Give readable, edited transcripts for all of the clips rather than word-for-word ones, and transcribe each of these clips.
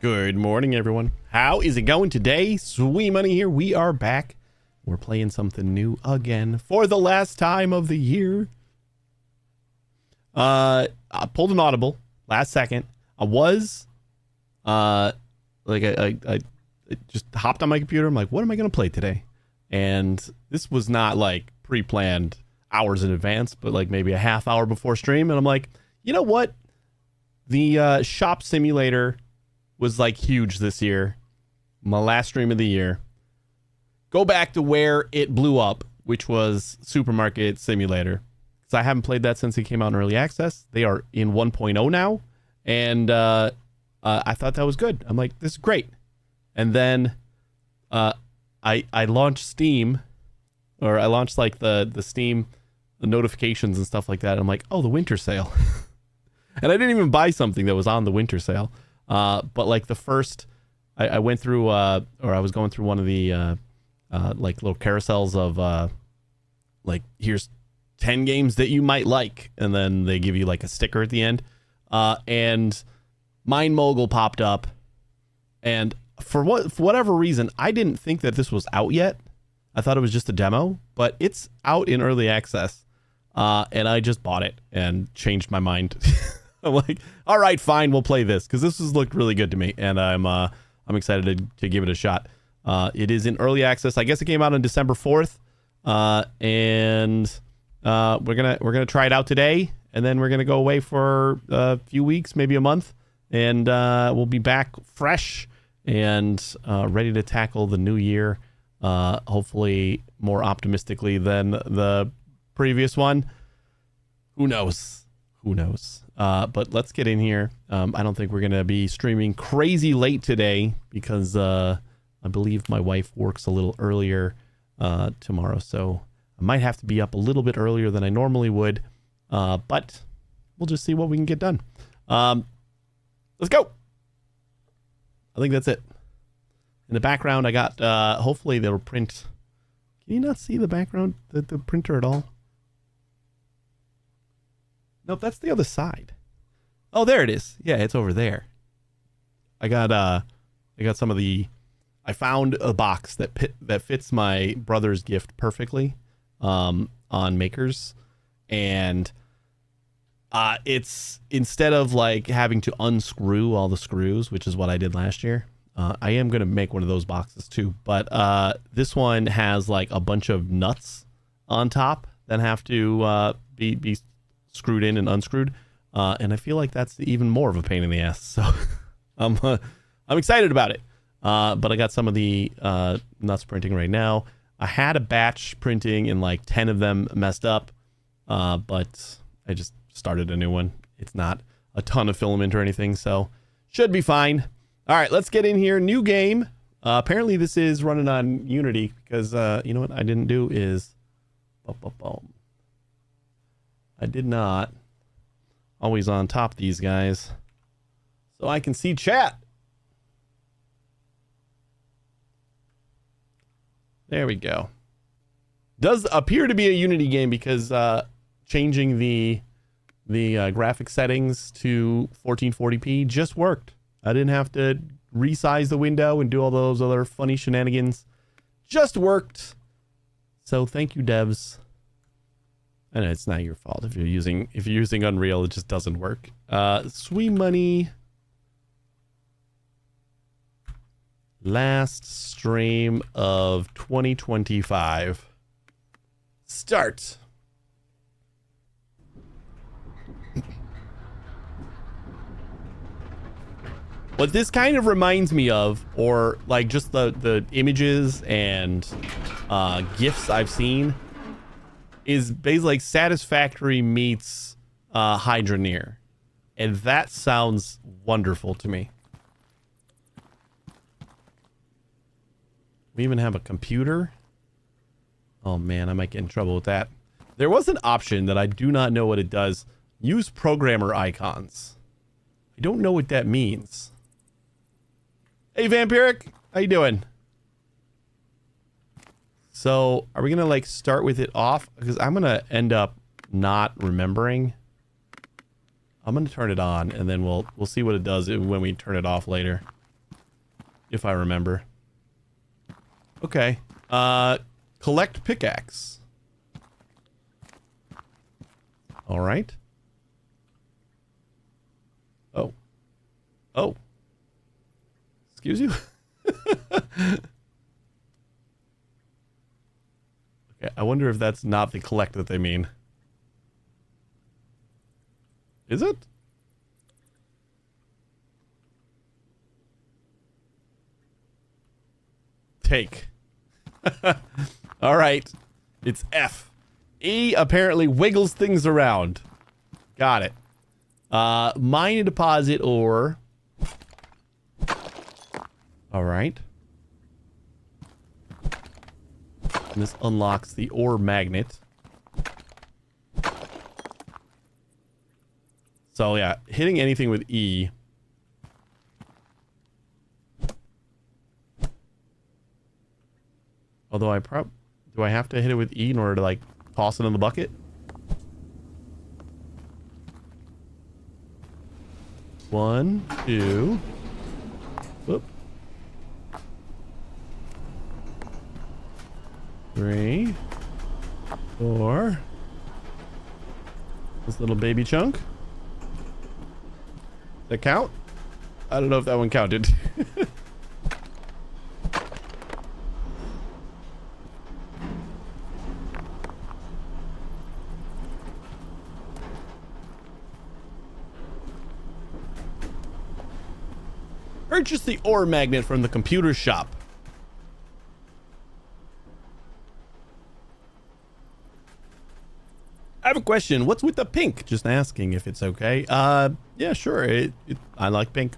Good morning, everyone. How is it going today? Sweet Money here. We are back. We're playing something new again for the last time of the year. I pulled an audible last second. I was I just hopped on my computer. I'm like, what am I going to play today? And this was not like pre-planned hours in advance, but like maybe a half hour before stream. And I'm like, you know what? The shop simulator was like huge this year. My last stream of the year. Go back to where it blew up, which was Supermarket Simulator. Because I haven't played that since it came out in early access. They are in 1.0 now. And I thought that was good. I'm like, this is great. And then I launched Steam, or I launched like the Steam notifications and stuff like that. I'm like, oh, the winter sale. And I didn't even buy something that was on the winter sale. But like the first, I went through, or I was going through one of the like little carousels of like, here's 10 games that you might like. And then they give you like a sticker at the end. And MineMogul popped up. And for whatever reason, I didn't think that this was out yet. I thought it was just a demo, but it's out in early access. And I just bought it and changed my mind. I'm like, all right, fine, we'll play this because this has looked really good to me, and I'm excited to give it a shot. It is in early access. I guess it came out on December 4th, and we're gonna try it out today, and then we're gonna go away for a few weeks, maybe a month, and we'll be back fresh and ready to tackle the new year. Hopefully, more optimistically than the previous one. Who knows? Who knows? But let's get in here. I don't think we're going to be streaming crazy late today because I believe my wife works a little earlier tomorrow. So I might have to be up a little bit earlier than I normally would. But we'll just see what we can get done. Let's go. I think that's it. In the background, I got, hopefully they'll print. Can you not see the background, the printer at all? Nope, that's the other side. Oh, there it is. Yeah, it's over there. I got some of the. I found a box that fits my brother's gift perfectly, on Makers, and it's instead of like having to unscrew all the screws, which is what I did last year. I am gonna make one of those boxes too, but this one has like a bunch of nuts on top that have to be screwed in and unscrewed, and I feel like that's even more of a pain in the ass. So I'm excited about it. But I got some of the nuts printing right now. I had a batch printing and like 10 of them messed up, but I just started a new one. It's not a ton of filament or anything, so should be fine. All right, let's get in here. New game. Apparently this is running on Unity because you know what I didn't do is I did not always on top these guys so I can see chat. There we go. Does appear to be a Unity game because changing the graphic settings to 1440p just worked. I didn't have to resize the window and do all those other funny shenanigans. Just worked. So thank you, devs. I know it's not your fault if you're using Unreal, it just doesn't work. Sweet Money. Last stream of 2025. Start. What this kind of reminds me of, or like just the images and GIFs I've seen, is basically like Satisfactory meets Hydroneer. And that sounds wonderful to me. We even have a computer. Oh man, I might get in trouble with that. There was an option that I do not know what it does. Use programmer icons. I don't know what that means. Hey Vampiric, how you doing? So are we gonna like start with it off? Because I'm gonna end up not remembering. I'm gonna turn it on and then we'll see what it does when we turn it off later. if I remember. Okay. Collect pickaxe. All right. Oh. Oh. Excuse you? Okay, I wonder if that's not the collect that they mean. Is it? Take. All right. It's F. E apparently wiggles things around. Got it. Mine and deposit ore. All right. And this unlocks the ore magnet. So yeah, hitting anything with E. Although do I have to hit it with E in order to like toss it in the bucket? One, two. Whoop. 3, 4. This little baby chunk. Does that count? I don't know if that one counted. Purchase the ore magnet from the computer shop. I have a question. What's with the pink? Just asking if it's okay. Yeah, sure. I like pink.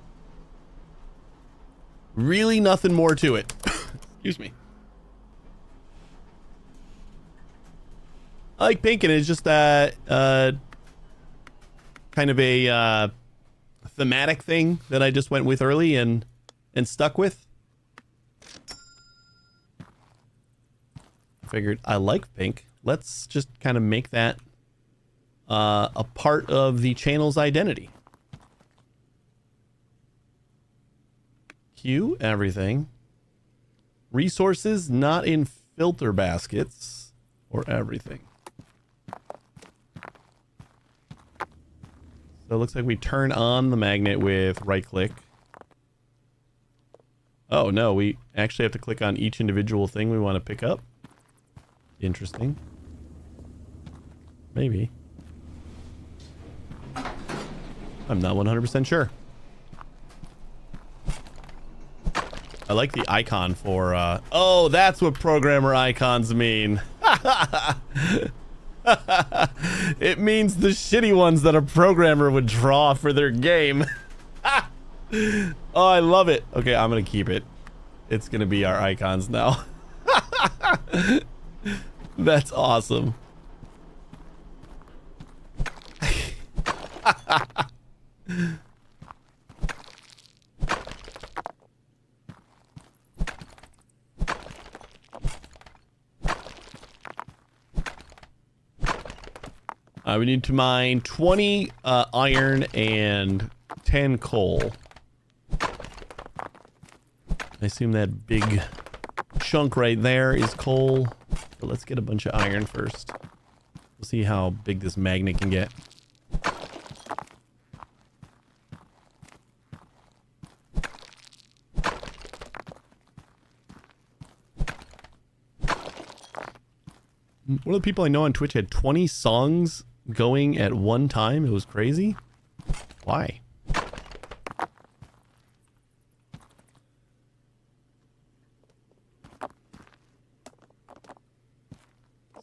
Really nothing more to it. Excuse me. I like pink, and it's just kind of a thematic thing that I just went with early and stuck with. I figured I like pink. Let's just kind of make that a part of the channel's identity. Q everything. Resources not in filter baskets or everything. So it looks like we turn on the magnet with right click. Oh no, we actually have to click on each individual thing we want to pick up. Interesting. Maybe. I'm not 100% sure. I like the icon for, oh, that's what programmer icons mean. It means the shitty ones that a programmer would draw for their game. Oh, I love it. Okay, I'm gonna keep it. It's gonna be our icons now. That's awesome. We need to mine 20 iron and 10 coal. I assume that big chunk right there is coal. But let's get a bunch of iron first. We'll see how big this magnet can get. One of the people I know on Twitch had 20 songs going at one time. It was crazy. Why?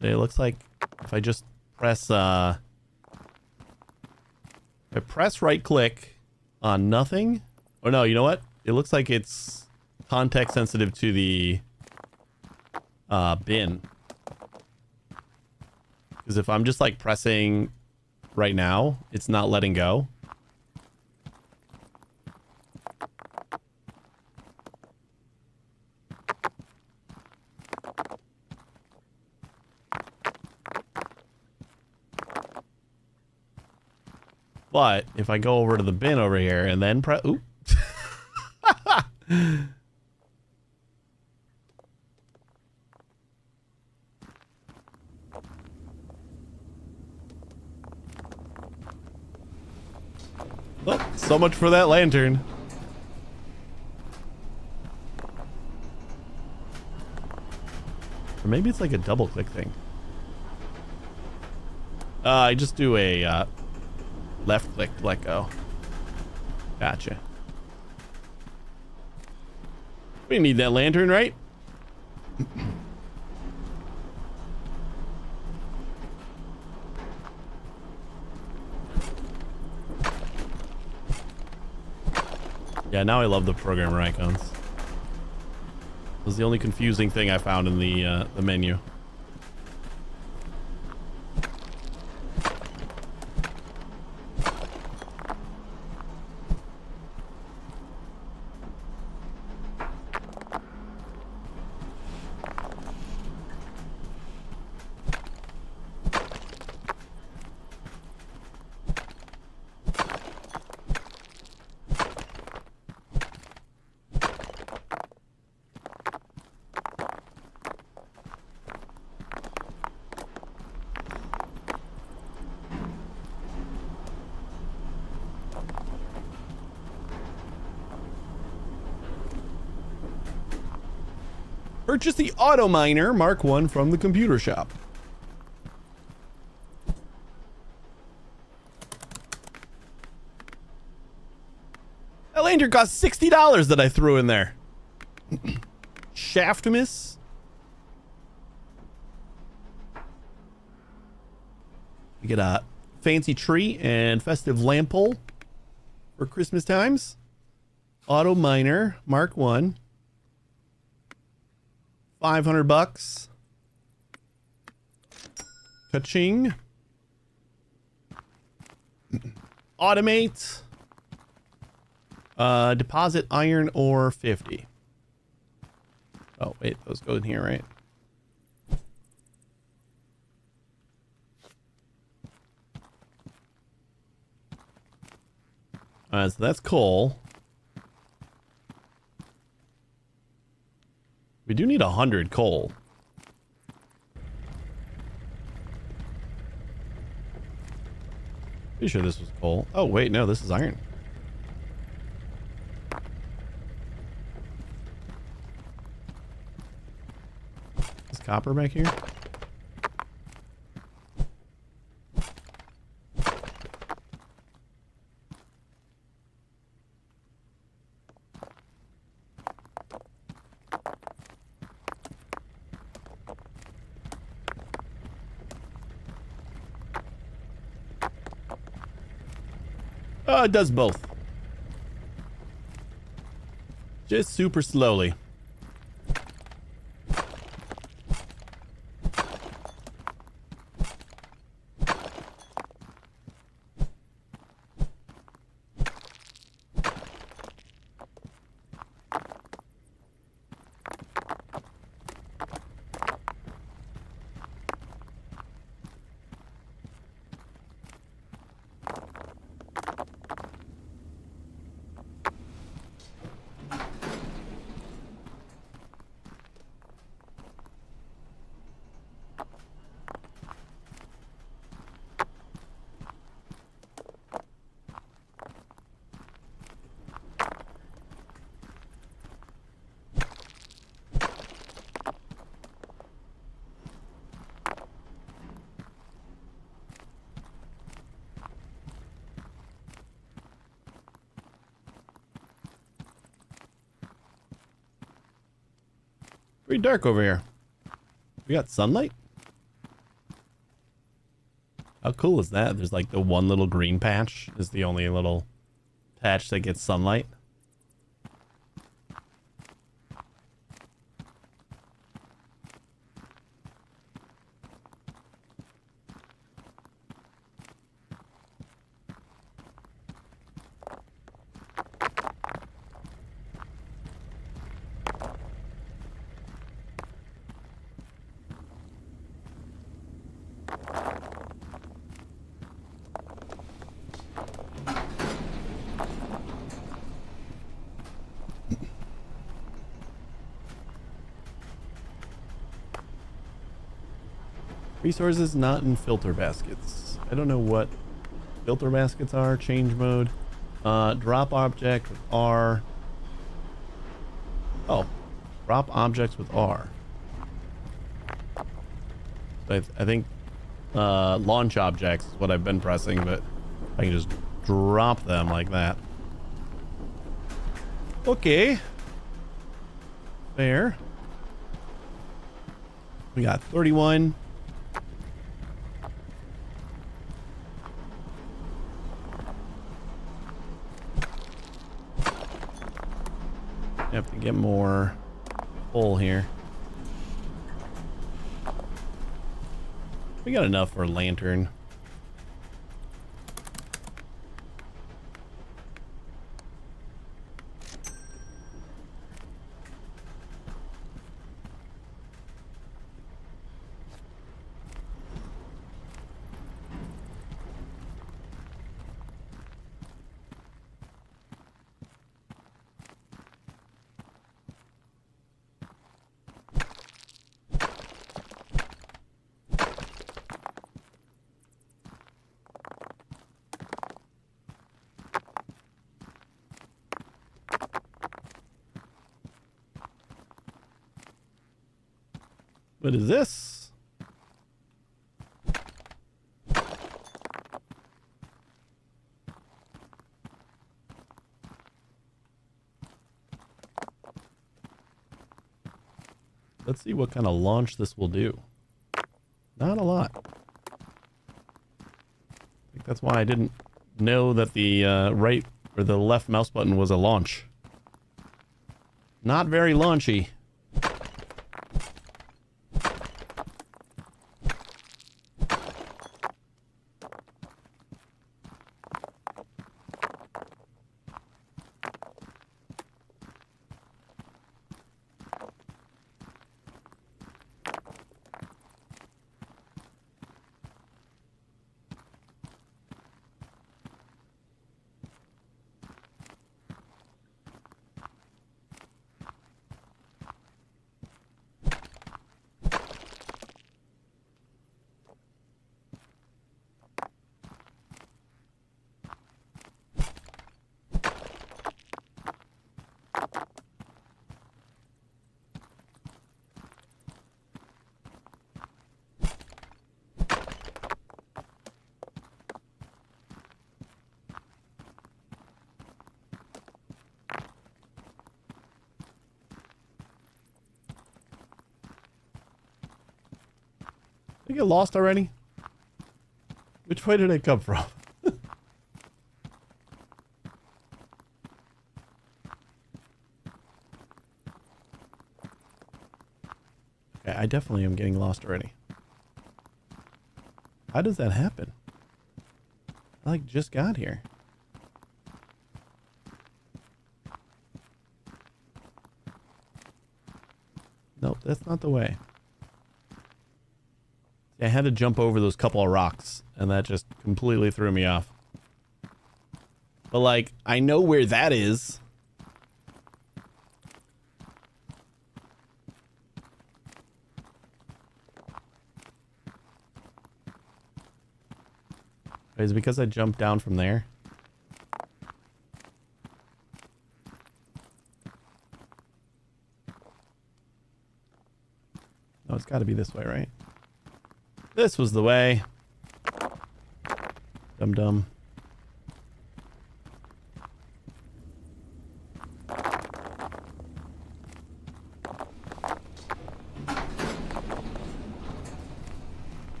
So it looks like if I just press if I press right click on nothing. Oh no, you know what? It looks like it's context sensitive to the bin. Because if I'm just like pressing right now, it's not letting go. But if I go over to the bin over here and then press, oop. Oh, so much for that lantern. Or maybe it's like a double click thing. I just do a left click, let go. Gotcha. We need that lantern, right? Yeah, now I love the programmer icons. It was the only confusing thing I found in the menu. Purchase the Auto Miner Mark 1 from the computer shop. That lantern cost $60 that I threw in there. Shaft miss. We get a fancy tree and festive lamp pole for Christmas times. Auto Miner Mark 1. $500. Ka-ching. Automate. Deposit iron ore 50. Oh, wait, those go in here, right? So that's coal. We do need 100 coal. Pretty sure this was coal. Oh, wait, no, this is iron. Is copper back here? Oh, it does both. Just super slowly. Pretty dark over here. We got sunlight? How cool is that? There's like the one little green patch is the only little patch that gets sunlight. Resources not in filter baskets. I don't know what filter baskets are. Change mode. Drop object with R. Oh, drop objects with R. So I think launch objects is what I've been pressing, but I can just drop them like that. Okay. Fair. We got 31. Have to get more full here. We got enough for a lantern. What is this? Let's see what kind of launch this will do. Not a lot. I think that's why I didn't know that the right or the left mouse button was a launch. Not very launchy. Did I get lost already? Which way did I come from? Okay, I definitely am getting lost already. How does that happen? I like just got here. Nope, that's not the way. I had to jump over those couple of rocks, and that just completely threw me off. But, like, I know where that is. Is it because I jumped down from there? No, it's got to be this way, right? This was the way. Dum-dum.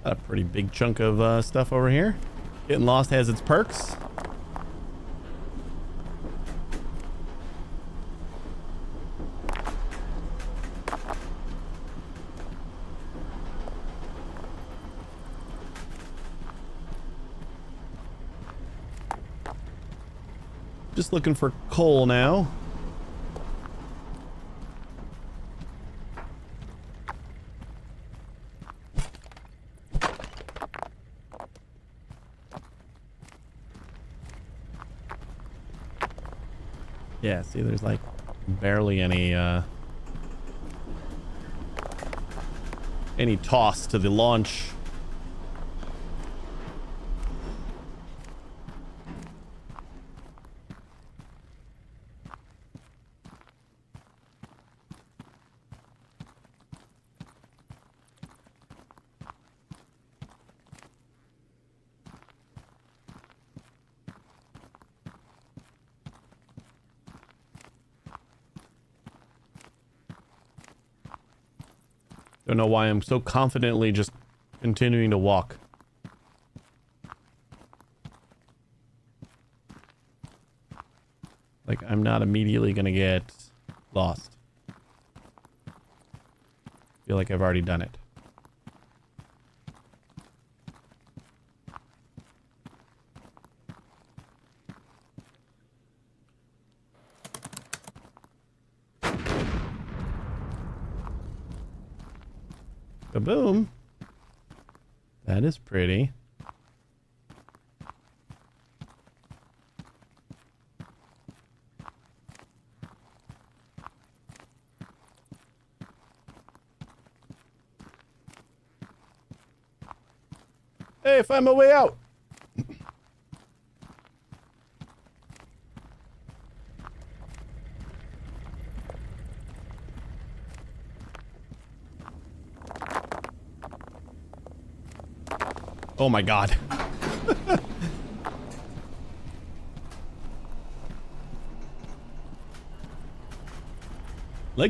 A pretty big chunk of stuff over here. Getting lost has its perks. Just looking for coal now. Yeah, see, there's like barely any toss to the launch. Don't know why I'm so confidently just continuing to walk. Like, I'm not immediately gonna get lost. Feel like I've already done it. Kaboom. That is pretty. Hey, find my way out. Oh my god.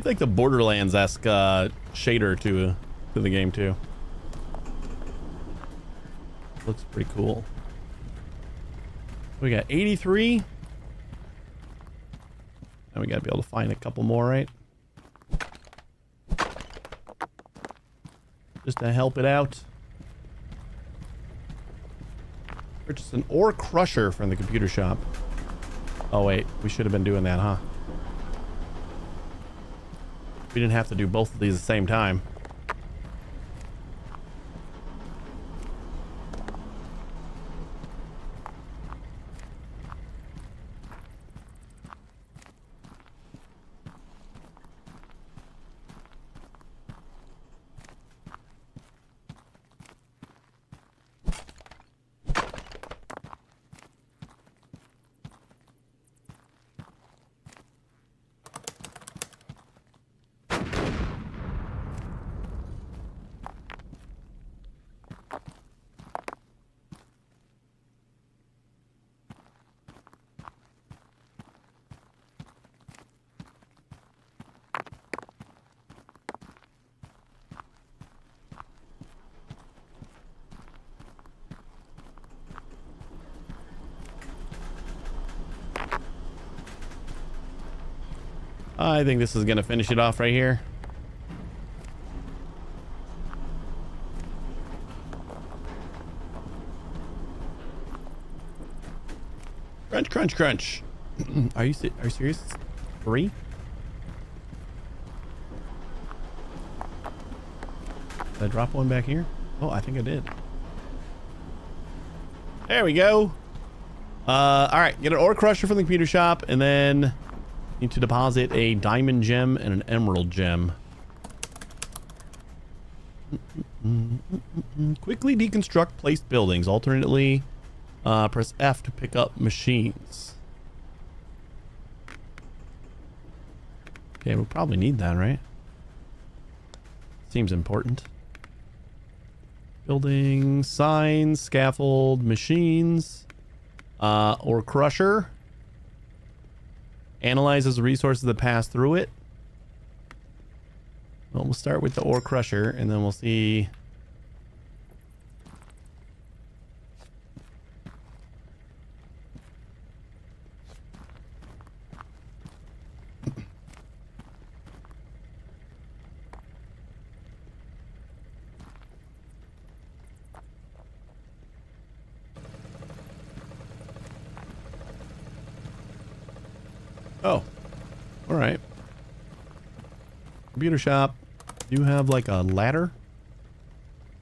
like the Borderlands-esque shader to the game too. Looks pretty cool. We got 83. And we gotta be able to find a couple more, right? Just to help it out. Purchase an ore crusher from the computer shop. Oh wait, we should have been doing that, huh? We didn't have to do both of these at the same time. I think this is gonna finish it off right here. Crunch, crunch, crunch. Are you serious? 3? Did I drop one back here? Oh, I think I did. There we go. All right, get an ore crusher from the computer shop, and then need to deposit a diamond gem and an emerald gem. Quickly deconstruct placed buildings. Alternately, press F to pick up machines. Okay, we'll probably need that, right? Seems important. Building, signs, scaffold, machines, ore crusher. Analyzes the resources that pass through it. Well, we'll start with the ore crusher, and then we'll see. Oh, all right. Computer shop. Do you have like a ladder?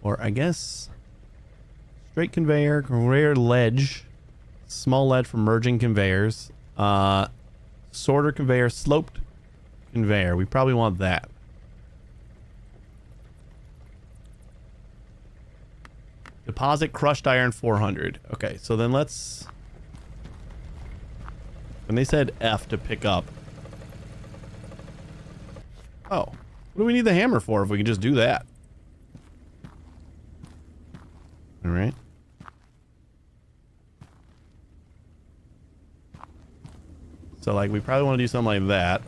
Or I guess straight conveyor ledge. Small lead for merging conveyors. Sorter conveyor, sloped conveyor. We probably want that. Deposit crushed iron 400. Okay, so then let's... When they said F to pick up... Oh. What do we need the hammer for if we can just do that? Alright. So, like, we probably want to do something like that.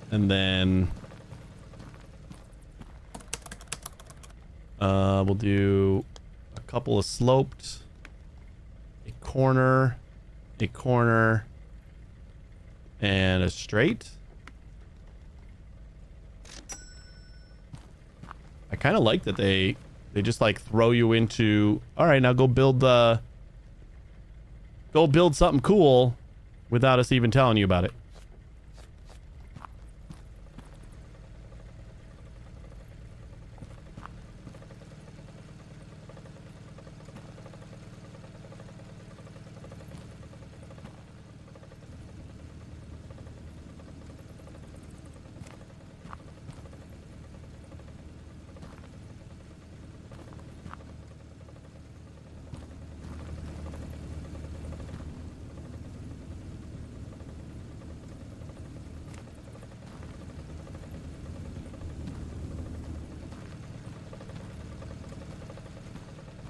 And then... we'll do a couple of sloped, a corner, and a straight. I kind of like that they just like throw you into, all right, now go build something cool without us even telling you about it.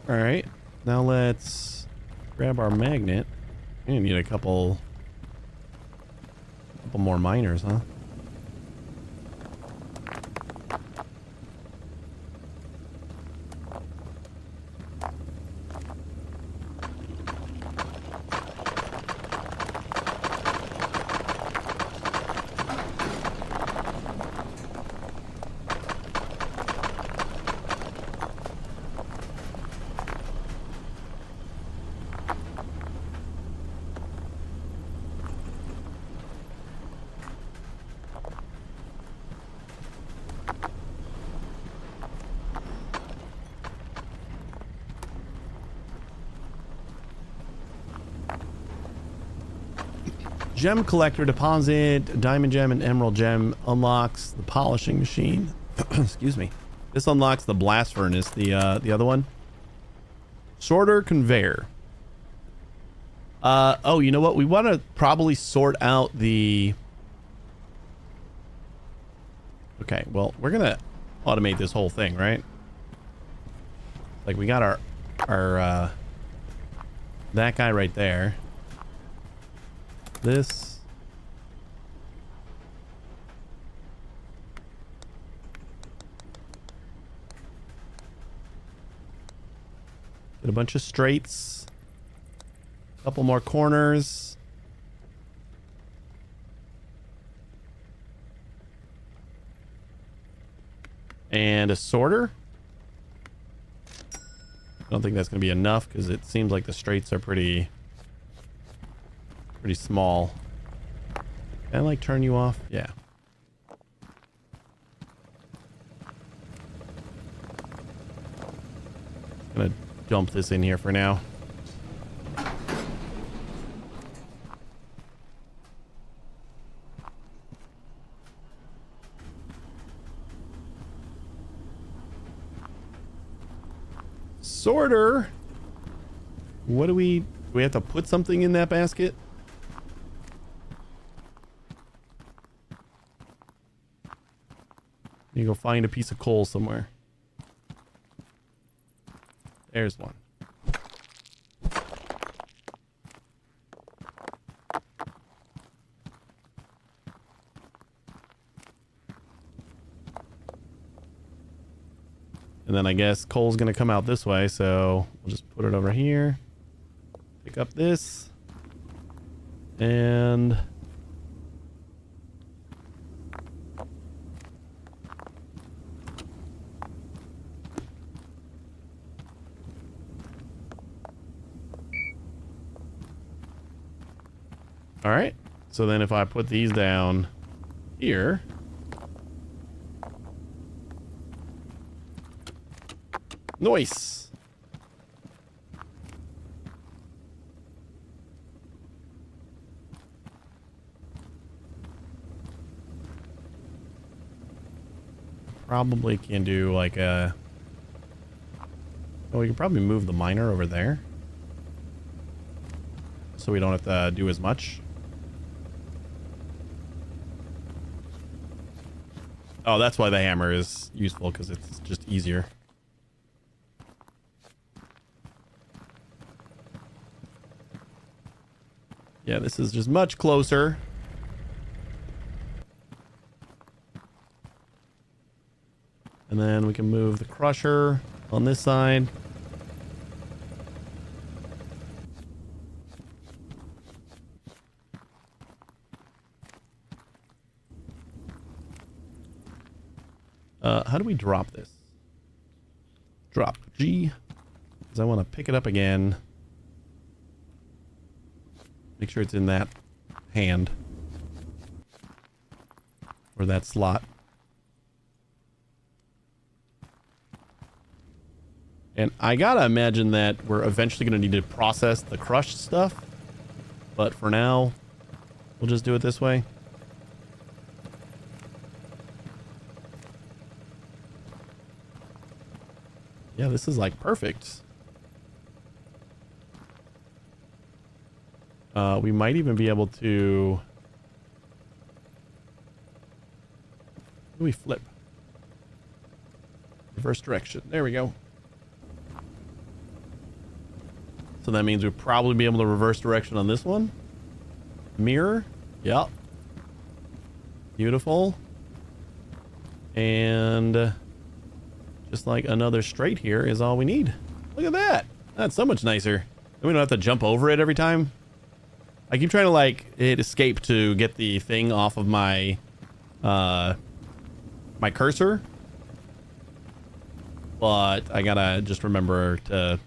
All right, now let's grab our magnet. We need a couple more miners, huh? Gem collector, deposit diamond gem and emerald gem, unlocks the polishing machine. Excuse me. This unlocks the blast furnace, the other one. Sorter conveyor. Oh, you know what? We want to probably sort out the... Okay, well, we're gonna automate this whole thing, right? Like, we got our that guy right there. This. Get a bunch of straights. A couple more corners. And a sorter. I don't think that's going to be enough because it seems like the straights are pretty small. Can I like turn you off? Yeah. Gonna dump this in here for now. Sorter. What do we have to put something in that basket? You go find a piece of coal somewhere. There's one. And then I guess coal's gonna come out this way, so we'll just put it over here. Pick up this. And... all right, so then if I put these down here, nice. probably can do like a... Oh, we can probably move the miner over there. So we don't have to do as much. Oh, that's why the hammer is useful, because it's just easier. Yeah, this is just much closer. And then we can move the crusher on this side. How do we drop this? Drop G. Because I want to pick it up again. Make sure it's in that hand. Or that slot. And I gotta imagine that we're eventually gonna need to process the crushed stuff. But for now, we'll just do it this way. Yeah, this is like perfect. We might even be able to... Do we flip? Reverse direction. There we go. So that means we'll probably be able to reverse direction on this one. Mirror. Yep. Beautiful. And just like another straight here is all we need. Look at that. That's so much nicer. And we don't have to jump over it every time. I keep trying to like hit escape to get the thing off of my my cursor. But I gotta just remember to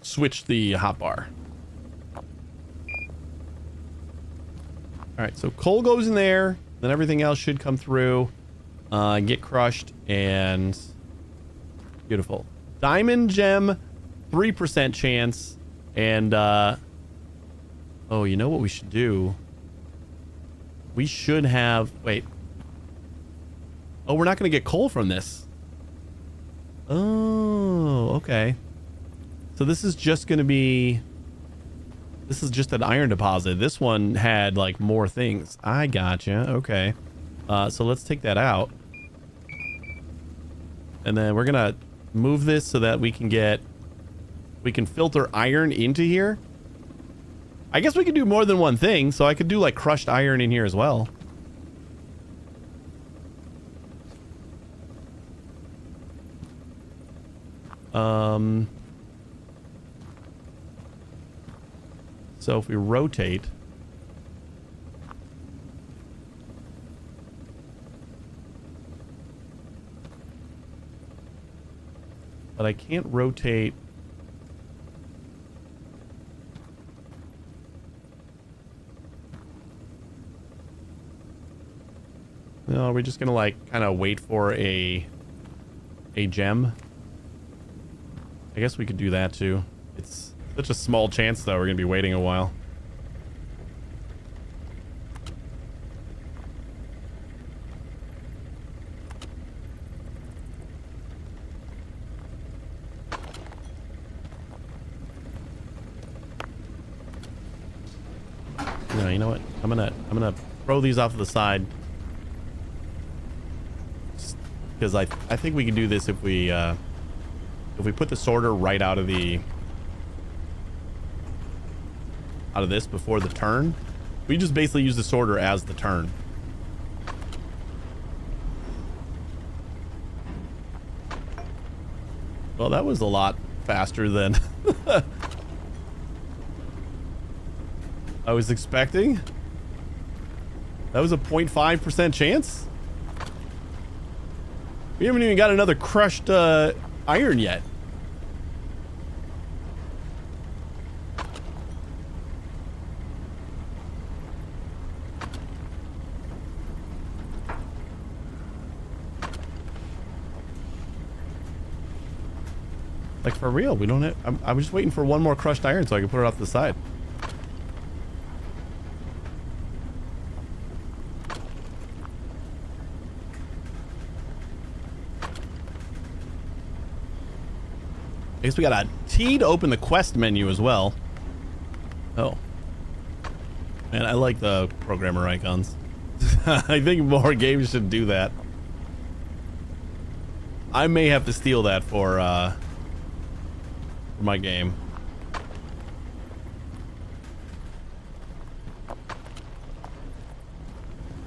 switch the hotbar. Alright, so coal goes in there, then everything else should come through, get crushed, and beautiful. Diamond gem, 3% chance, and oh, you know what we should do? We should have... Wait. Oh, we're not going to get coal from this. Oh, okay. So this is just going to be... This is just an iron deposit. This one had, like, more things. I gotcha. Okay. So let's take that out. And then we're going to move this so that we can get... We can filter iron into here. I guess we could do more than one thing. So I could do, like, crushed iron in here as well. So if we rotate, but I can't rotate. No, are we just gonna like kind of wait for a gem? I guess we could do that too. It's such a small chance though, we're gonna be waiting a while. No, you know what? I'm gonna throw these off to the side. Because I think we can do this if we put the sorter right out of this before the turn. We just basically use the sorter as the turn. Well, that was a lot faster than I was expecting. That was a 0.5% chance. We haven't even got another crushed iron yet. Like, for real, we don't have... I was just waiting for one more crushed iron so I could put it off to the side. I guess we got a T to open the quest menu as well. Oh. Man, I like the programmer icons. I think more games should do that. I may have to steal that for my game.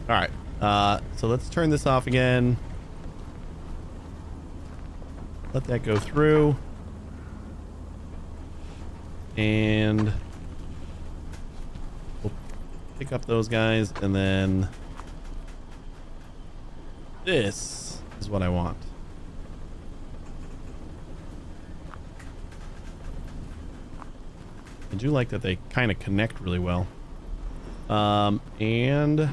Alright. So let's turn this off again. Let that go through. And we'll pick up those guys, and then this is what I want. I do like that they kind of connect really well. And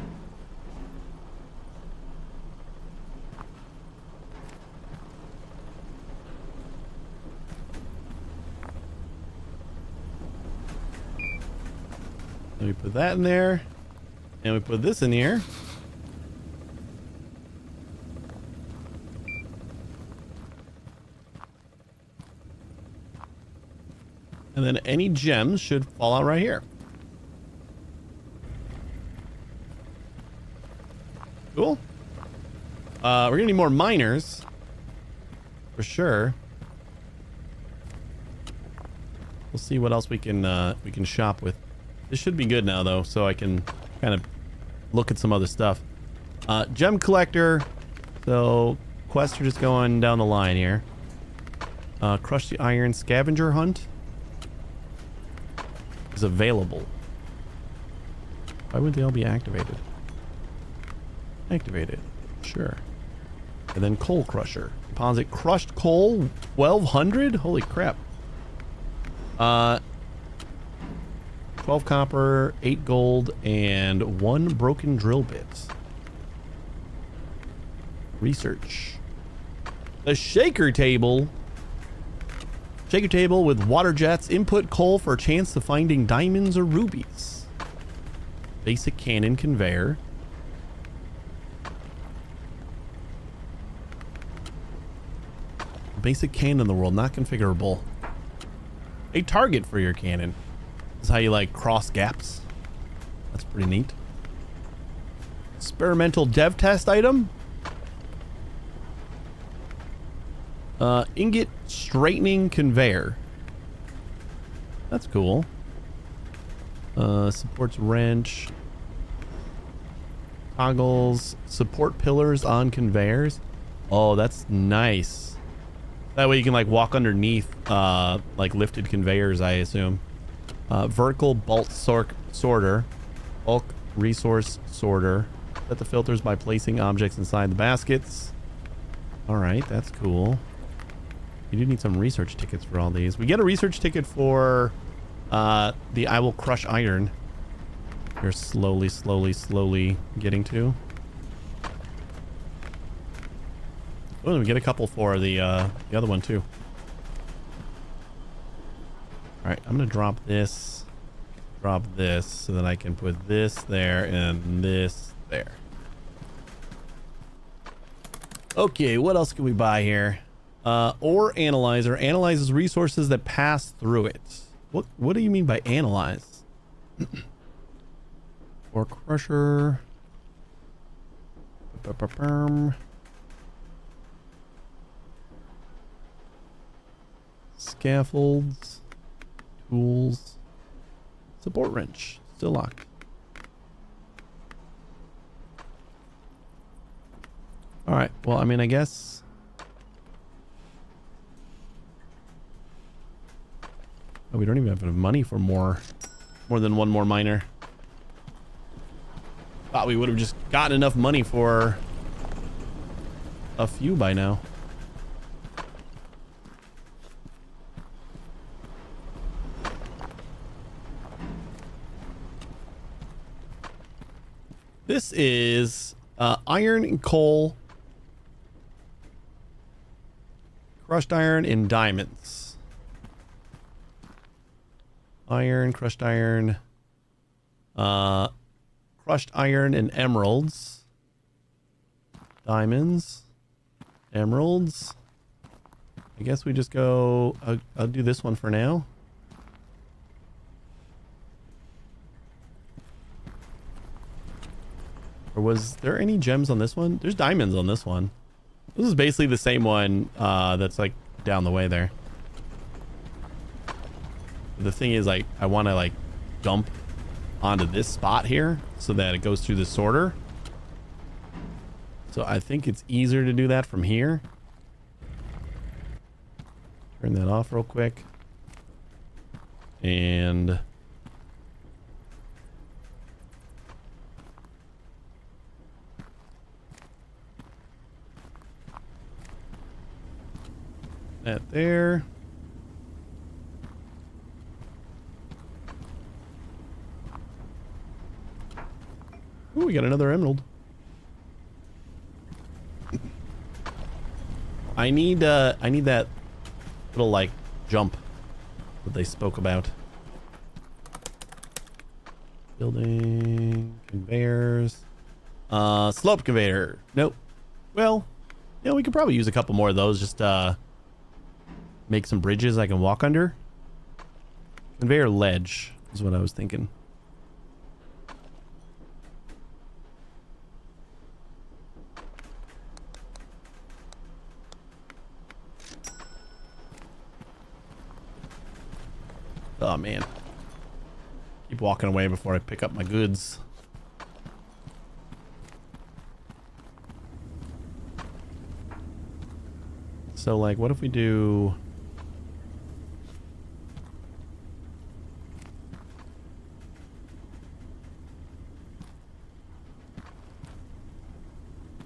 let me put that in there, and we put this in here. And then any gems should fall out right here. Cool. We're gonna need more miners for sure. We'll see what else we can shop with. This should be good now though, so I can kind of look at some other stuff. Gem collector. So quests are just going down the line here. Crush the iron scavenger hunt is available. Why would they all be activated? Activated. Sure. And then coal crusher. Deposit crushed coal 1200? Holy crap. 12 copper, 8 gold, and 1 broken drill bit. Research. A shaker table. Shaker table with water jets. Input coal for a chance of finding diamonds or rubies. Basic cannon conveyor. Basic cannon in the world, not configurable. A target for your cannon. This is how you like cross gaps. That's pretty neat. Experimental dev test item. Ingot straightening conveyor. That's cool. Supports wrench. Toggles. Support pillars on conveyors. Oh, that's nice. That way you can like walk underneath like lifted conveyors, I assume. Vertical bulk sorter. Bulk resource sorter. Set the filters by placing objects inside the baskets. Alright, that's cool. You do need some research tickets for all these. We get a research ticket for the I will crush iron. You're slowly getting to. Oh, we get a couple for the other one too. All right, I'm gonna drop this so that I can put this there and this there. Okay, what else can we buy here? Ore analyzer analyzes resources that pass through it. What do you mean by analyze? Ore crusher. Scaffolds. Tools. Support wrench. Still locked. Alright, well, I mean, I guess... Oh, we don't even have enough money for more than one more miner. Thought we would have just gotten enough money for a few by now. This is iron and coal, crushed iron and diamonds. Iron, crushed iron, crushed iron and emeralds. Diamonds, emeralds, I guess we just go... I'll do this one for now. Or was there any gems on this one? There's diamonds on this one. This is basically the same one that's like down the way there. The thing is, like, I want to like dump onto this spot here so that it goes through the sorter. So I think it's easier to do that from here. Turn that off real quick. And that there. Ooh, we got another emerald. I need that little like jump that they spoke about. Building conveyors. Slope conveyor. Nope. Well, yeah, we could probably use a couple more of those. Just make some bridges I can walk under. Conveyor ledge is what I was thinking. Oh man. Keep walking away before I pick up my goods. So like, what if we do...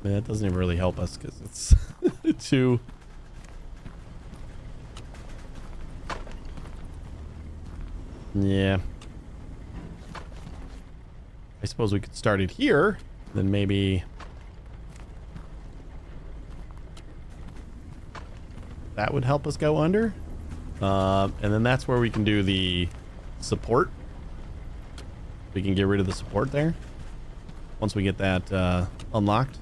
Man, that doesn't even really help us because it's too... Yeah. I suppose we could start it here, then maybe that would help us go under. And then that's where we can do the support. We can get rid of the support there once we get that unlocked.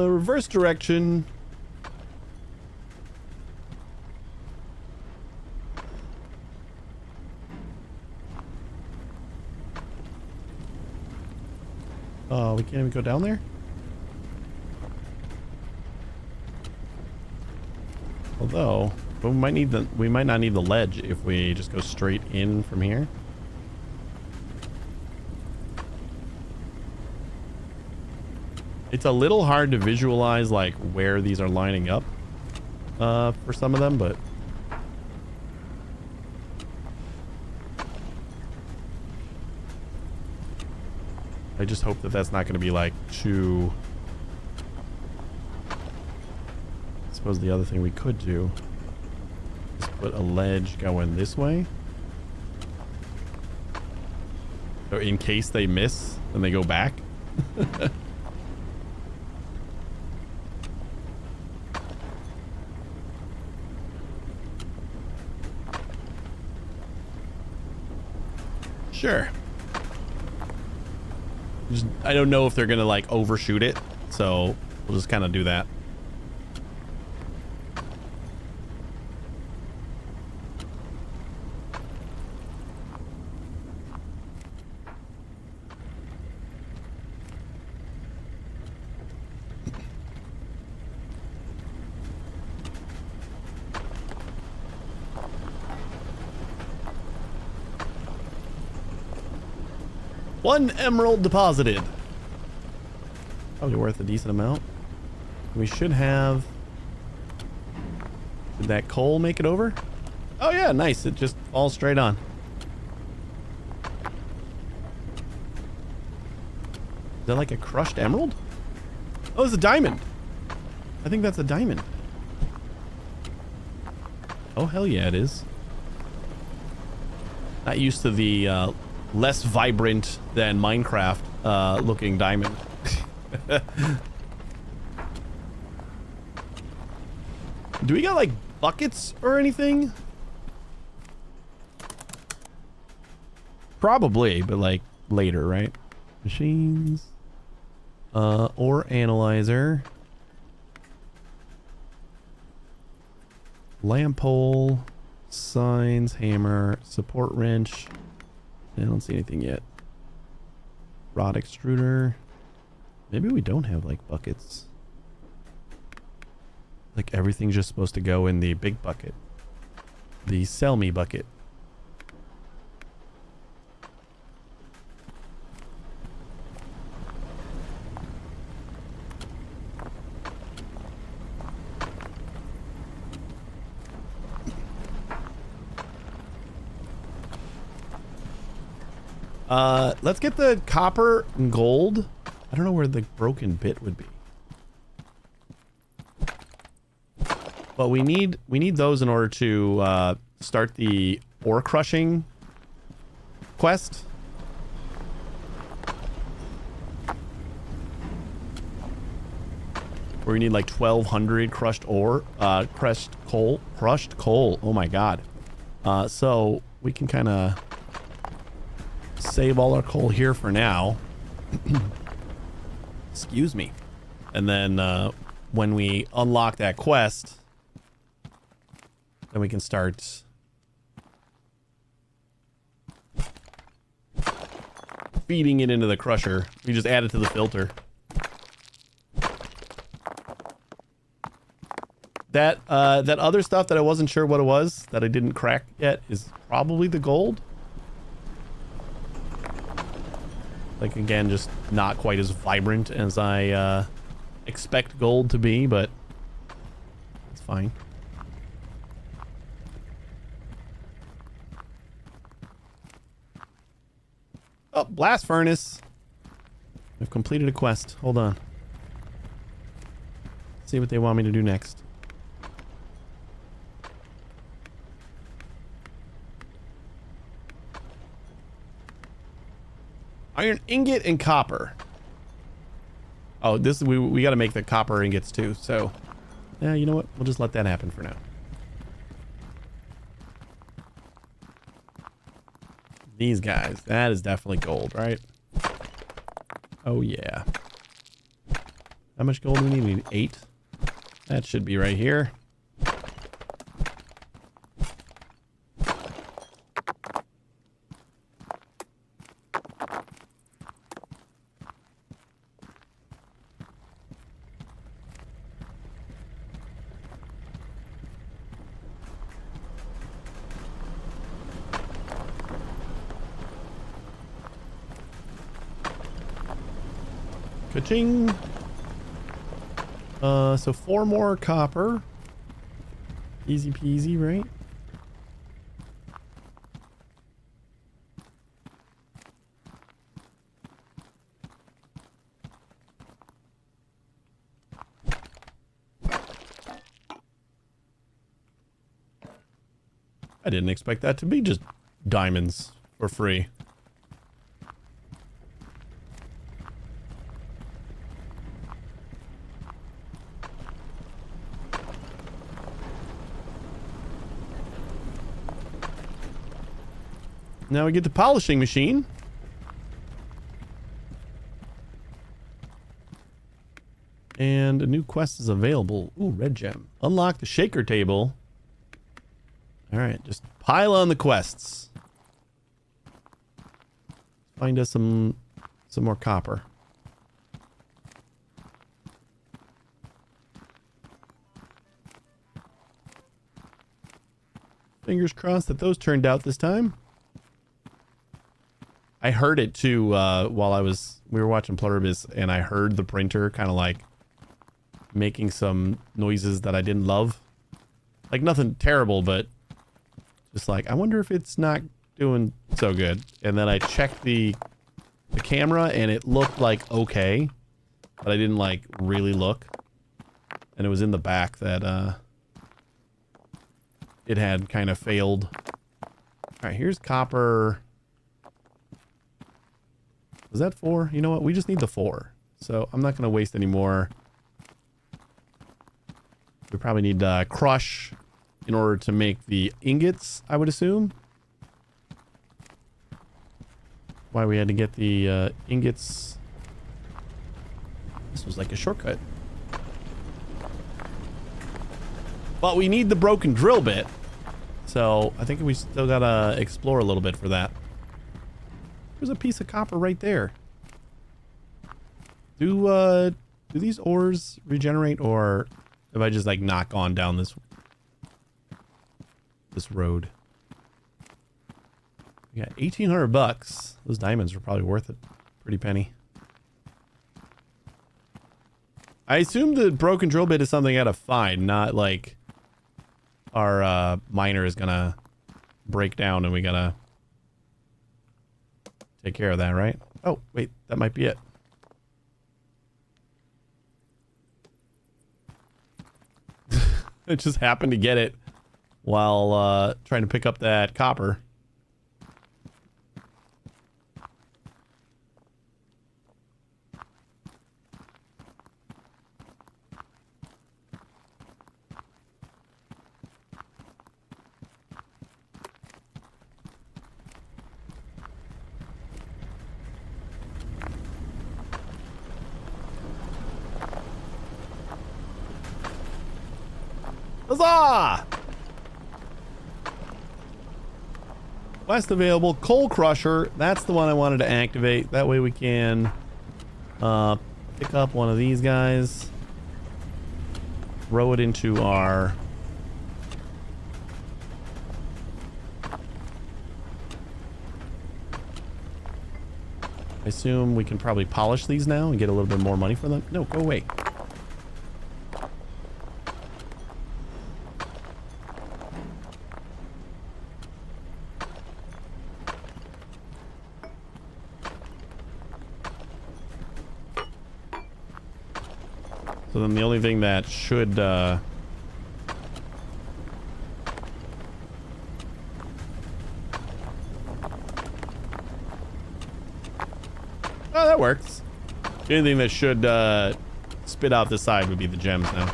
Reverse direction. Oh, we can't even go down there? Although, but we might not need the ledge if we just go straight in from here. It's a little hard to visualize like where these are lining up for some of them, but I just hope that that's not going to be like too... I suppose the other thing we could do is put a ledge going this way. So in case they miss, then they go back. Sure. I don't know if they're gonna like overshoot it, so we'll just kind of do that. One emerald deposited. Probably worth a decent amount. We should have... Did that coal make it over? Oh yeah, nice. It just falls straight on. Is that like a crushed emerald? Oh, it's a diamond. I think that's a diamond. Oh, hell yeah, it is. Not used to the less vibrant than Minecraft looking diamond. Do we got like buckets or anything? Probably, but like later, right? Machines. Ore analyzer. Lamp pole. Signs, hammer, support wrench. I don't see anything yet. Rod extruder. Maybe we don't have like buckets. Like everything's just supposed to go in the big bucket. The sell me bucket. Let's get the copper and gold. I don't know where the broken bit would be. But we need those in order to start the ore crushing quest. Where we need like 1,200 crushed ore, crushed coal. Oh my god. So we can kind of save all our coal here for now. Excuse me. And then when we unlock that quest, then we can start feeding it into the crusher. We just add it to the filter. That other stuff that I wasn't sure what it was, that I didn't crack yet, is probably the gold. Like, again, just not quite as vibrant as I expect gold to be, but it's fine. Oh, blast furnace. We've completed a quest. Hold on. See what they want me to do next. Iron ingot and copper. Oh, this we got to make the copper ingots too. So, yeah, you know what? We'll just let that happen for now. These guys, that is definitely gold, right? Oh yeah. How much gold do we need? We need 8. That should be right here. Ka-ching. So 4 more copper. Easy peasy, right? I didn't expect that to be just diamonds for free. Now we get the polishing machine. And a new quest is available. Ooh, red gem. Unlock the shaker table. Alright, just pile on the quests. Find us some more copper. Fingers crossed that those turned out this time. I heard it too while we were watching Pluribus, and I heard the printer kind of like making some noises that I didn't love. Like nothing terrible, but just like, I wonder if it's not doing so good. And then I checked the camera and it looked like okay, but I didn't like really look. And it was in the back that it had kind of failed. All right, here's copper. Was that 4? You know what? We just need the 4. So I'm not going to waste any more. We probably need crush in order to make the ingots, I would assume. Why we had to get the ingots. This was like a shortcut. But we need the broken drill bit. So I think we still gotta explore a little bit for that. There's a piece of copper right there. Do these ores regenerate, or have I just like not gone down this road? We got 1,800 bucks. Those diamonds were probably worth it. Pretty penny. I assume the broken drill bit is something I gotta find, not like our miner is gonna break down and we gotta take care of that, right? Oh, wait, that might be it. I just happened to get it while trying to pick up that copper. Huzzah! Last available, Coal Crusher. That's the one I wanted to activate. That way we can pick up one of these guys. Throw it into our... I assume we can probably polish these now and get a little bit more money for them. No, go away. So then the only thing that should oh, that works. The only thing that should spit out this side would be the gems now.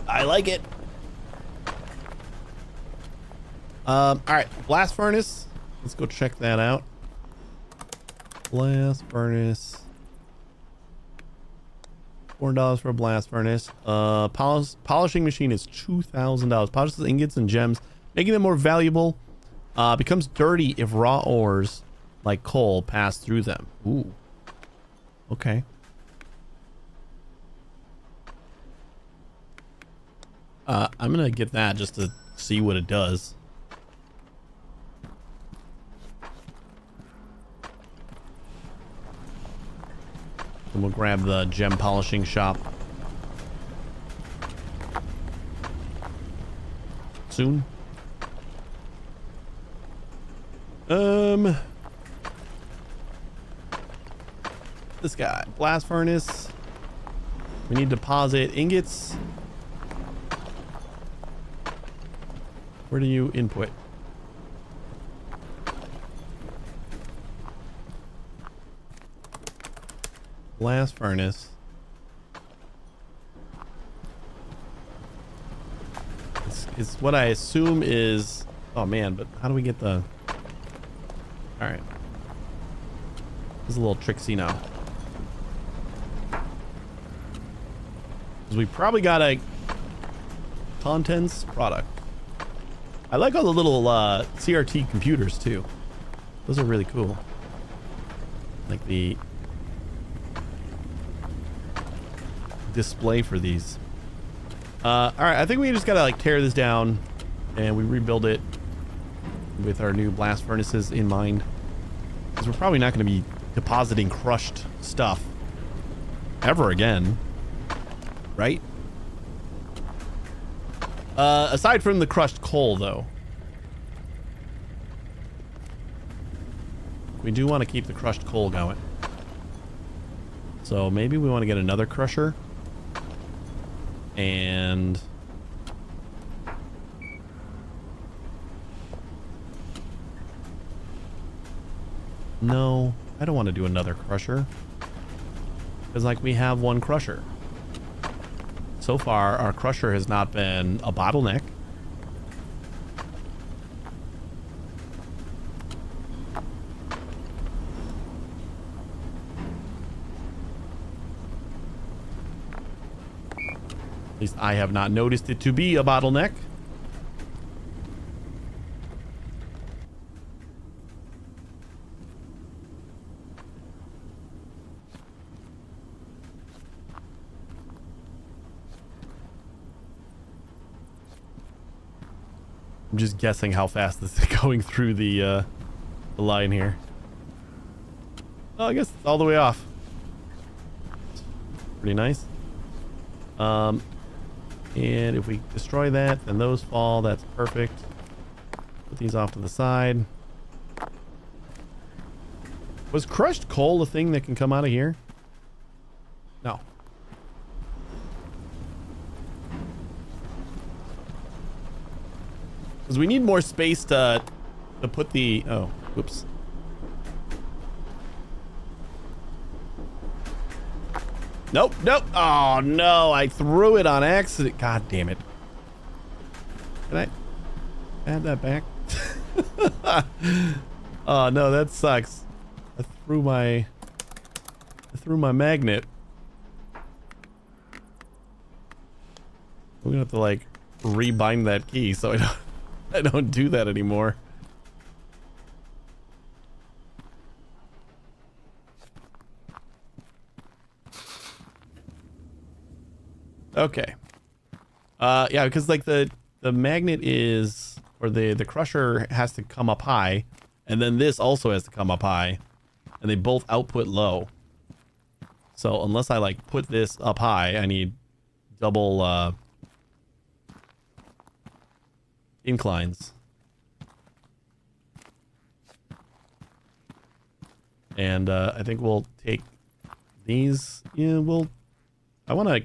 I like it. All right, blast furnace. Let's go check that out. Blast furnace. $4 for a blast furnace. Polishing machine is $2,000. Polishes ingots and gems, making them more valuable. Becomes dirty if raw ores like coal pass through them. Ooh. Okay. I'm gonna get that just to see what it does. And we'll grab the gem polishing shop soon. This guy, blast furnace. We need to deposit ingots. Where do you input? Blast furnace. It's what I assume is... Oh man, but how do we get the... Alright. This is a little tricksy now. Because we probably got a... Contents product. I like all the little CRT computers too. Those are really cool. Like the display for these. All right, I think we just gotta like tear this down and we rebuild it with our new blast furnaces in mind. Because we're probably not going to be depositing crushed stuff ever again, right? Aside from the crushed coal, though. We do want to keep the crushed coal going. So maybe we want to get another crusher. And no, I don't want to do another crusher. Because like we have one crusher. So far, our crusher has not been a bottleneck. At least I have not noticed it to be a bottleneck. I'm just guessing how fast this is going through the line here. Oh, I guess it's all the way off. Pretty nice. And if we destroy that, then those fall. That's perfect. Put these off to the side. Was crushed coal a thing that can come out of here? No. Because we need more space to put the... Oh, whoops. Nope, nope. Oh, no. I threw it on accident. God damn it. Can I add that back? Oh, no, that sucks. I threw my magnet. We're gonna have to like rebind that key so I don't do that anymore. Okay. Yeah, because like the magnet is, or the crusher has to come up high, and then this also has to come up high, and they both output low. So unless I like put this up high, I need double inclines. And I think we'll take these. Yeah, I want to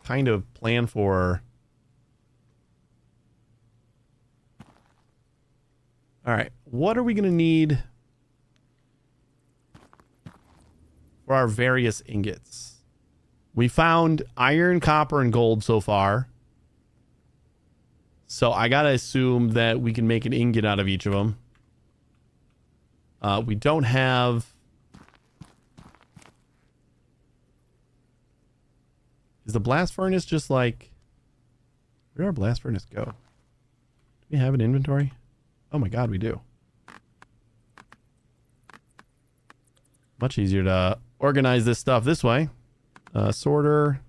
kind of plan for... All right, what are we going to need for our various ingots? We found iron, copper, and gold so far. So I got to assume that we can make an ingot out of each of them. We don't have... Is the blast furnace just like... Where did our blast furnace go? Do we have an inventory? Oh my god, we do. Much easier to organize this stuff this way. Sorter.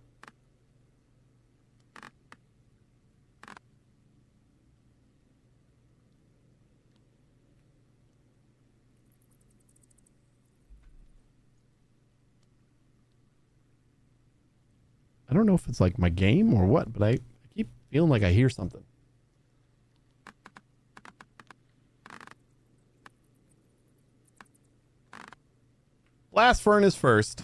I don't know if it's like my game or what, but I keep feeling like I hear something. Blast furnace first.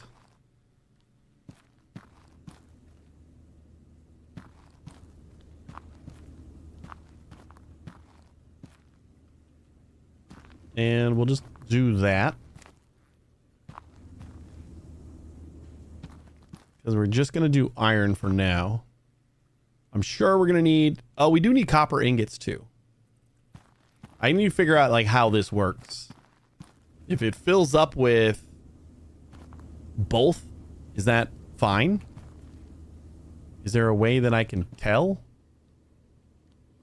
And we'll just do that. Because we're just going to do iron for now. I'm sure we're going to need... Oh, we do need copper ingots too. I need to figure out like how this works. If it fills up with both, is that fine? Is there a way that I can tell?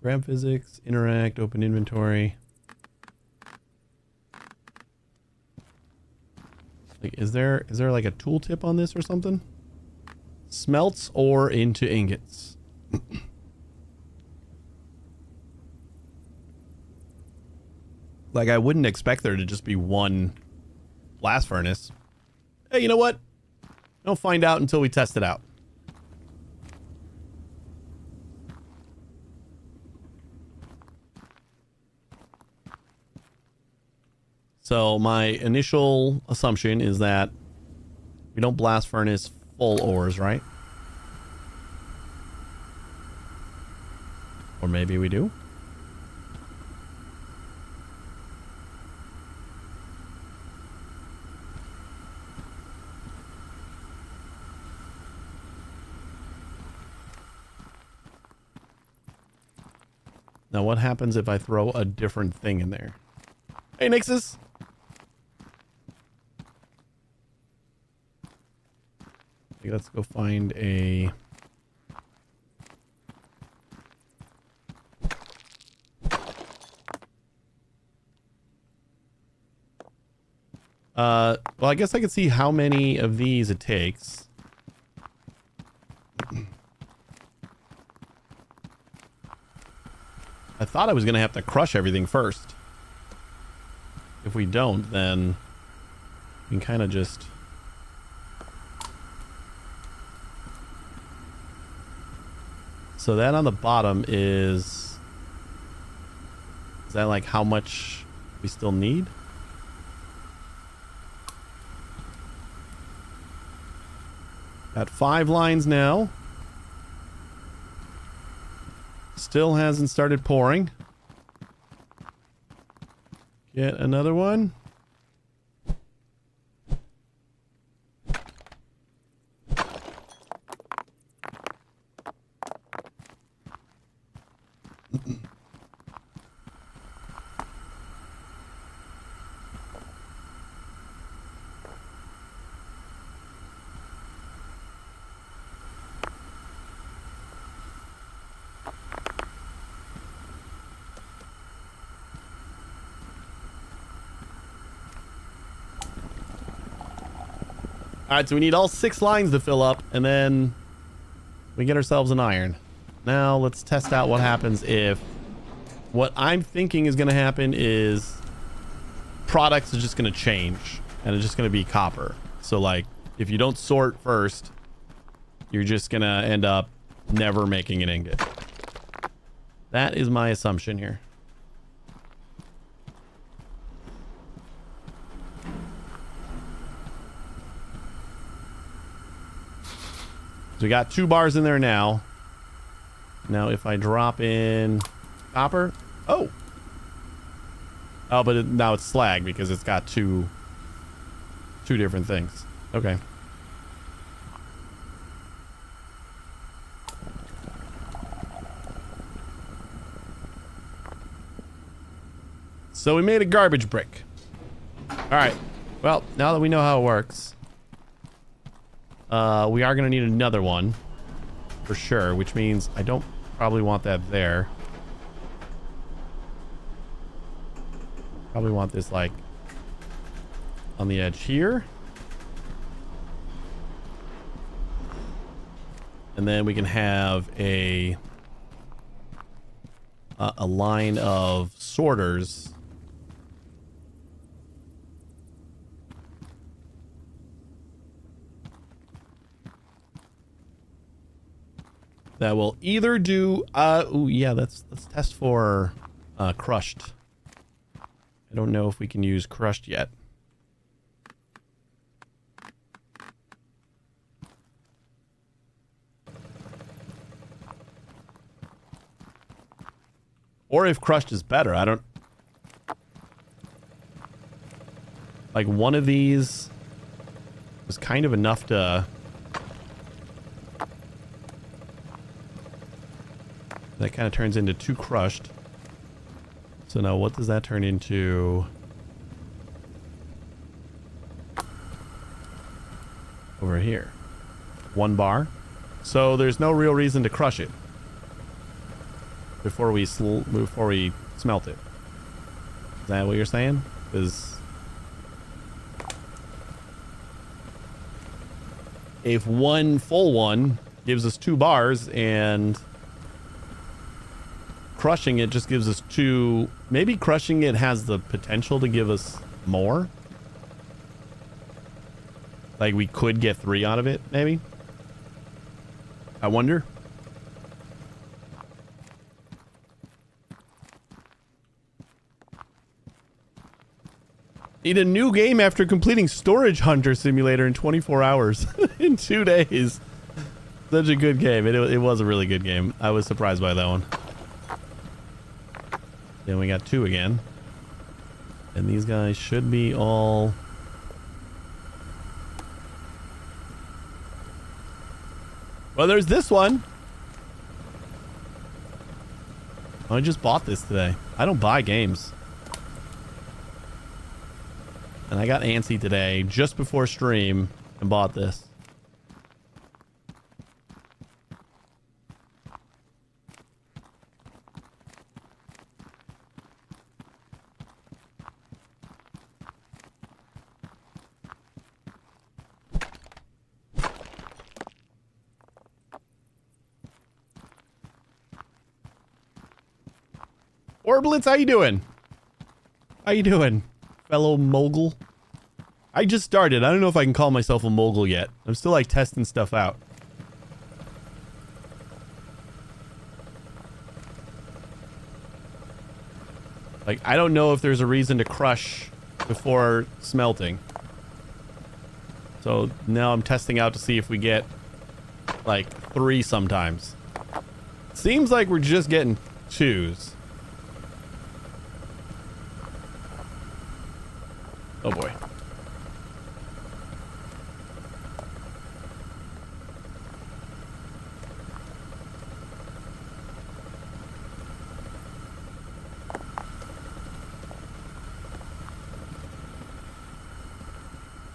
Grab physics, interact, open inventory. Like, is there like a tooltip on this or something? Smelts ore into ingots. Like, I wouldn't expect there to just be one blast furnace. Hey, you know what? Don't find out until we test it out. So my initial assumption is that We don't blast furnace full ores, right? Or maybe we do. Now, what happens if I throw a different thing in there? Hey, Nixus! Okay, let's go find a... well, I guess I could see how many of these it takes. I thought I was going to have to crush everything first. If we don't, then we can kind of just... So that on the bottom is... Is that like how much we still need? Got 5 lines now. Still hasn't started pouring. Get another one. Alright, so we need all 6 lines to fill up, and then we get ourselves an iron. Now, let's test out what happens if... What I'm thinking is going to happen is... Products are just going to change, and it's just going to be copper. So, like, if you don't sort first, you're just going to end up never making an ingot. That is my assumption here. So we got 2 bars in there now. Now if I drop in copper... Oh! Oh, but now it's slag because it's got two different things. Okay. So we made a garbage brick. Alright. Well, now that we know how it works... we are going to need another one for sure, which means I don't probably want that there. Probably want this like on the edge here. And then we can have a line of sorters that will either do oh yeah, let's test for crushed. I don't know if we can use crushed yet. Or if crushed is better. I don't... Like, one of these was kind of enough to... That kind of turns into 2 crushed. So now what does that turn into? Over here. 1 bar. So there's no real reason to crush it before we smelt it. Is that what you're saying? Because if 1 full one gives us 2 bars and crushing it just gives us 2, maybe crushing it has the potential to give us more. Like we could get 3 out of it, maybe. I wonder. Need a new game after completing Storage Hunter Simulator in 24 hours. In 2 days. Such a good game. It was a really good game. I was surprised by that one. Then we got 2 again. And these guys should be all... Well, there's this one. I just bought this today. I don't buy games. And I got antsy today, just before stream, and bought this. Orblitz, how you doing? How you doing, fellow mogul? I just started. I don't know if I can call myself a mogul yet. I'm still like testing stuff out. Like, I don't know if there's a reason to crush before smelting. So now I'm testing out to see if we get like 3 sometimes. Seems like we're just getting 2s. Oh boy.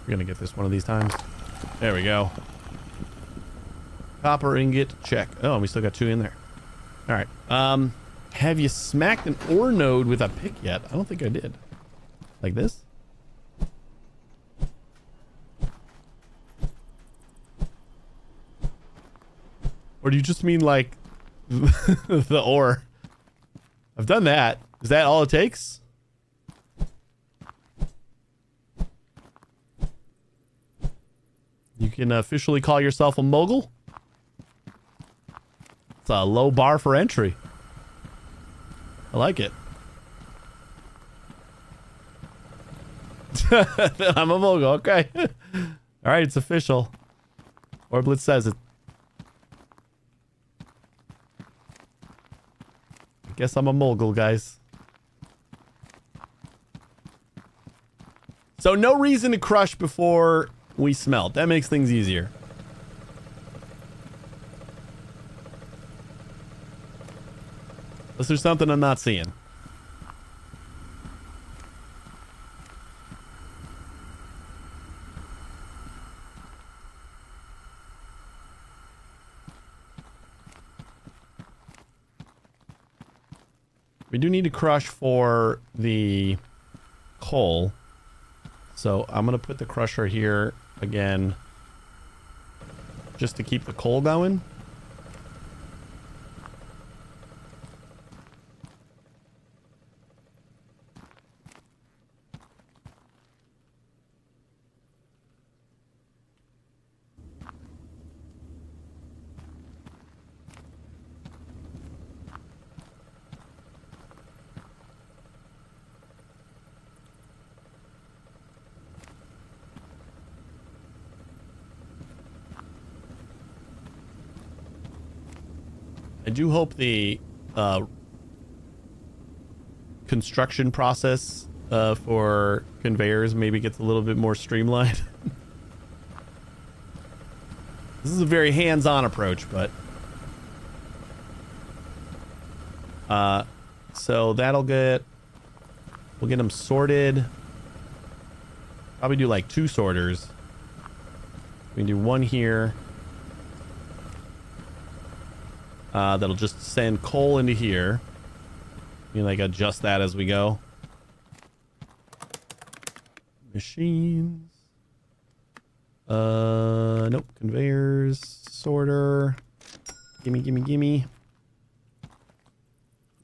We're gonna get this one of these times. There we go. Copper ingot, check. Oh, and we still got 2 in there. All right. Have you smacked an ore node with a pick yet? I don't think I did. Like this? Or do you just mean like the ore? I've done that. Is that all it takes? You can officially call yourself a mogul? It's a low bar for entry. I like it. I'm a mogul, okay. Alright, it's official. Orblitz says it. I guess I'm a mogul, guys. So no reason to crush before we smelt. That makes things easier. Unless there's something I'm not seeing. We do need to crush for the coal. So I'm going to put the crusher here again just to keep the coal going. I do hope the construction process for conveyors maybe gets a little bit more streamlined. This is a very hands-on approach, but so that'll we'll get them sorted. Probably do like 2 sorters. We can do 1 here. That'll just send coal into here. You like adjust that as we go. Machines. Nope. Conveyors. Sorter. Gimme, gimme, gimme.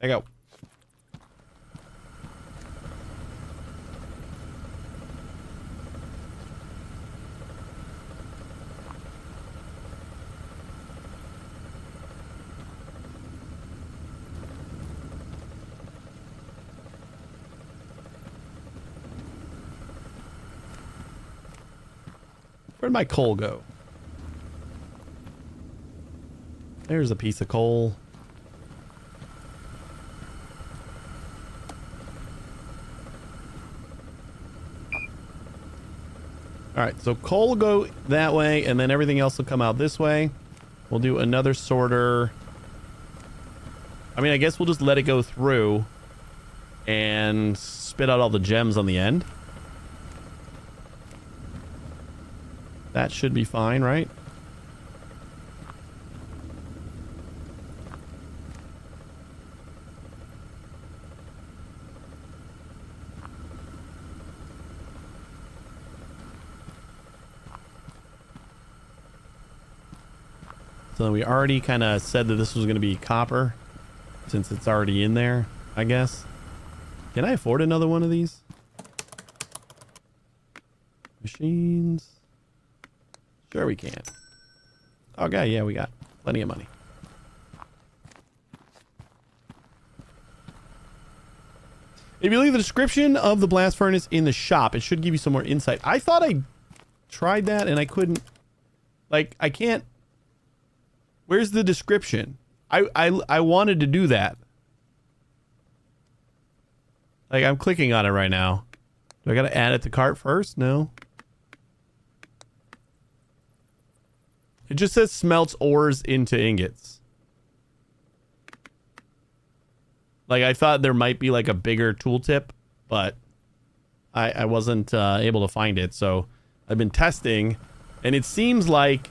There you go. Where'd my coal go? There's a piece of coal. All right, so coal will go that way, and then everything else will come out this way. We'll do another sorter. I mean, I guess we'll just let it go through and spit out all the gems on the end. That should be fine, right? So we already kind of said that this was going to be copper, since it's already in there, I guess. Can I afford another one of these? Machines. Sure we can. Okay, yeah, we got plenty of money. If you leave the description of the blast furnace in the shop, it should give you some more insight. I thought I tried that and I couldn't. Like, I can't. Where's the description? I wanted to do that. Like, I'm clicking on it right now. Do I gotta add it to cart first? No. It just says smelts ores into ingots. Like, I thought there might be like a bigger tooltip, but I wasn't able to find it. So I've been testing, and it seems like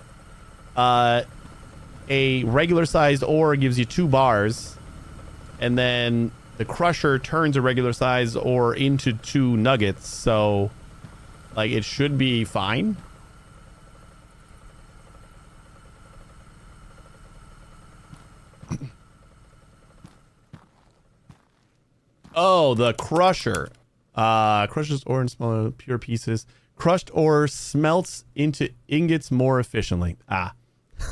a regular sized ore gives you 2 bars, and then the crusher turns a regular sized ore into 2 nuggets. So like, it should be fine. Oh, the crusher. Crushes ore in smaller, pure pieces. Crushed ore smelts into ingots more efficiently. Ah,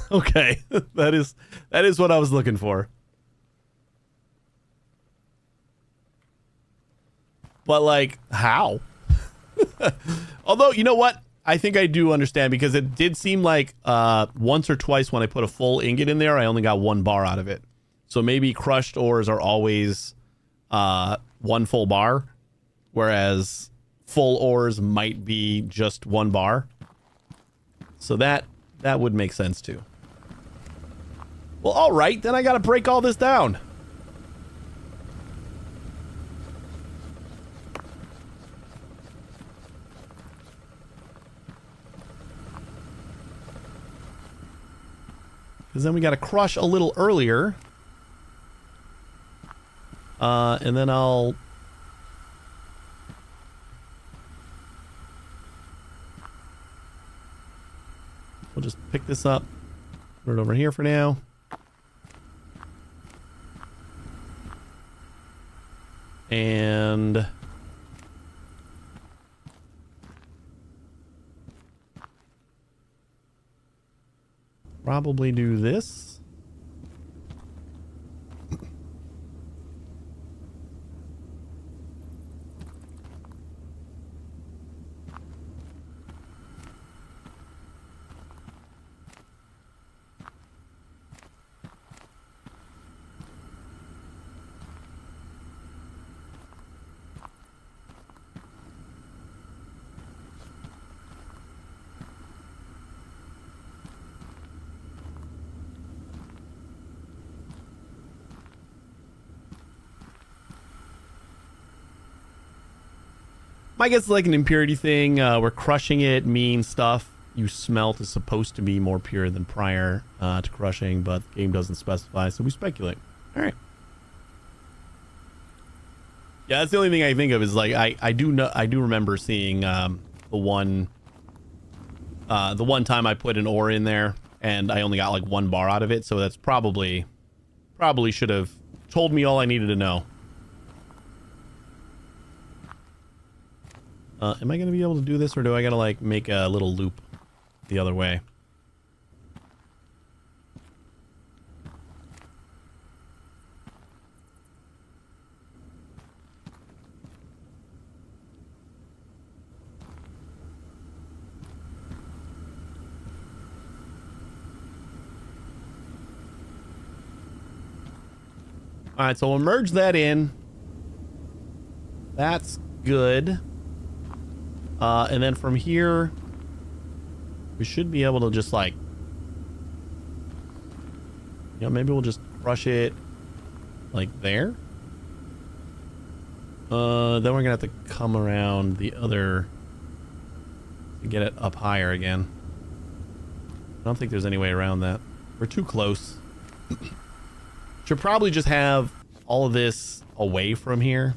okay. that is what I was looking for. But like, how? Although, you know what? I think I do understand, because it did seem like once or twice when I put a full ingot in there, I only got 1 bar out of it. So maybe crushed ores are always 1 full bar, whereas full ores might be just 1 bar. So that would make sense too. Well, all right, then I gotta break all this down. Because then we gotta crush a little earlier. And then we'll just pick this up, put it over here for now. And probably do this. I guess it's like an impurity thing. We're crushing it means stuff you smelt is supposed to be more pure than prior to crushing, but the game doesn't specify, so we speculate. All right. Yeah, that's the only thing I think of is like I do remember seeing the one time I put an ore in there and I only got like 1 bar out of it, so that's probably should have told me all I needed to know. Am I going to be able to do this, or do I got to like make a little loop the other way? All right, so we'll merge that in. That's good. And then from here, we should be able to just like, you know, maybe we'll just crush it like there. Then we're gonna have to come around the other to get it up higher again. I don't think there's any way around that. We're too close. Should probably just have all of this away from here.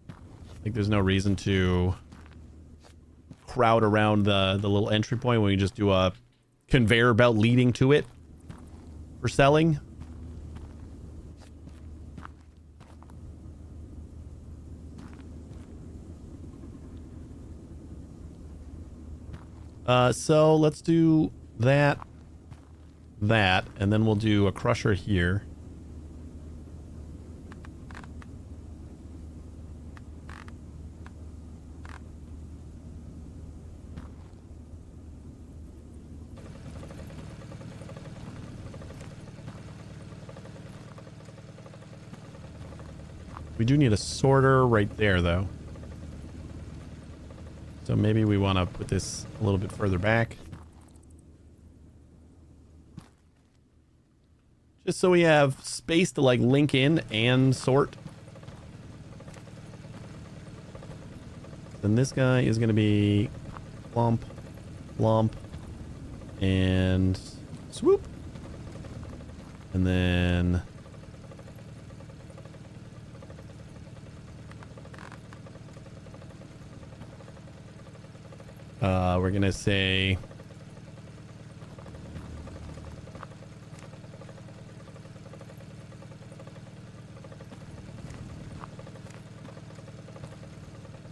I think there's no reason to crowd around the little entry point when we just do a conveyor belt leading to it for selling. So let's do that, and then we'll do a crusher here. We do need a sorter right there, though. So maybe we want to put this a little bit further back. Just so we have space to like link in and sort. Then this guy is going to be plump, plump, and swoop. And then we're going to say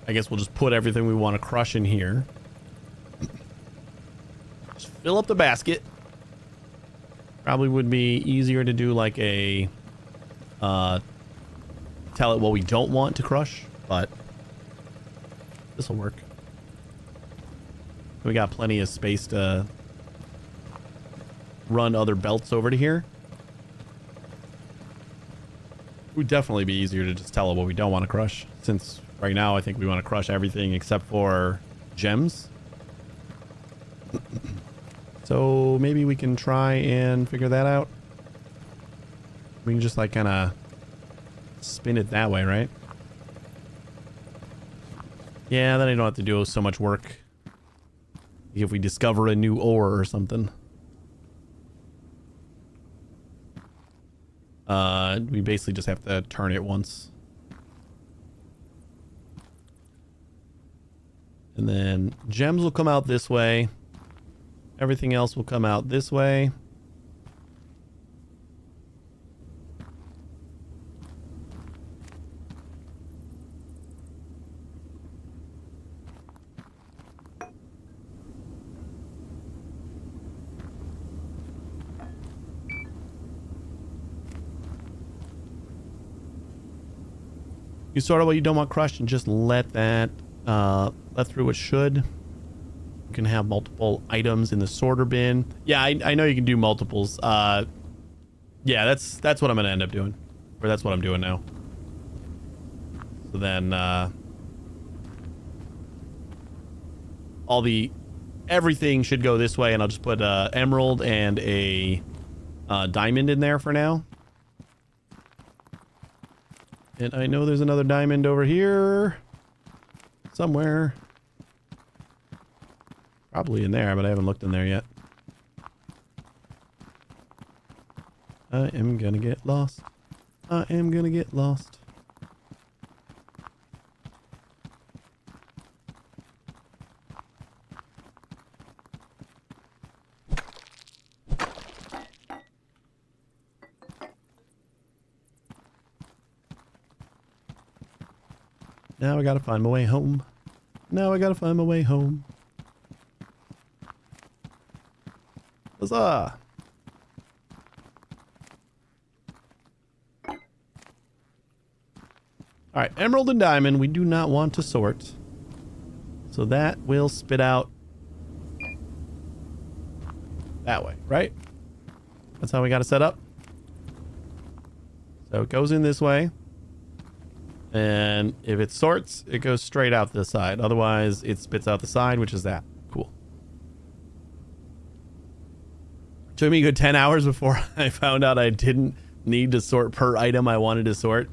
I guess we'll just put everything we want to crush in here. Just fill up the basket. Probably would be easier to do like a tell it what we don't want to crush, but this will work. We got plenty of space to run other belts over to here. It would definitely be easier to just tell it what we don't want to crush, since right now I think we want to crush everything except for gems. So maybe we can try and figure that out. We can just like kind of spin it that way, right? Yeah, then I don't have to do so much work if we discover a new ore or something. We basically just have to turn it once. And then gems will come out this way. Everything else will come out this way. You sort out what you don't want crushed and just let that let through what should. You can have multiple items in the sorter bin. Yeah, I know you can do multiples. Yeah, that's what I'm gonna end up doing, or that's what I'm doing now. So then everything should go this way, and I'll just put emerald and a diamond in there for now. And I know there's another diamond over here somewhere. Probably in there, but I haven't looked in there yet. I am gonna get lost. I am gonna get lost. Now I gotta find my way home. Now I gotta find my way home. Huzzah! Alright, emerald and diamond we do not want to sort. So that will spit out that way, right? That's how we got it set up. So it goes in this way. And if it sorts, it goes straight out the side. Otherwise, it spits out the side, which is that. Cool. Took me a good 10 hours before I found out I didn't need to sort per item I wanted to sort.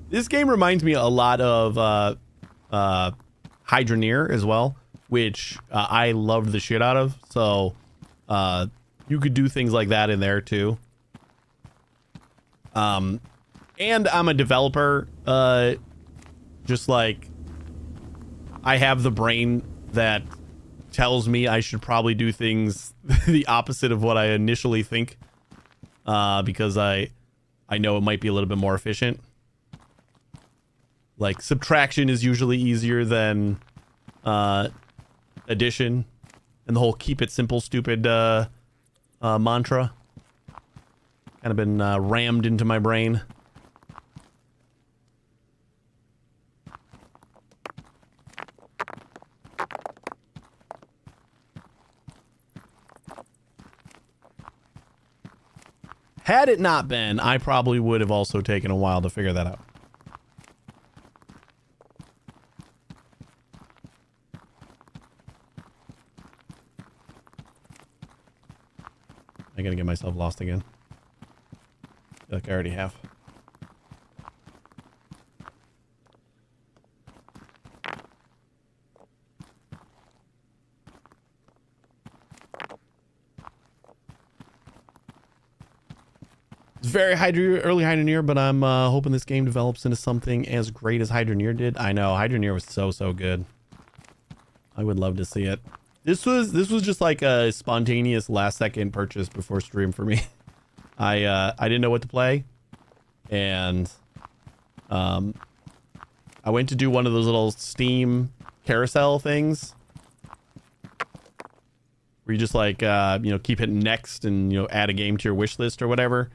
This game reminds me a lot of Hydroneer as well, which I loved the shit out of. So you could do things like that in there too. And I'm a developer. Just like I have the brain that tells me I should probably do things the opposite of what I initially think, because I know it might be a little bit more efficient. Like subtraction is usually easier than addition, and the whole keep it simple stupid mantra kind of been rammed into my brain. Had it not been, I probably would have also taken a while to figure that out. I'm gonna get myself lost again. I feel like I already have. It's very early Hydroneer, but I'm hoping this game develops into something as great as Hydroneer did. I know Hydroneer was so good. I would love to see it. This was just like a spontaneous last second purchase before stream for me. I didn't know what to play, and I went to do one of those little Steam carousel things where you just like keep hitting next and add a game to your wish list or whatever.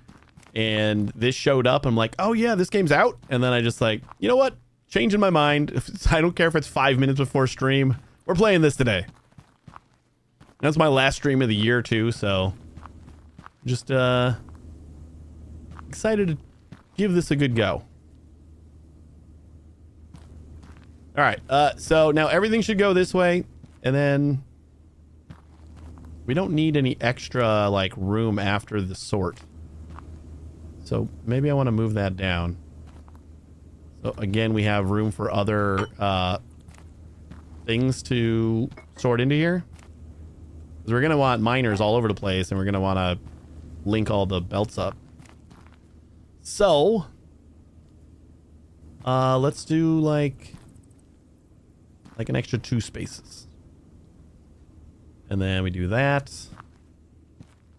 And this showed up. I'm like, oh yeah, this game's out. And then I just like, you know what? Changing my mind. I don't care if it's 5 minutes before stream. We're playing this today. That's my last stream of the year too. So just excited to give this a good go. All right. So now everything should go this way. And then we don't need any extra like room after the sort. So maybe I want to move that down. So again, we have room for other things to sort into here. Because we're going to want miners all over the place, and we're going to want to link all the belts up. So let's do like an extra 2 spaces. And then we do that.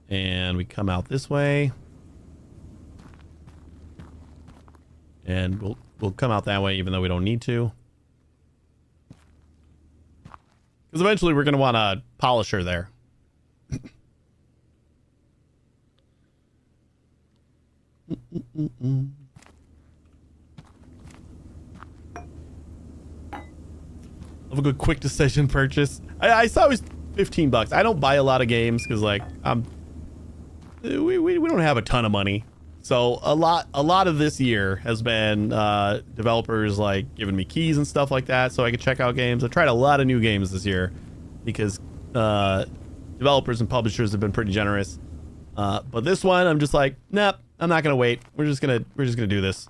And we come out this way. And we'll come out that way even though we don't need to. Because eventually we're going to want a polisher there. Of a good quick decision purchase. I saw it was $15. I don't buy a lot of games because like we don't have a ton of money. So a lot of this year has been developers like giving me keys and stuff like that so I could check out games. I tried a lot of new games this year because developers and publishers have been pretty generous. But this one I'm just like, nope, I'm not gonna wait. We're just gonna do this.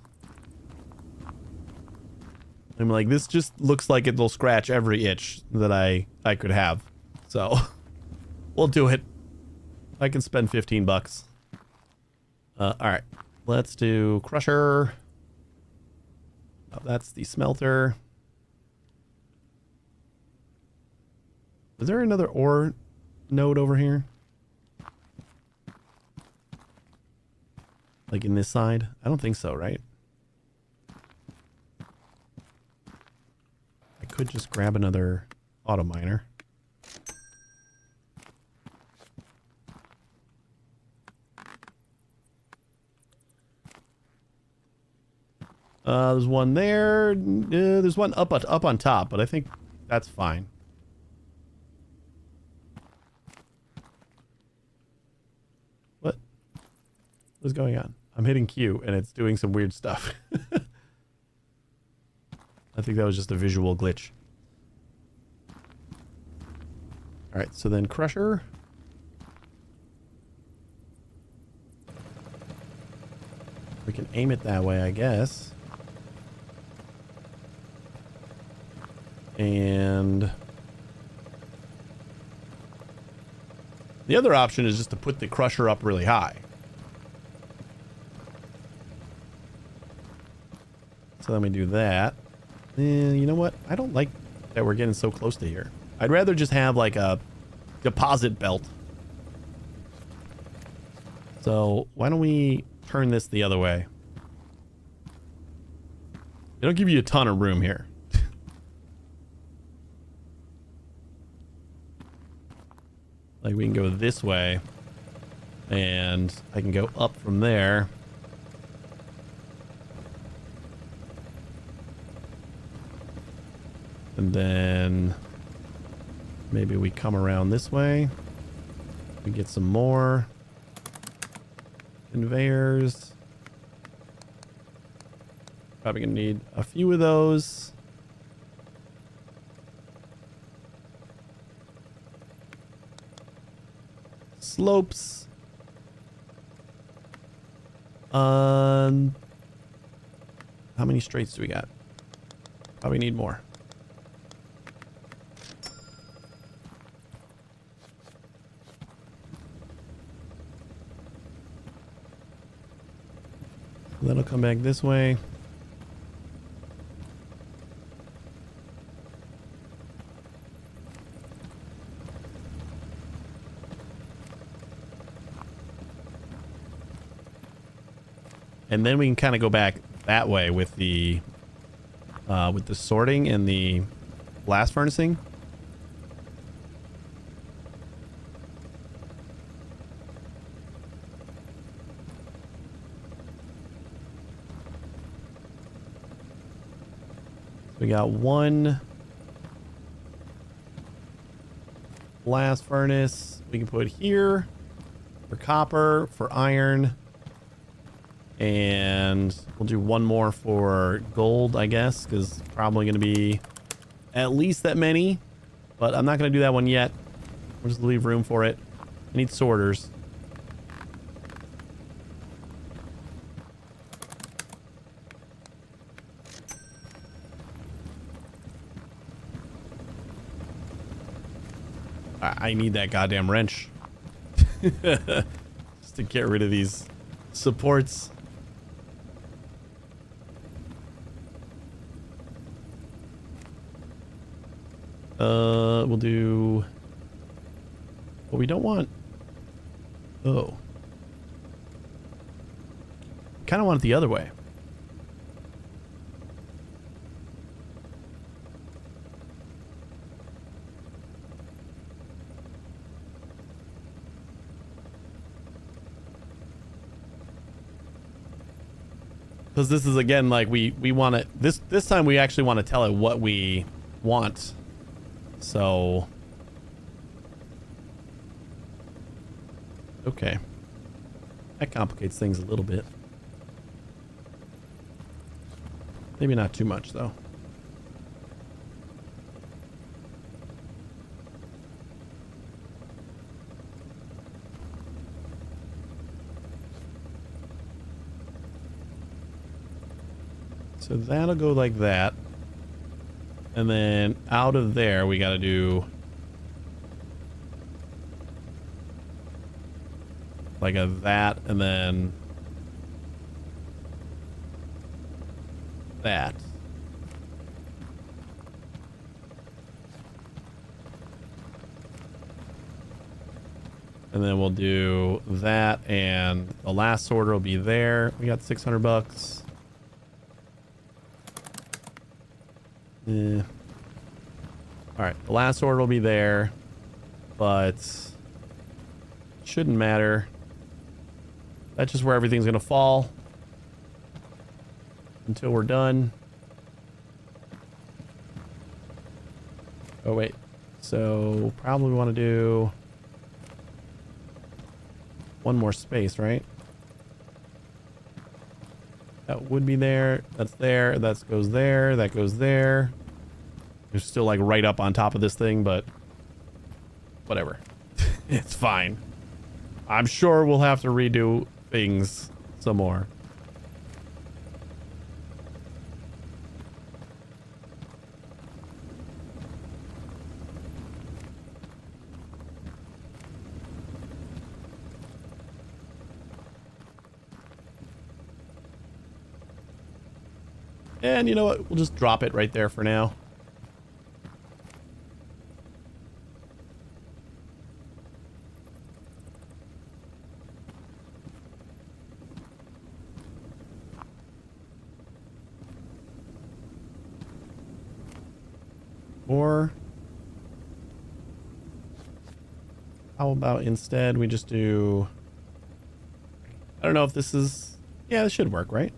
I'm like, this just looks like it'll scratch every itch that I could have. So we'll do it. I can spend $15. All right, let's do crusher. Oh, that's the smelter. Is there another ore node over here? Like in this side? I don't think so, right? I could just grab another auto miner. There's one there. There's one up on top, but I think that's fine. What is going on? I'm hitting Q and it's doing some weird stuff. I think that was just a visual glitch. All right, so then Crusher. We can aim it that way, I guess. And the other option is just to put the Crusher up really high. So then we do that. You know what? I don't like that we're getting so close to here. I'd rather just have like a deposit belt. So why don't we turn this the other way? They don't give you a ton of room here. Like we can go this way and I can go up from there. And then maybe we come around this way. We get some more conveyors. Probably gonna need a few of those. Slopes. How many straights do we got? Probably need more. Then I'll come back this way. And then we can kind of go back that way with the sorting and the blast furnacing. We got one blast furnace we can put here for copper, for iron, and we'll do one more for gold, I guess, because probably going to be at least that many, but I'm not going to do that one yet. We'll just leave room for it. I need sorters. I need that goddamn wrench. Just to get rid of these supports. We'll do... Well, we don't want... Oh. Kind of want it the other way. Because this is, again, like we want to... This time we actually want to tell it what we want. So... Okay. That complicates things a little bit. Maybe not too much, though. So that'll go like that. And then out of there, we got to do like a that and then that. And then we'll do that, and the last sorter will be there. We got 600 bucks. All right, the last order will be there, but shouldn't matter. That's just where everything's gonna fall until we're done. Oh wait, so probably want to do one more space, right? That would be there. That's there. That goes there. That goes there. It's still like right up on top of this thing, but whatever. It's fine. I'm sure we'll have to redo things some more. And you know what? We'll just drop it right there for now. Or how about instead we just do, I don't know if this is, yeah, this should work, right?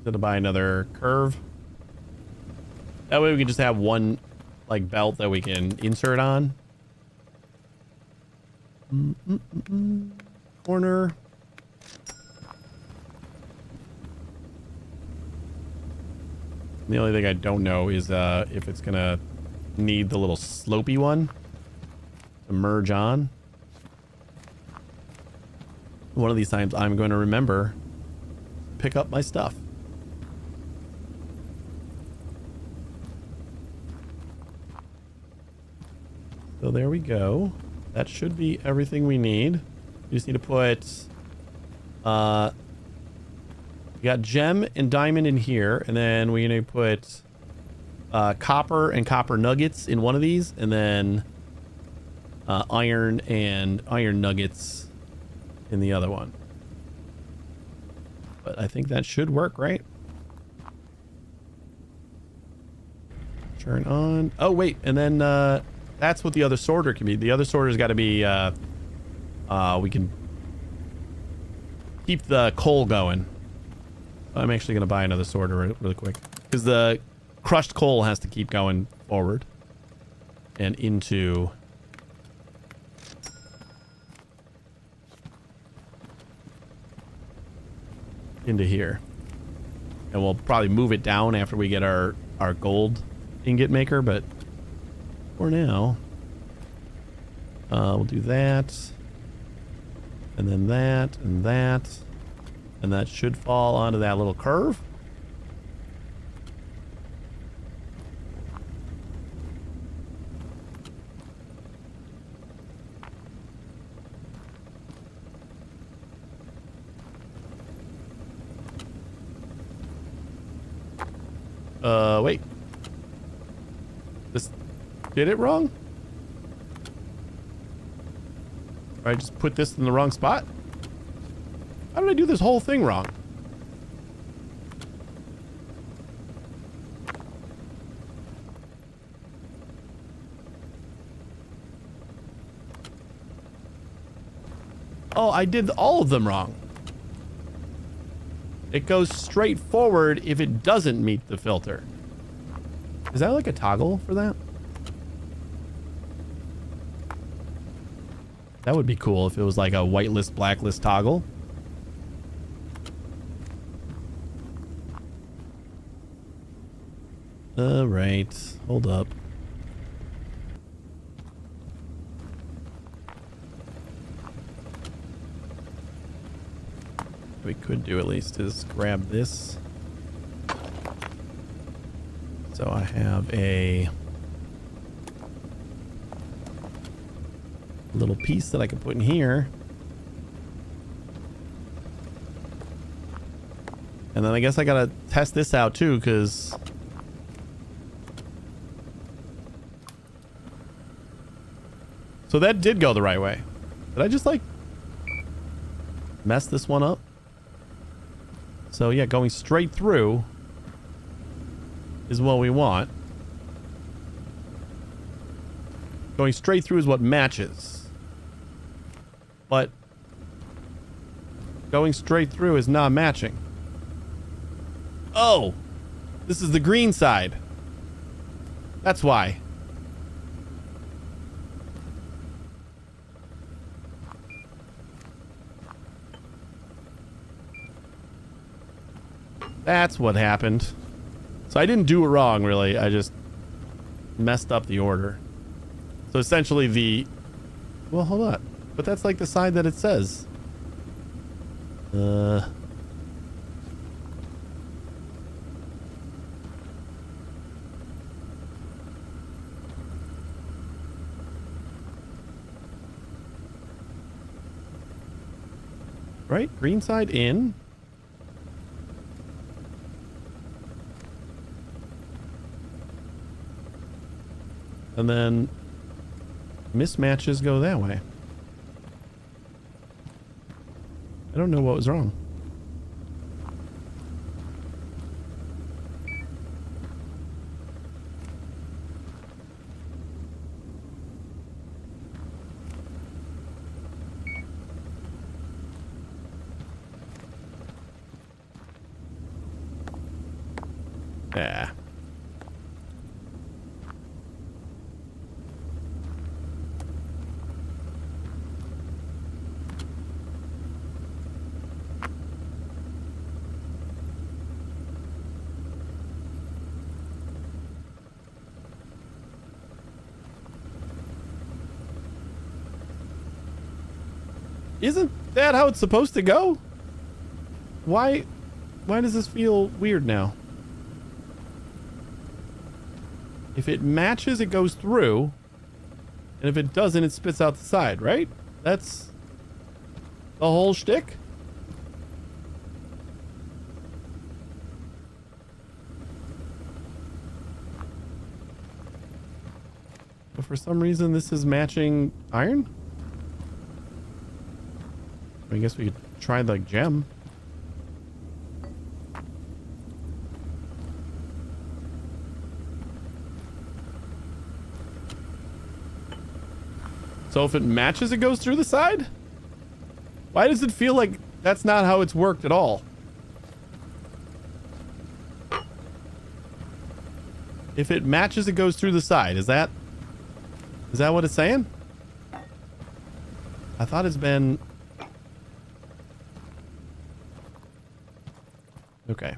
To buy another curve. That way we can just have one like belt that we can insert on. Corner. The only thing I don't know is if it's gonna need the little slopey one to merge on. One of these times I'm going to remember pick up my stuff. So there we go. That should be everything we need. We just need to put we got gem and diamond in here, and then we need to put copper and copper nuggets in one of these, and then iron and iron nuggets in the other one. But I think that should work, right? Turn on. Oh wait, and then that's what the other sorter can be. The other sorter's got to be we can keep the coal going. I'm actually going to buy another sorter really quick, because the crushed coal has to keep going forward and into here. And we'll probably move it down after we get our gold ingot maker, but for now, we'll do that, and then that, and that. And that should fall onto that little curve. Wait. This did it wrong? Or I just put this in the wrong spot? How did I do this whole thing wrong? Oh, I did all of them wrong. It goes straight forward if it doesn't meet the filter. Is that like a toggle for that? That would be cool if it was like a whitelist, blacklist toggle. All right, hold up. What we could do at least is grab this. So I have a little piece that I can put in here. And then I guess I gotta test this out too, because so that did go the right way. Did I just like mess this one up? So yeah, going straight through is what we want. Going straight through is what matches. But going straight through is not matching. Oh, this is the green side. That's why. That's what happened. So I didn't do it wrong, really. I just messed up the order. So essentially the... Well, hold on. But that's like the side that it says. Right? Green side in. And then mismatches go that way. I don't know what was wrong. Yeah. Isn't that how it's supposed to go? Why does this feel weird now? If it matches, it goes through. And if it doesn't, it spits out the side, right? That's the whole shtick? But for some reason, this is matching iron? I guess we could try like gem. So if it matches, it goes through the side? Why does it feel like that's not how it's worked at all? If it matches, it goes through the side. Is that what it's saying? I thought it's been... Okay.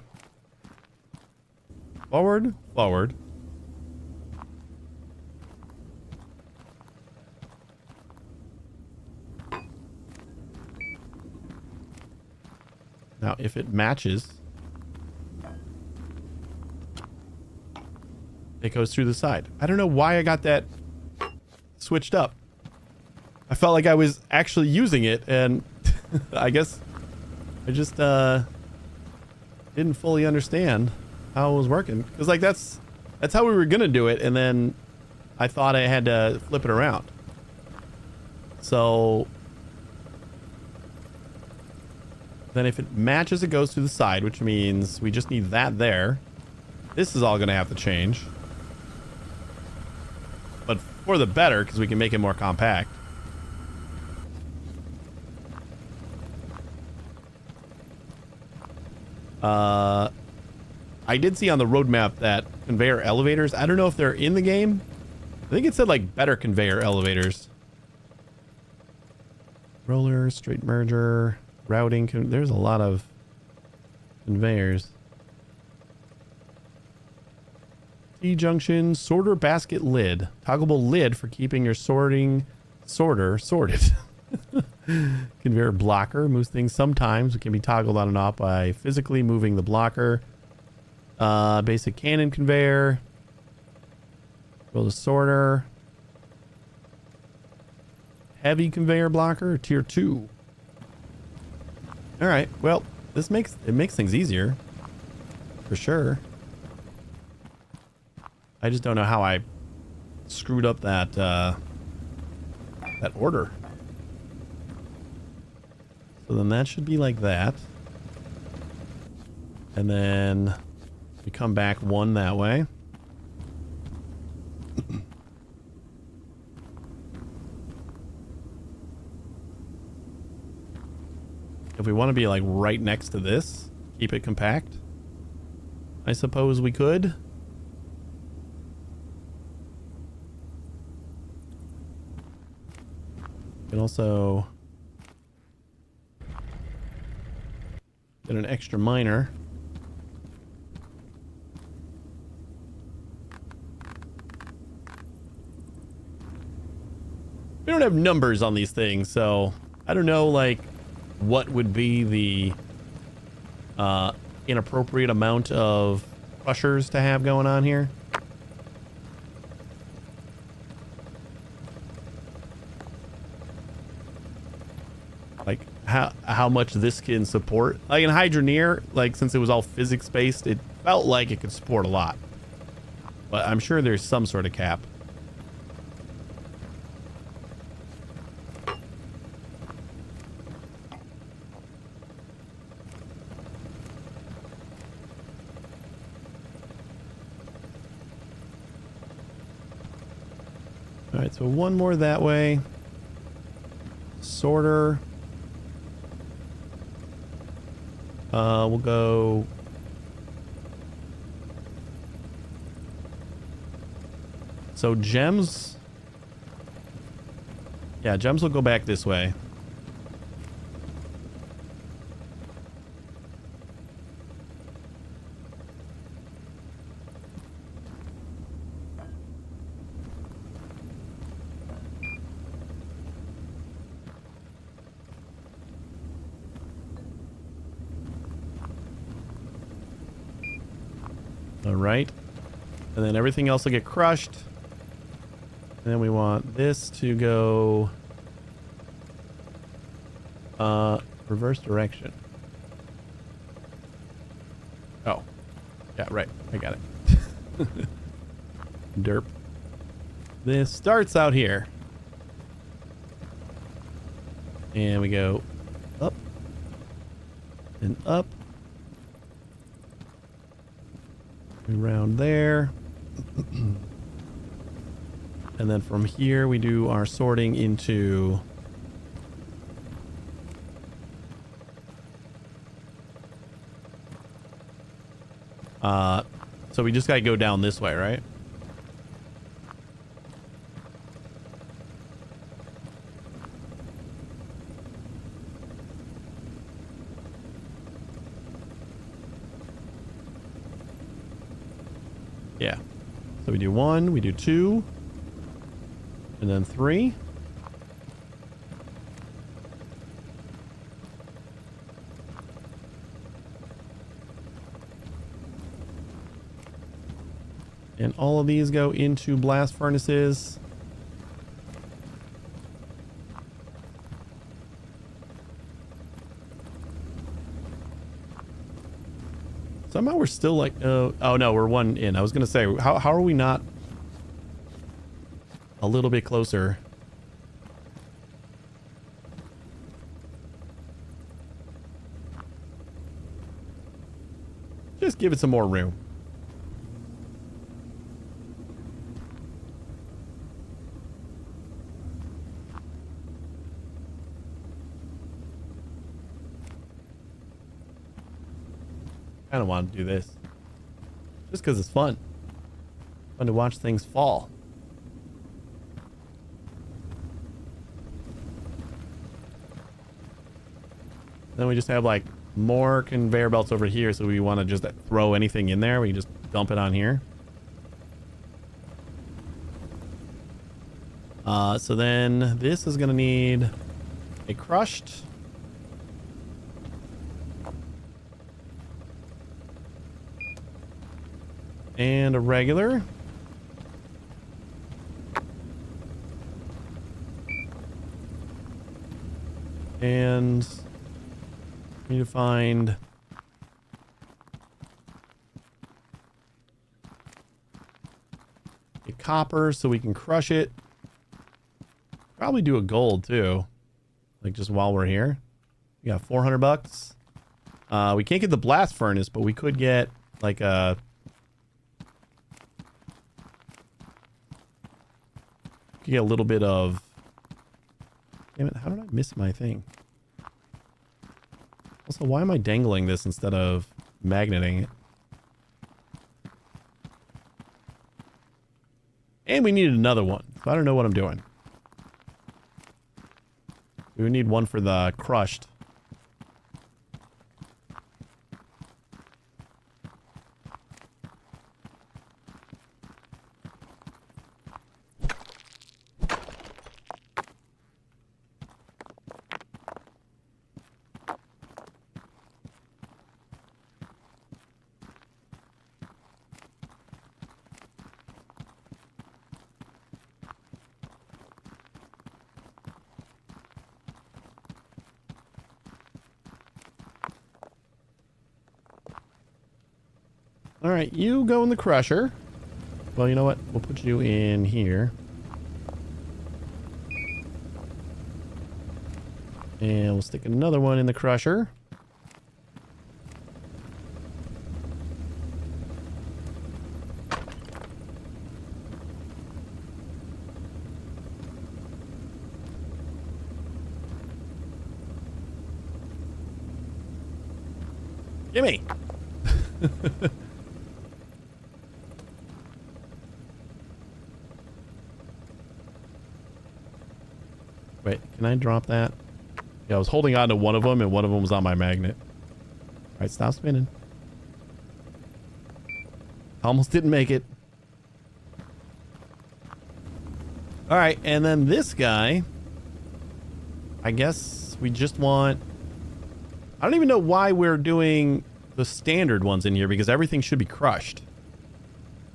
Forward, forward. Now, if it matches, it goes through the side. I don't know why I got that switched up. I felt like I was actually using it, and I guess I just didn't fully understand how it was working. Because like that's how we were gonna do it, and then I thought I had to flip it around. So then if it matches, it goes to the side, which means we just need that there. This is all gonna have to change. But for the better, because we can make it more compact. I did see on the roadmap that conveyor elevators, I don't know if they're in the game. I think it said like better conveyor elevators. Roller, straight merger, routing. There's a lot of conveyors. T-junction, sorter basket lid. Toggleable lid for keeping your sorter sorted. Conveyor blocker moves things sometimes. It can be toggled on and off by physically moving the blocker. Basic cannon conveyor. Build a sorter. Heavy conveyor blocker, tier 2. All right. Well, this makes things easier for sure. I just don't know how I screwed up that that order. So then that should be like that. And then we come back one that way. If we want to be like right next to this, keep it compact, I suppose we could. We can also get an extra miner. we don't have numbers on these things, so I don't know, like, what would be the inappropriate amount of crushers to have going on here. Like, how much this can support. Like, in Hydroneer, like, since it was all physics-based, it felt like it could support a lot. But I'm sure there's some sort of cap. All right, so one more that way. Sorter. We'll go. So gems. Yeah, gems will go back this way. All right. And then everything else will get crushed. And then we want this to go reverse direction. Oh. Yeah, right. I got it. Derp. This starts out here. And we go up and up. Around there. And then from here we do our sorting into so we just gotta go down this way, right? Yeah. So we do 1, we do 2, and then 3. And all of these go into blast furnaces. Somehow we're still like, oh no, we're 1 in. I was gonna say, how are we not a little bit closer? Just give it some more room. I don't want to do this just because it's fun to watch things fall. Then we just have like more conveyor belts over here, so we want to just throw anything in there, we just dump it on here. So then this is gonna need a crushed. And a regular. And we need to find a copper so we can crush it. Probably do a gold too. Like just while we're here. We got 400 bucks. We can't get the blast furnace, but we could get like a get a little bit of... Damn it, how did I miss my thing? Also, why am I dangling this instead of magneting it? And we needed another one, so I don't know what I'm doing. We would need one for the crushed. All right, you go in the crusher. Well, you know what? We'll put you in here. And we'll stick another one in the crusher. Gimme! Wait, can I drop that? Yeah, I was holding on to one of them and one of them was on my magnet. All right, stop spinning. Almost didn't make it. All right, and then this guy, I guess we just want... I don't even know why we're doing the standard ones in here because everything should be crushed.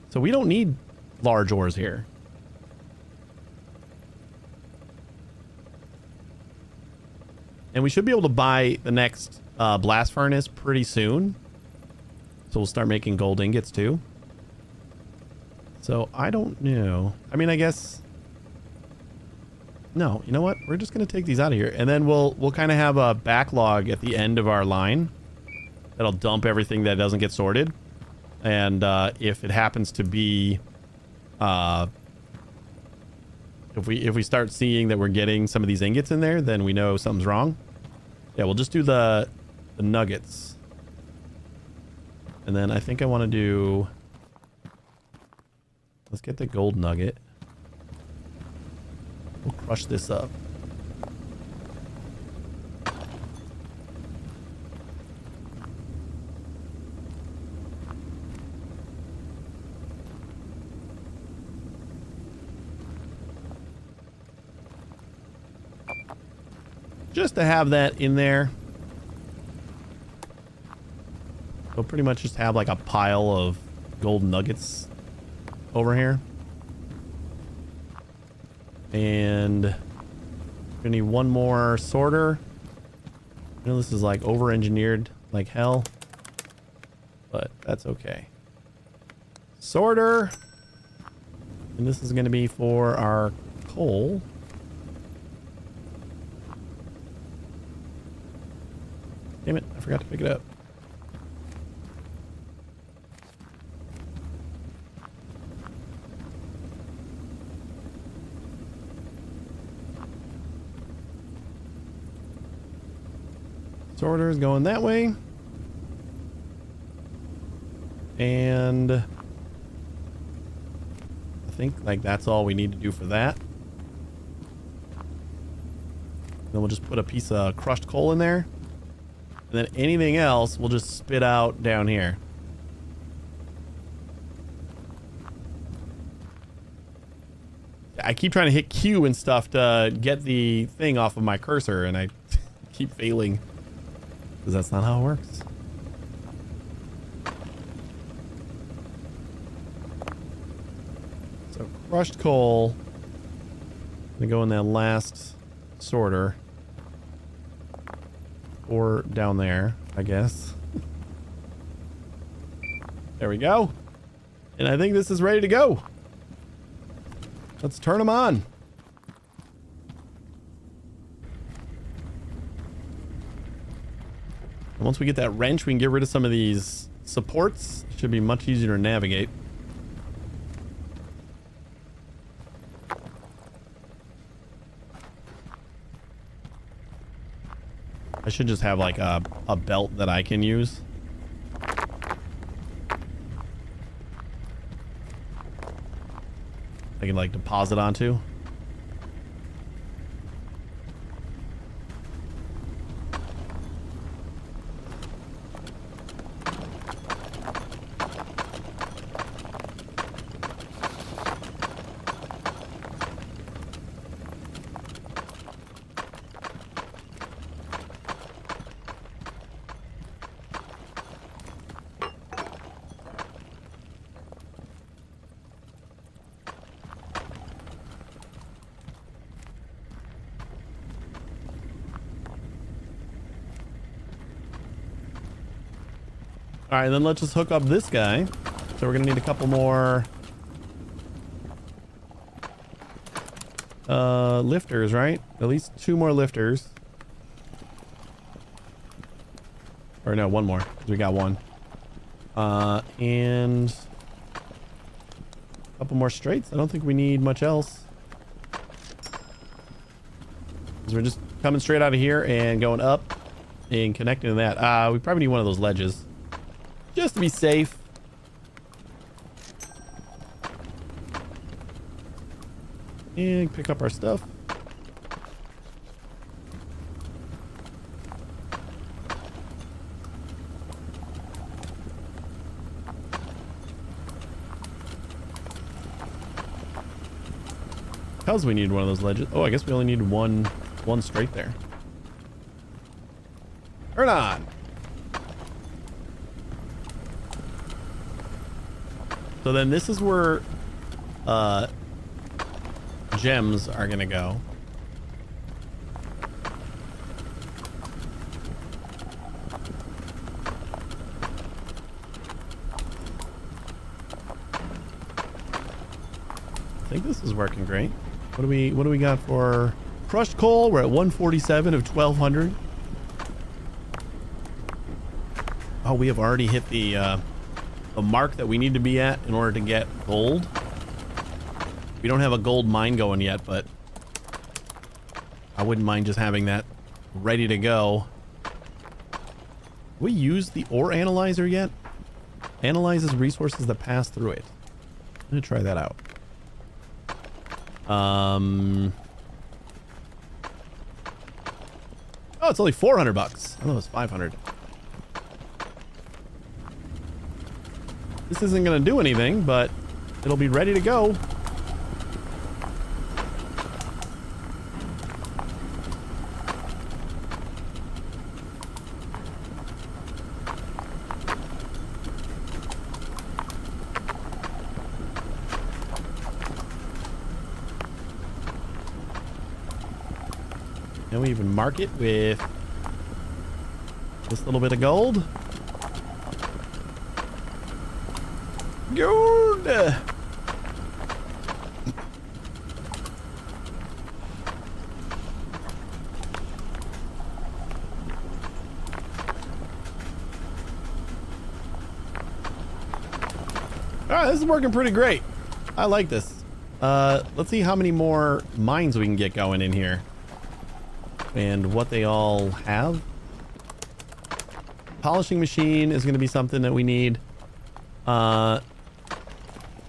So we don't need large ores here. And we should be able to buy the next blast furnace pretty soon. So we'll start making gold ingots too. So I don't know. I mean, I guess... No, you know what? We're just going to take these out of here. And then we'll kind of have a backlog at the end of our line. That'll dump everything that doesn't get sorted. And if it happens to be... If we start seeing that we're getting some of these ingots in there, then we know something's wrong. Yeah, we'll just do the nuggets. And then I think I want to do... Let's get the gold nugget. We'll crush this up. Just to have that in there. We'll pretty much just have like a pile of gold nuggets over here. And we're gonna need one more sorter. I know this is like over-engineered like hell, but that's okay. Sorter. And this is gonna be for our coal. Damn it, I forgot to pick it up. Sorter is going that way. And I think like that's all we need to do for that. Then we'll just put a piece of crushed coal in there. And then anything else we'll just spit out down here. I keep trying to hit Q and stuff to get the thing off of my cursor and I keep failing. Because that's not how it works. So crushed coal. Gonna go in that last sorter. Or down there, I guess. There we go. And I think this is ready to go. Let's turn them on. And once we get that wrench, we can get rid of some of these supports. Should be much easier to navigate. I should just have like a belt that I can use. I can like deposit onto. All right, then let's just hook up this guy. So we're gonna need a couple more lifters, right? At least 2 more lifters. Or no, 1 more. We got 1. And a couple more straights. I don't think we need much else. Because we're just coming straight out of here and going up and connecting to that. We probably need one of those ledges. Just to be safe. And pick up our stuff. Because we need one of those ledges. Oh, I guess we only need one straight there. Turn on. So then this is where gems are gonna go. I think this is working great. What do we got for crushed coal? We're at 147 of 1200. Oh, we have already hit the mark that we need to be at in order to get gold. We don't have a gold mine going yet, but I wouldn't mind just having that ready to go. We used the ore analyzer yet? Analyzes resources that pass through it. I'm gonna try that out. Oh, it's only 400 bucks. I thought it was 500. This isn't going to do anything, but it'll be ready to go. And we even mark it with this little bit of gold. Gold! Alright, this is working pretty great. I like this. Let's see how many more mines we can get going in here. And what they all have. Polishing machine is going to be something that we need.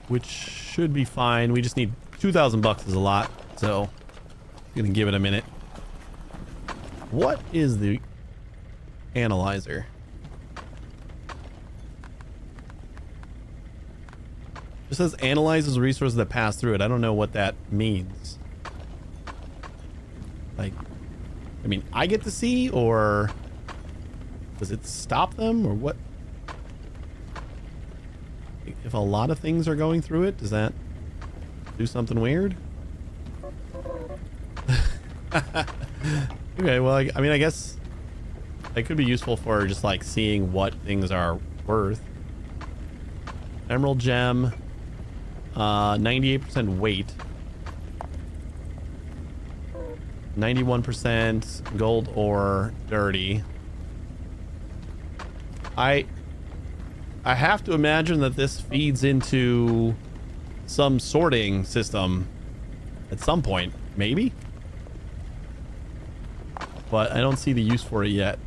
Which should be fine. We just need 2,000 bucks is a lot. So, I'm going to give it a minute. What is the analyzer? It says analyzes resources that pass through it. I don't know what that means. Like, I mean, I get to see, or does it stop them, or what? If a lot of things are going through it, does that do something weird? Okay, well, I mean, I guess that could be useful for just like seeing what things are worth. Emerald gem, 98% weight. 91% gold ore dirty. I have to imagine that this feeds into some sorting system at some point, maybe? But I don't see the use for it yet.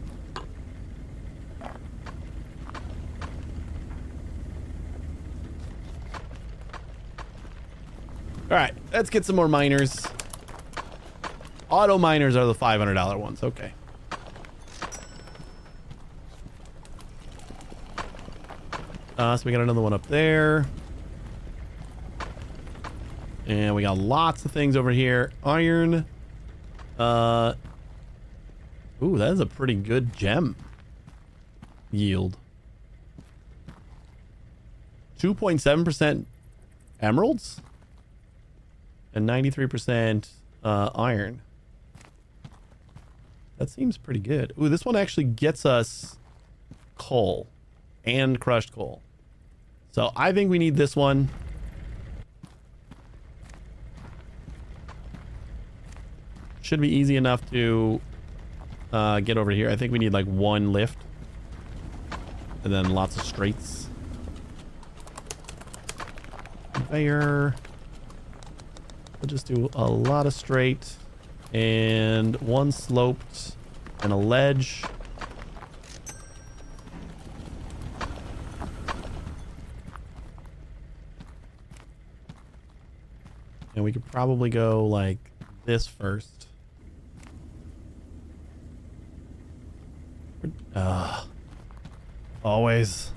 Alright, let's get some more miners. Auto miners are the $500 ones. Okay. So we got another one up there. And we got lots of things over here. Iron. Ooh, that is a pretty good gem yield. 2.7% emeralds and 93% iron. That seems pretty good. Ooh, this one actually gets us coal and crushed coal. So I think we need this one. Should be easy enough to get over here. I think we need like one lift. And then lots of straights. Conveyor. We'll just do a lot of straight. And one sloped. And a ledge. And we could probably go like this first. Always.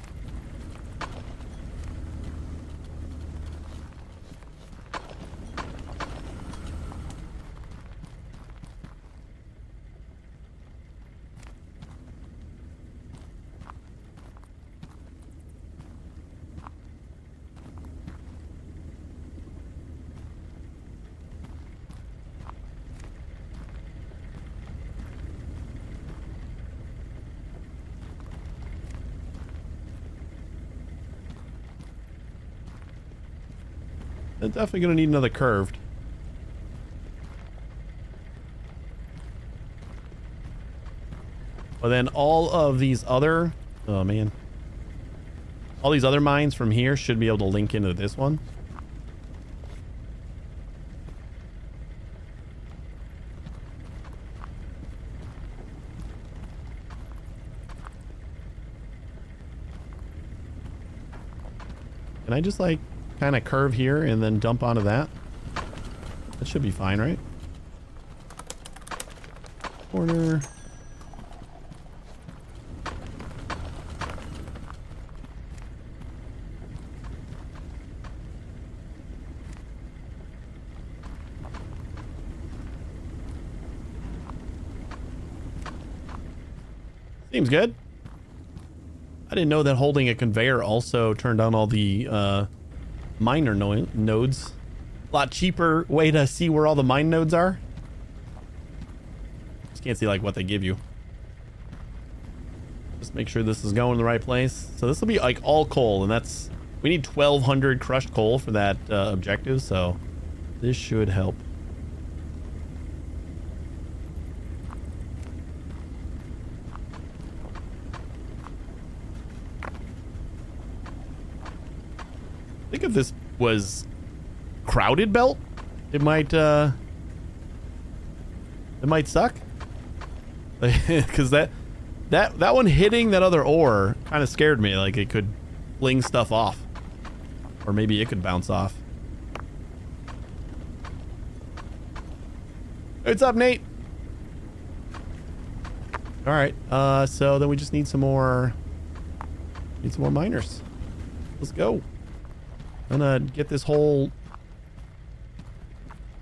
They're definitely going to need another curved. But then all of these other... Oh, man. All these other mines from here should be able to link into this one. Can I just, like... kind of curve here and then dump onto that? That should be fine, right? Corner. Seems good. I didn't know that holding a conveyor also turned on all the miner nodes. A lot cheaper way to see where all the mine nodes are. Just can't see like what they give you. Just make sure this is going in the right place. So this will be like all coal, and that's, we need 1,200 crushed coal for that objective, so this should help. I think if this was crowded belt, it might suck. Because that one hitting that other ore kind of scared me. Like it could fling stuff off, or maybe it could bounce off. What's up, Nate? All right. So then we just need some more. Need some more miners. Let's go. I'm gonna get this whole...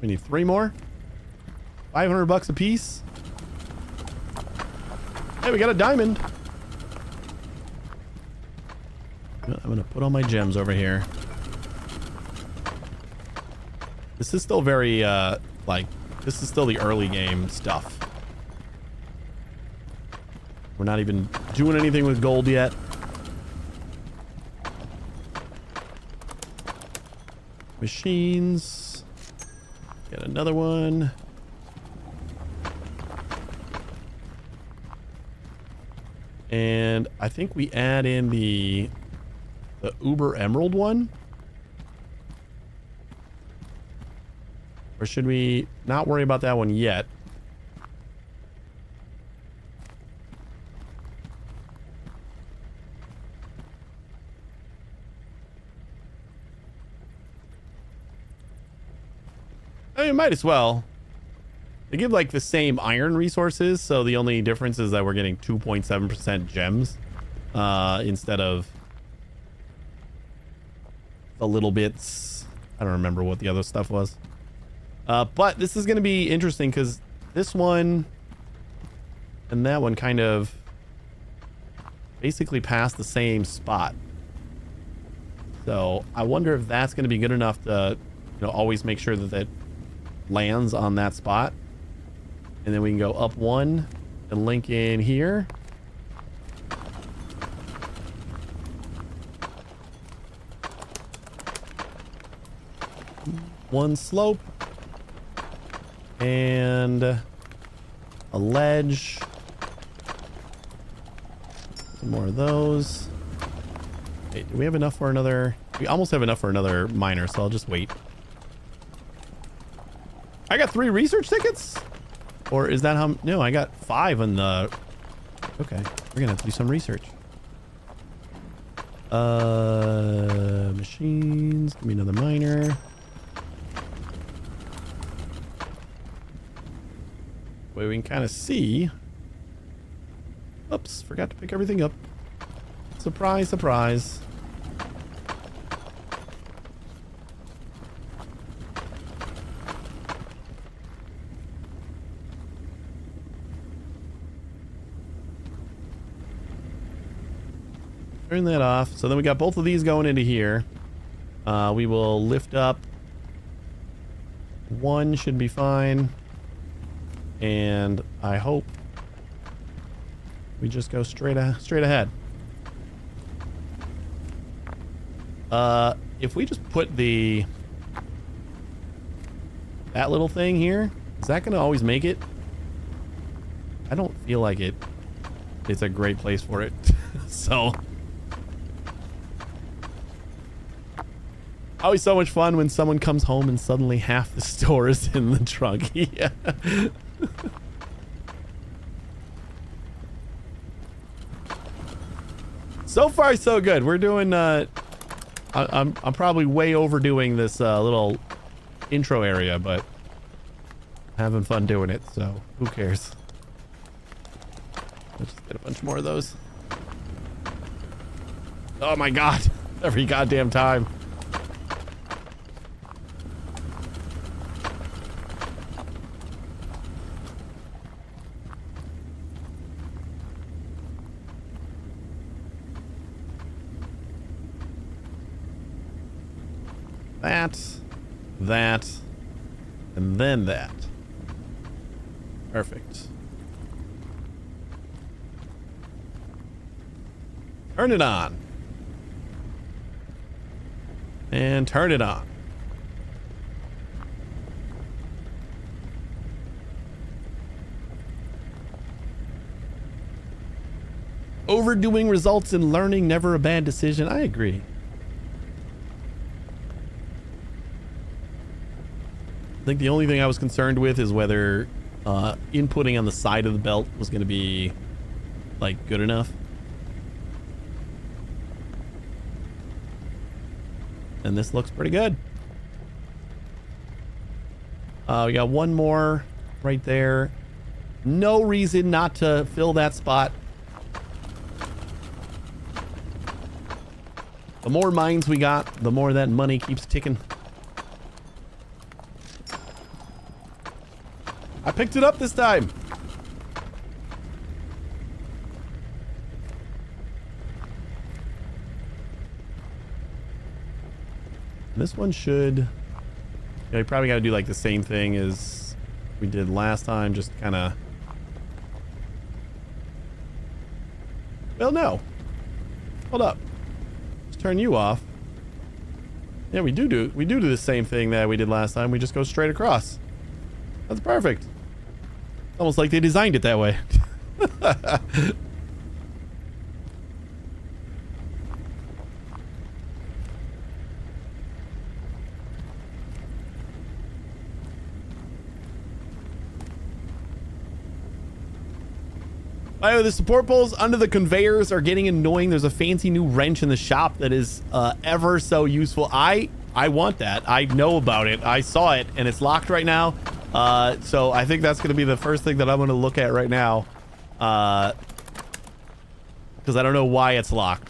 We need 3 more. 500 bucks a piece. Hey, we got a diamond. I'm gonna put all my gems over here. This is still very, like, this is still the early game stuff. We're not even doing anything with gold yet. Machines. Get another one. And I think we add in the Uber Emerald one. Or should we not worry about that one yet? I mean, might as well. They give like the same iron resources, so the only difference is that we're getting 2.7% gems instead of the little bits. I don't remember what the other stuff was. But this is going to be interesting because this one and that one kind of basically pass the same spot. So I wonder if that's going to be good enough to, you know, always make sure that that lands on that spot. And then we can go up one and link in here. one slope. And a ledge. Some more of those. Okay, do we have enough for another? We almost have enough for another miner, so I'll just wait. I got 3 research tickets? Or is that how? No, I got 5 on the... Okay, we're gonna have to do some research. Machines. Give me another miner. Way we can kind of see. Oops, forgot to pick everything up. Surprise, surprise. Turn that off. So then we got both of these going into here. We will lift up. One should be fine. And I hope we just go straight ahead. If we just put that little thing here, is that gonna always make it? I don't feel like it's a great place for it. So always so much fun when someone comes home and suddenly half the store is in the trunk. Yeah. So far so good. We're doing I'm probably way overdoing this little intro area, but having fun doing it, so who cares? Let's just get a bunch more of those. Oh my god. Every goddamn time. That, and then that. Perfect. Turn it on. And turn it on. Overdoing results in learning, never a bad decision. I agree. I think the only thing I was concerned with is whether inputting on the side of the belt was going to be like good enough. And this looks pretty good. We got one more right there. No reason not to fill that spot. The more mines we got, the more that money keeps ticking. I picked it up this time. This one should... Yeah, we probably got to do like the same thing as we did last time. Just kind of... Well, no. Hold up. Let's turn you off. Yeah, we do the same thing that we did last time. We just go straight across. That's perfect. Almost like they designed it that way. Oh, the support poles under the conveyors are getting annoying. There's a fancy new wrench in the shop that is ever so useful. I want that. I know about it. I saw it, and it's locked right now. So I think that's going to be the first thing that I'm going to look at right now. Because I don't know why it's locked.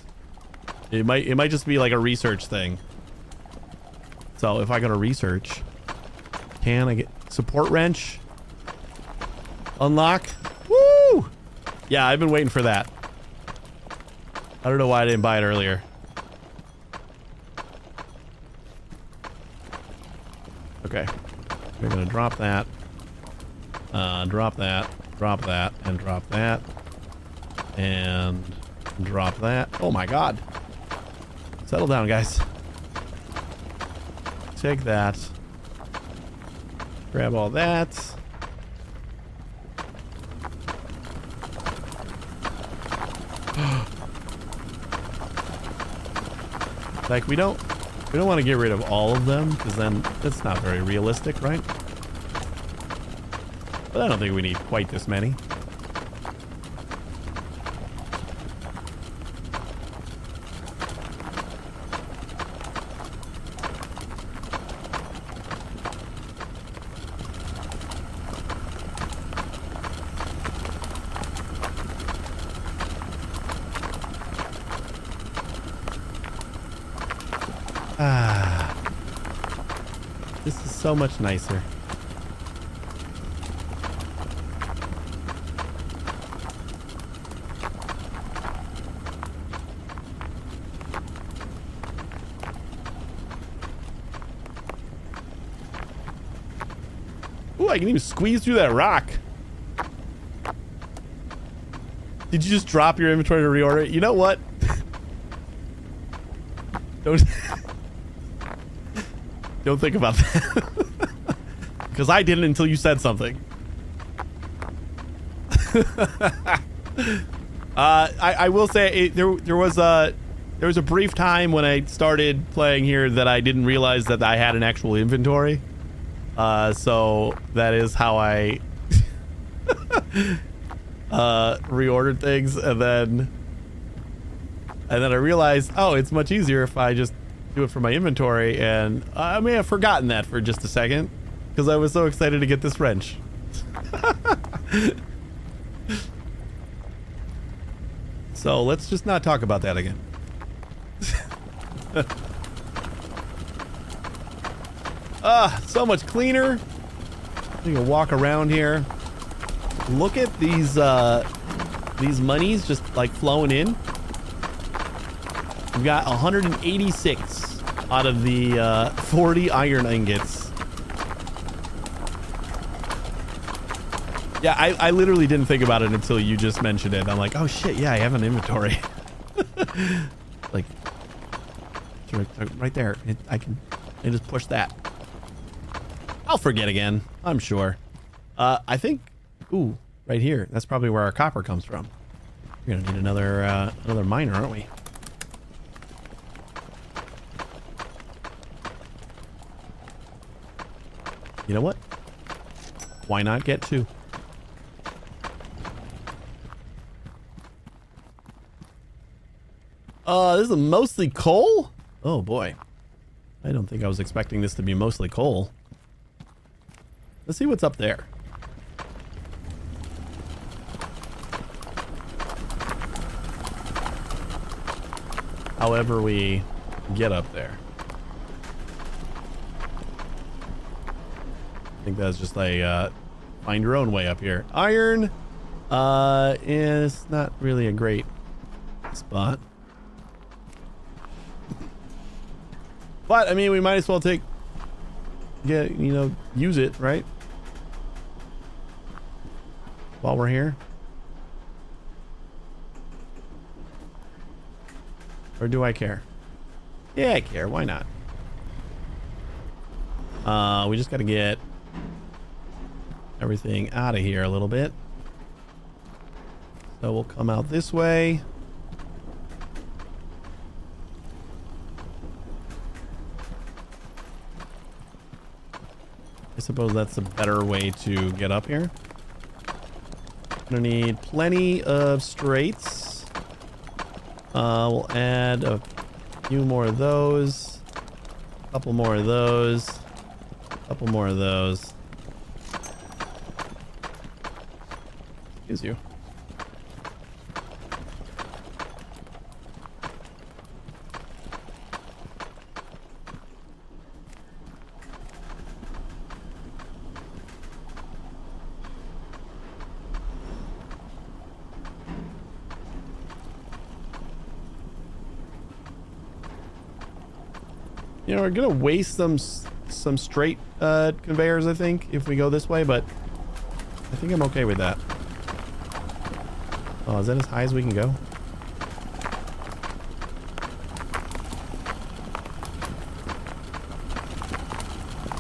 It might just be like a research thing. So if I go to research, can I get support wrench? Unlock? Woo! Yeah, I've been waiting for that. I don't know why I didn't buy it earlier. Okay. We're gonna drop that. Drop that. Drop that. And drop that. And drop that. Oh my god. Settle down, guys. Take that. Grab all that. Like we don't want to get rid of all of them because then that's not very realistic, right? But I don't think we need quite this many. This is so much nicer. Ooh, I can even squeeze through that rock. Did you just drop your inventory to reorder it? You know what? Don't think about that. Because I didn't until you said something. I will say there was a brief time when I started playing here that I didn't realize that I had an actual inventory. So that is how I reordered things, and then I realized, oh, it's much easier if I just do it from my inventory, and I may have forgotten that for just a second because I was so excited to get this wrench. So let's just not talk about that again. So much cleaner. You can walk around here. Look at these monies just like flowing in. We've got 186 out of the 40 iron ingots. Yeah, I literally didn't think about it until you just mentioned it. I'm like, oh shit, yeah, I have an inventory. Like, right there. I can just push that. I'll forget again, I'm sure. I think, ooh, right here. That's probably where our copper comes from. We're gonna need another miner, aren't we? You know what? Why not get two? This is mostly coal? Oh boy. I don't think I was expecting this to be mostly coal. Let's see what's up there. However we get up there. I think that's just a find your own way up here. Iron is not really a great spot. But I mean, we might as well use it, right? While we're here. Or do I care? Yeah, I care. Why not? We just got to get everything out of here a little bit. So we'll come out this way. I suppose that's a better way to get up here. Gonna need plenty of straights. We'll add a few more of those. A couple more of those. A couple more of those. Excuse you. You know, we're gonna waste some straight conveyors, I think, if we go this way, but I think I'm okay with that. Oh, is that as high as we can go?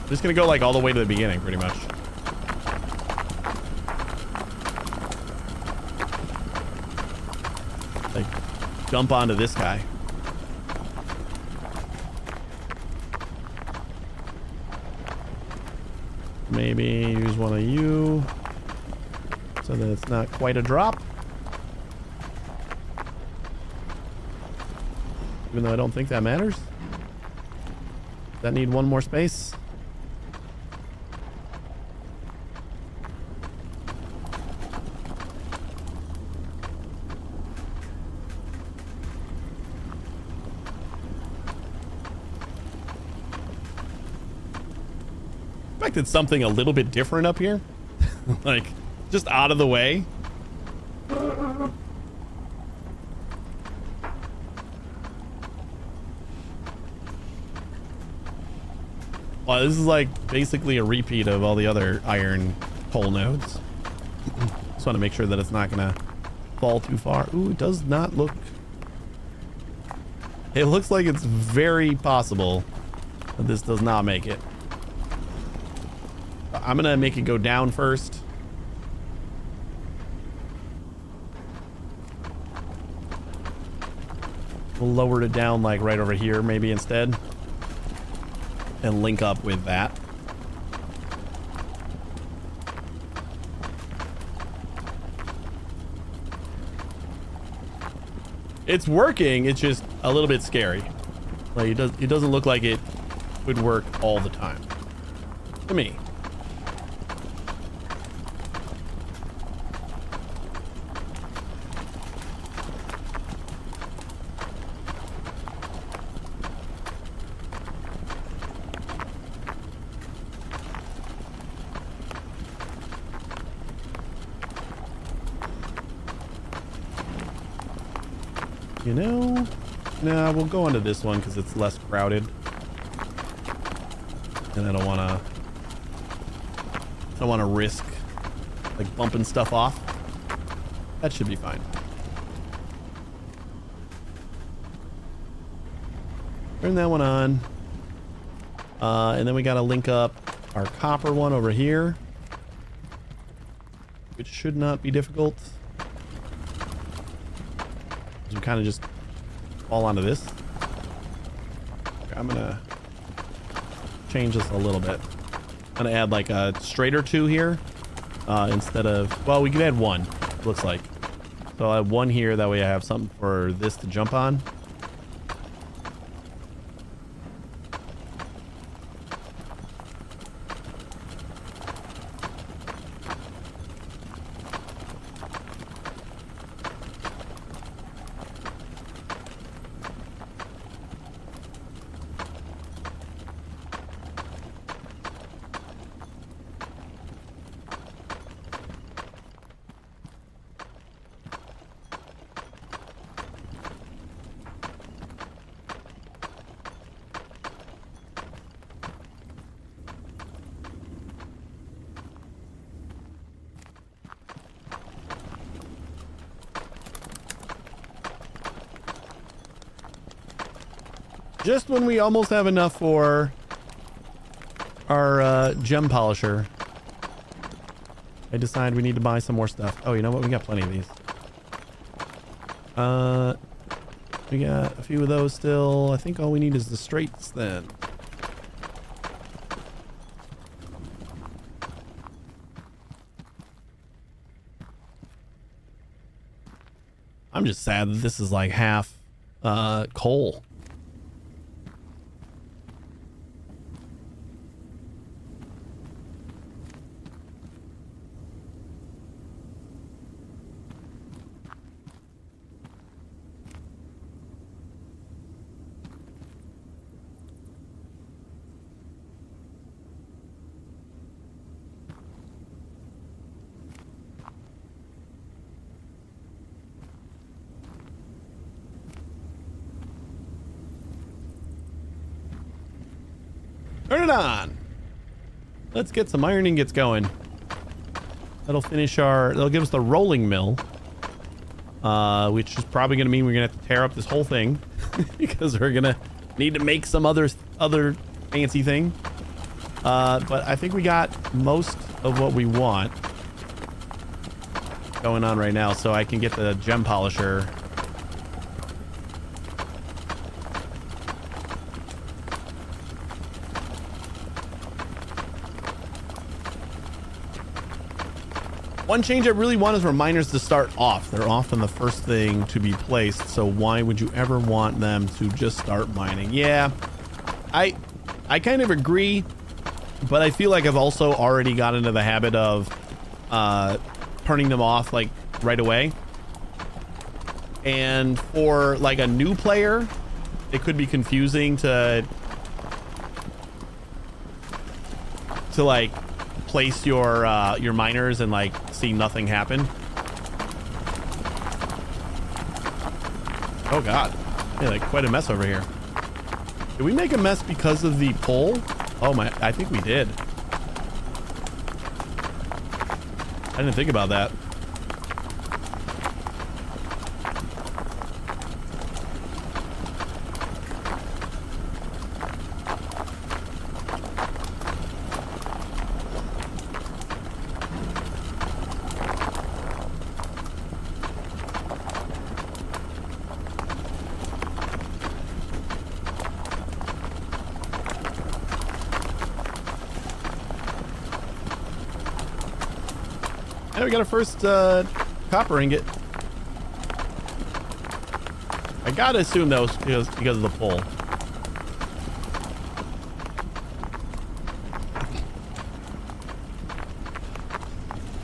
Just gonna go like all the way to the beginning, pretty much. Like, jump onto this guy. Maybe use one of you so that it's not quite a drop. Even though I don't think that matters. Does that need one more space? Expected something a little bit different up here. Like, just out of the way. Well, this is like basically a repeat of all the other iron pole nodes. Just want to make sure that it's not gonna fall too far. Ooh, it does not look... It looks like it's very possible that this does not make it. I'm gonna make it go down first. We'll lower it down like right over here maybe instead. And link up with that. It's working, it's just a little bit scary. Like it doesn't look like it would work all the time. To me. You know, nah, we'll go onto this one because it's less crowded. And I don't want to risk like bumping stuff off. That should be fine. Turn that one on. And then we got to link up our copper one over here, which should not be difficult. We kind of just fall onto this. Okay, I'm gonna change this a little bit. I'm gonna add like a straight or two here instead of, well, we can add one, looks like. So I'll add one here, that way I have something for this to jump on. Just when we almost have enough for our gem polisher, I decide we need to buy some more stuff. Oh, you know what? We got plenty of these. We got a few of those still. I think all we need is the straights then. I'm just sad that this is like half coal. Turn it on. Let's get some iron ingots going. That'll finish that'll give us the rolling mill. Which is probably going to mean we're going to have to tear up this whole thing. Because we're going to need to make some other fancy thing. But I think we got most of what we want going on right now, so I can get the gem polisher. One change I really want is for miners to start off. They're often the first thing to be placed, so why would you ever want them to just start mining? Yeah, I kind of agree, but I feel like I've also already got into the habit of turning them off like right away. And for like a new player, it could be confusing to like place your miners and like see nothing happen. Oh god, yeah, like quite a mess over here. Did we make a mess because of the pole? Oh my, I think we did. I didn't think about that. Hey, we got our first copper ingot. I gotta assume that was because of the pole.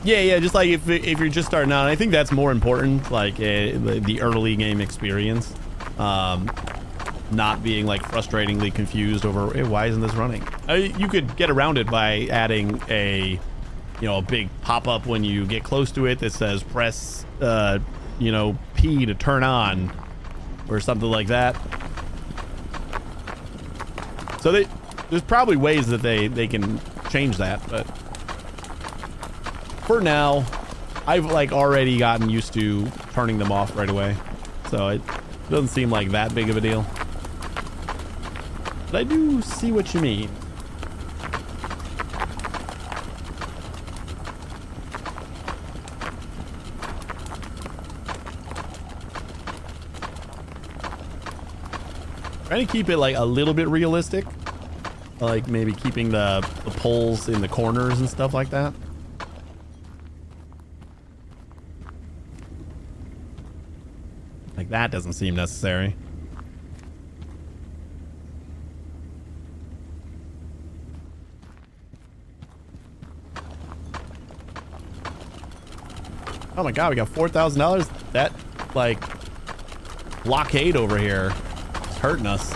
Yeah, just like if you're just starting out, I think that's more important, like the early game experience. Not being like frustratingly confused over, hey, why isn't this running? You could get around it by adding a big pop-up when you get close to it that says press, P to turn on or something like that. So there's probably ways that they can change that, but for now, I've like already gotten used to turning them off right away. So it doesn't seem like that big of a deal. But I do see what you mean. Trying to keep it like a little bit realistic, like maybe keeping the poles in the corners and stuff like that. Like that doesn't seem necessary. Oh my god, we got $4,000. That like blockade over here is hurting us.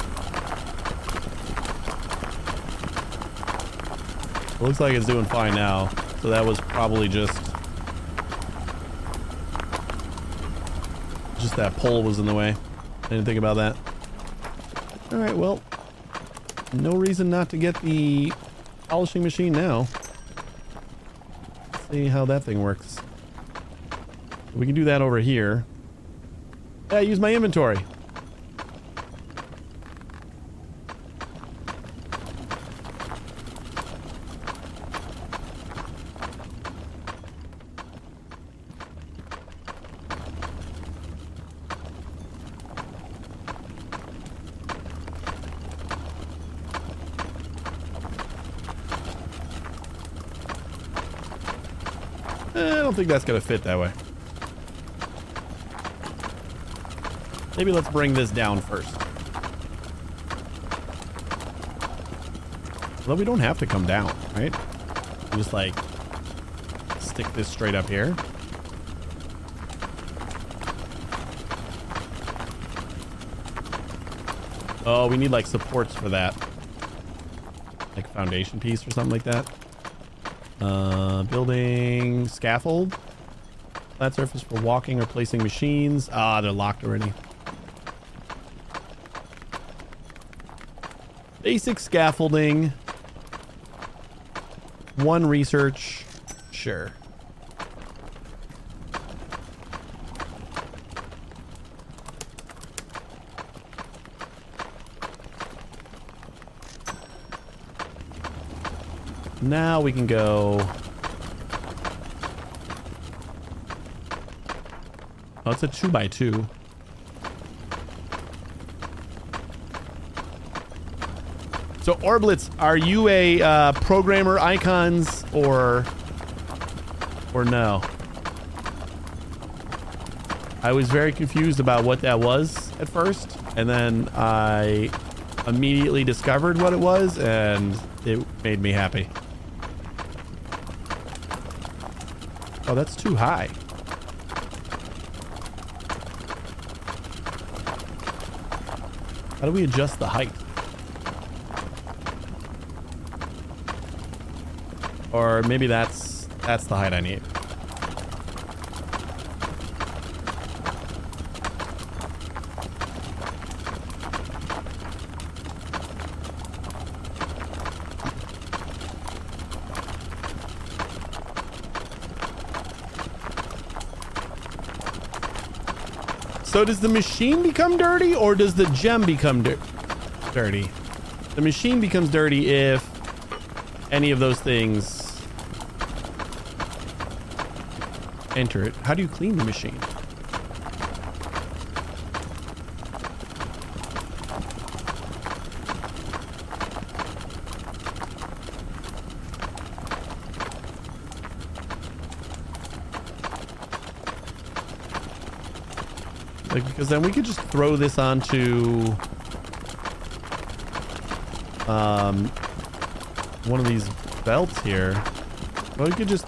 It looks like it's doing fine now. So that was probably just that pole was in the way. I didn't think about that. All right, well, no reason not to get the polishing machine now. Let's see how that thing works. We can do that over here. Yeah, use my inventory. I don't think that's gonna fit that way. Maybe let's bring this down first. Although we don't have to come down, right? We just like stick this straight up here. Oh, we need like supports for that. Like a foundation piece or something like that. Building scaffold. Flat surface for walking or placing machines. Ah, they're locked already. Basic scaffolding. 1 research. Sure. Now we can go. Oh, it's a 2x2. So Orblitz, are you a programmer icons or no? I was very confused about what that was at first, and then I immediately discovered what it was, and it made me happy. Oh, that's too high. How do we adjust the height? Or maybe that's the height I need. So does the machine become dirty, or does the gem become dirty? The machine becomes dirty if any of those things enter it. How do you clean the machine? Like, because then we could just throw this onto one of these belts here. Well, we could just,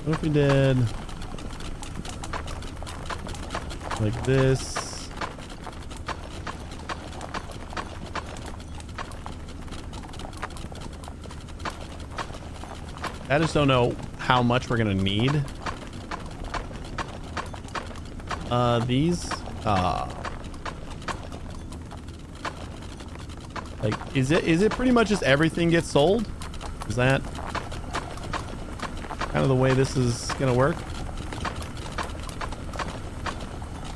what if we did like this? I just don't know how much we're gonna need. These, like, is it pretty much just everything gets sold? Is that kind of the way this is gonna work?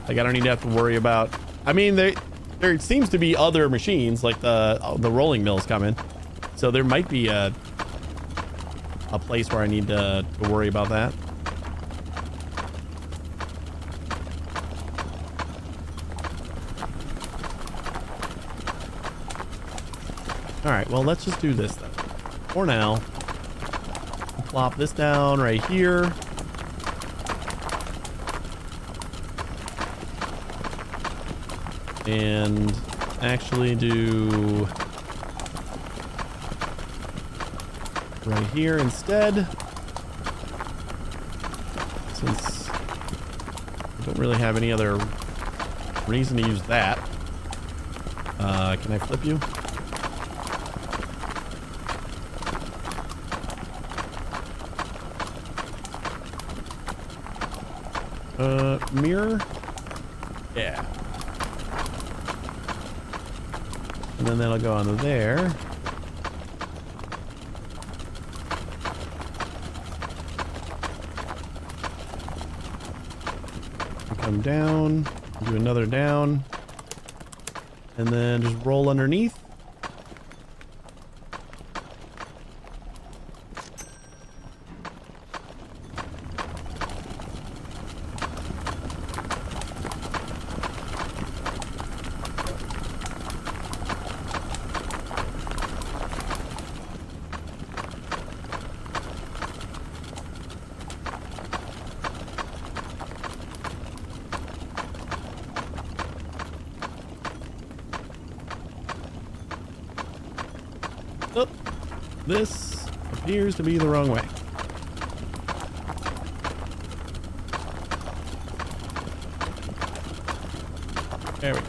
Like, I don't need to have to worry about, I mean, there seems to be other machines, like the rolling mills coming, so there might be a place where I need to worry about that. All right, well, let's just do this then. For now, plop this down right here. And actually do right here instead. Since I don't really have any other reason to use that. Can I flip you? Mirror? Yeah. And then that'll go onto there. Come down, do another down, and then just roll underneath. Oh, this appears to be the wrong way. There we go.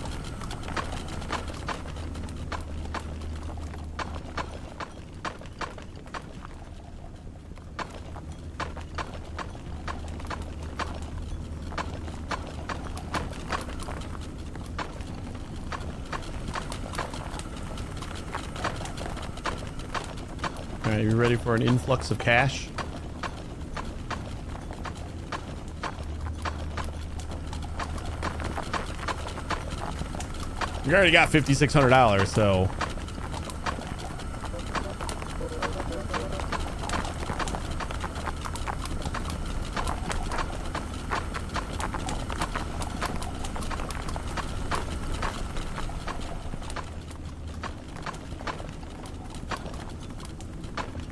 All right, you ready for an influx of cash? We already got $5,600, so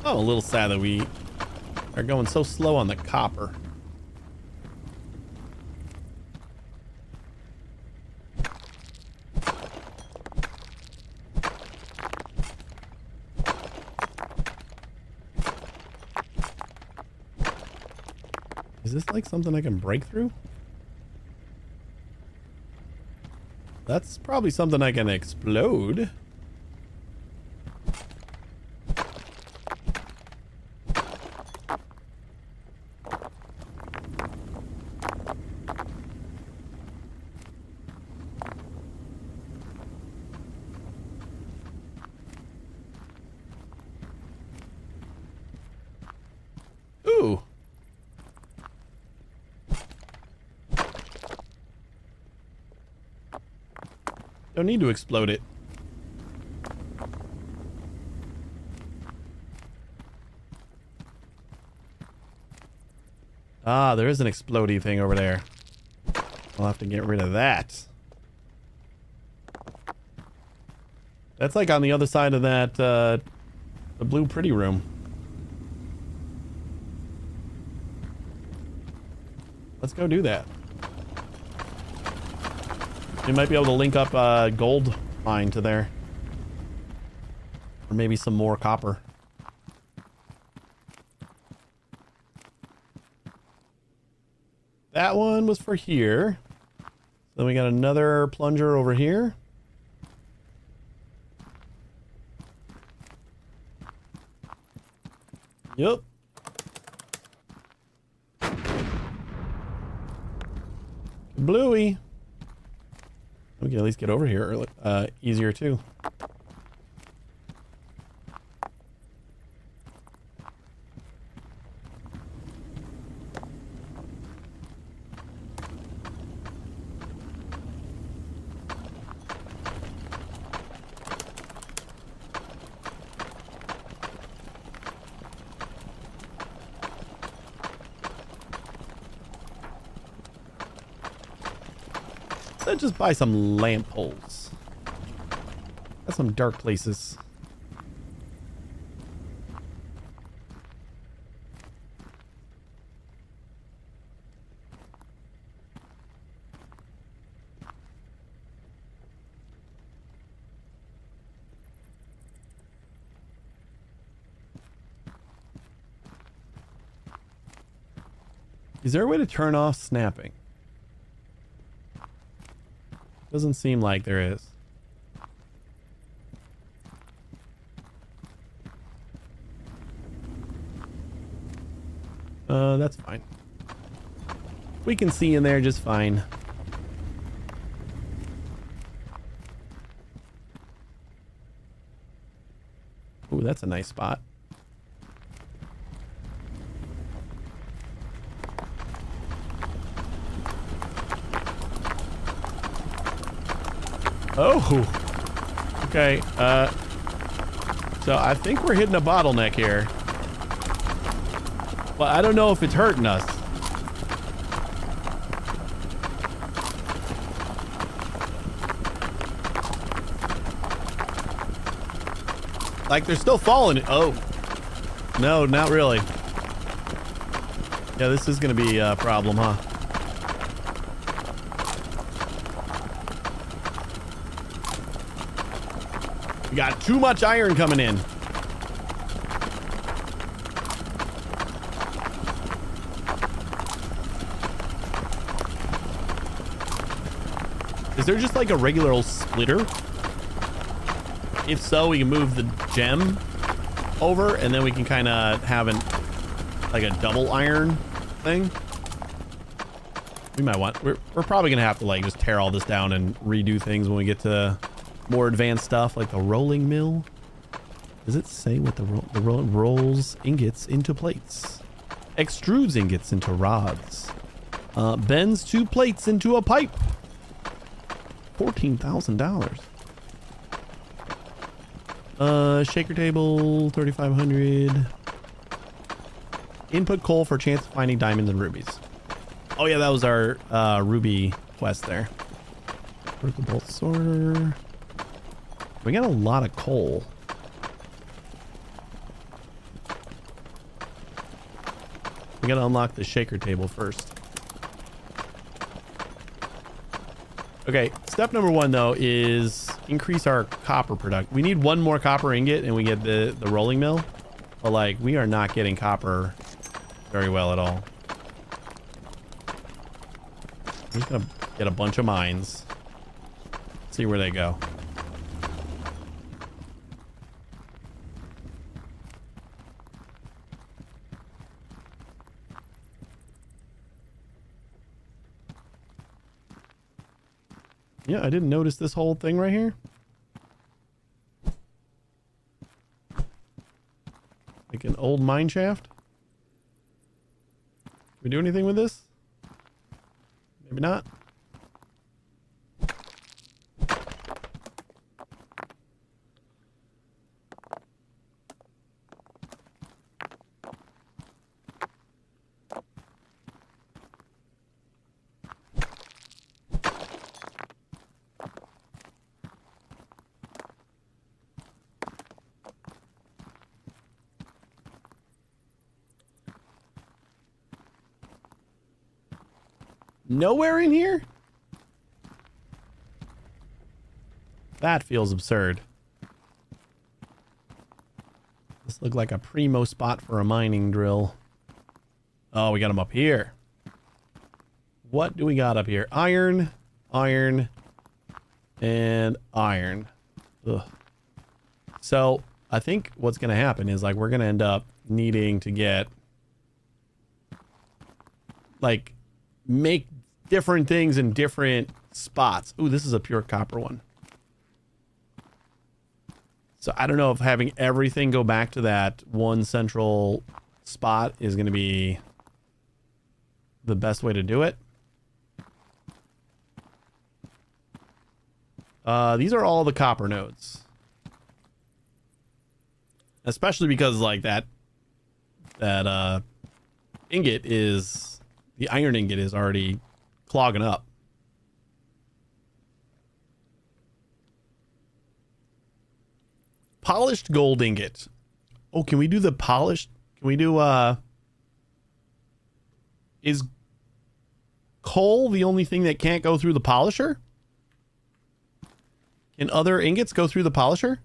I'm a little sad that we are going so slow on the copper. Is this like something I can break through? That's probably something I can explode. Ooh. Don't need to explode it. Ah, there is an explodey thing over there. I'll have to get rid of that. That's like on the other side of that, the blue pretty room. Let's go do that. We might be able to link up a gold mine to there. Or maybe some more copper. That one was for here. Then we got another plunger over here. Yep. Bluey. We can at least get over here early, easier too. Let's just buy some lamp poles. That's some dark places. Is there a way to turn off snapping? Doesn't seem like there is. That's fine. We can see in there just fine. Ooh, that's a nice spot. Oh, okay. So I think we're hitting a bottleneck here. But I don't know if it's hurting us. Like they're still falling. Oh, no, not really. Yeah, this is going to be a problem, huh? We got too much iron coming in. Is there just like a regular old splitter? If so, we can move the gem over and then we can kind of have like a double iron thing. We might want, we're probably gonna have to like just tear all this down and redo things when we get to more advanced stuff like the rolling mill. Does it say what the rolls ingots into plates, extrudes ingots into rods, bends two plates into a pipe? $14,000. Shaker table 3,500. Input coal for a chance of finding diamonds and rubies. Oh yeah, that was our ruby quest there. Vertical bolt sorter. We got a lot of coal. We gotta unlock the shaker table first. Okay, step number 1 though is increase our copper production. We need 1 more copper ingot and we get the rolling mill. But like, we are not getting copper very well at all. I'm just gonna get a bunch of mines. See where they go. Yeah, I didn't notice this whole thing right here. Like an old mine shaft. Can we do anything with this? Maybe not. Nowhere in here? That feels absurd. This looked like a primo spot for a mining drill. Oh, we got them up here. What do we got up here? Iron, iron, and iron. Ugh. So I think what's going to happen is like we're going to end up needing to get like make different things in different spots. Ooh, this is a pure copper one. So I don't know if having everything go back to that one central spot is going to be the best way to do it. These are all the copper nodes. Especially because like that ingot is, the iron ingot is already clogging up. Polished gold ingot. Oh, can we do the polished? Can we do, is coal the only thing that can't go through the polisher? Can other ingots go through the polisher?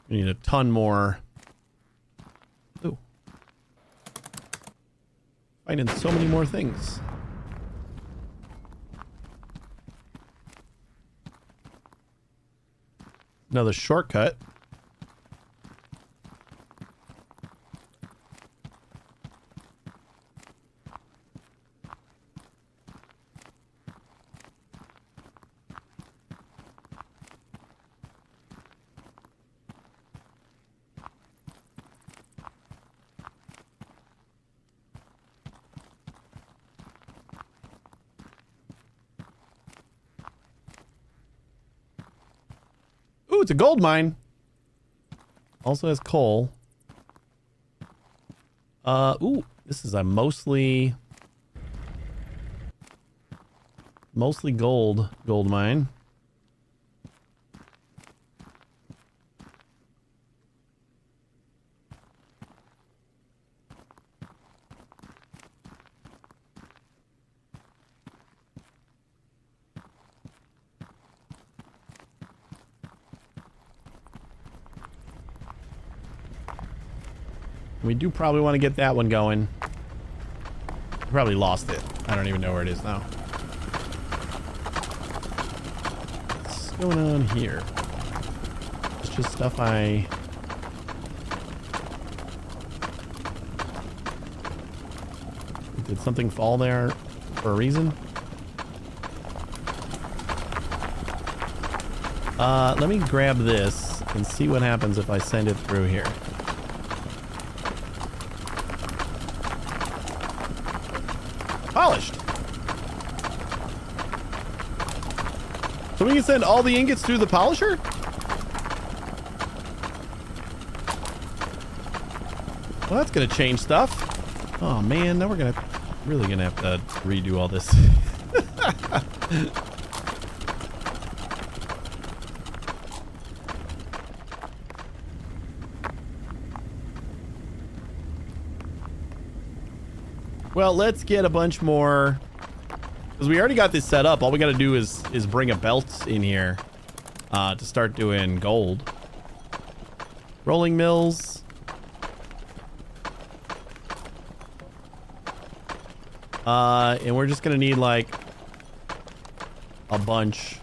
We need a ton more. Ooh. Finding so many more things. Another shortcut. Ooh, it's a gold mine. Also has coal. Ooh, this is a mostly gold mine. We do probably want to get that one going. Probably lost it. I don't even know where it is now. What's going on here? It's just stuff Did something fall there for a reason? Let me grab this and see what happens if I send it through here. Polished. So we can send all the ingots through the polisher? Well, that's gonna change stuff. Oh man, now we're really gonna have to redo all this. Well, let's get a bunch more. Because we already got this set up. All we got to do is bring a belt in here to start doing gold. Rolling mills. And we're just going to need like a bunch.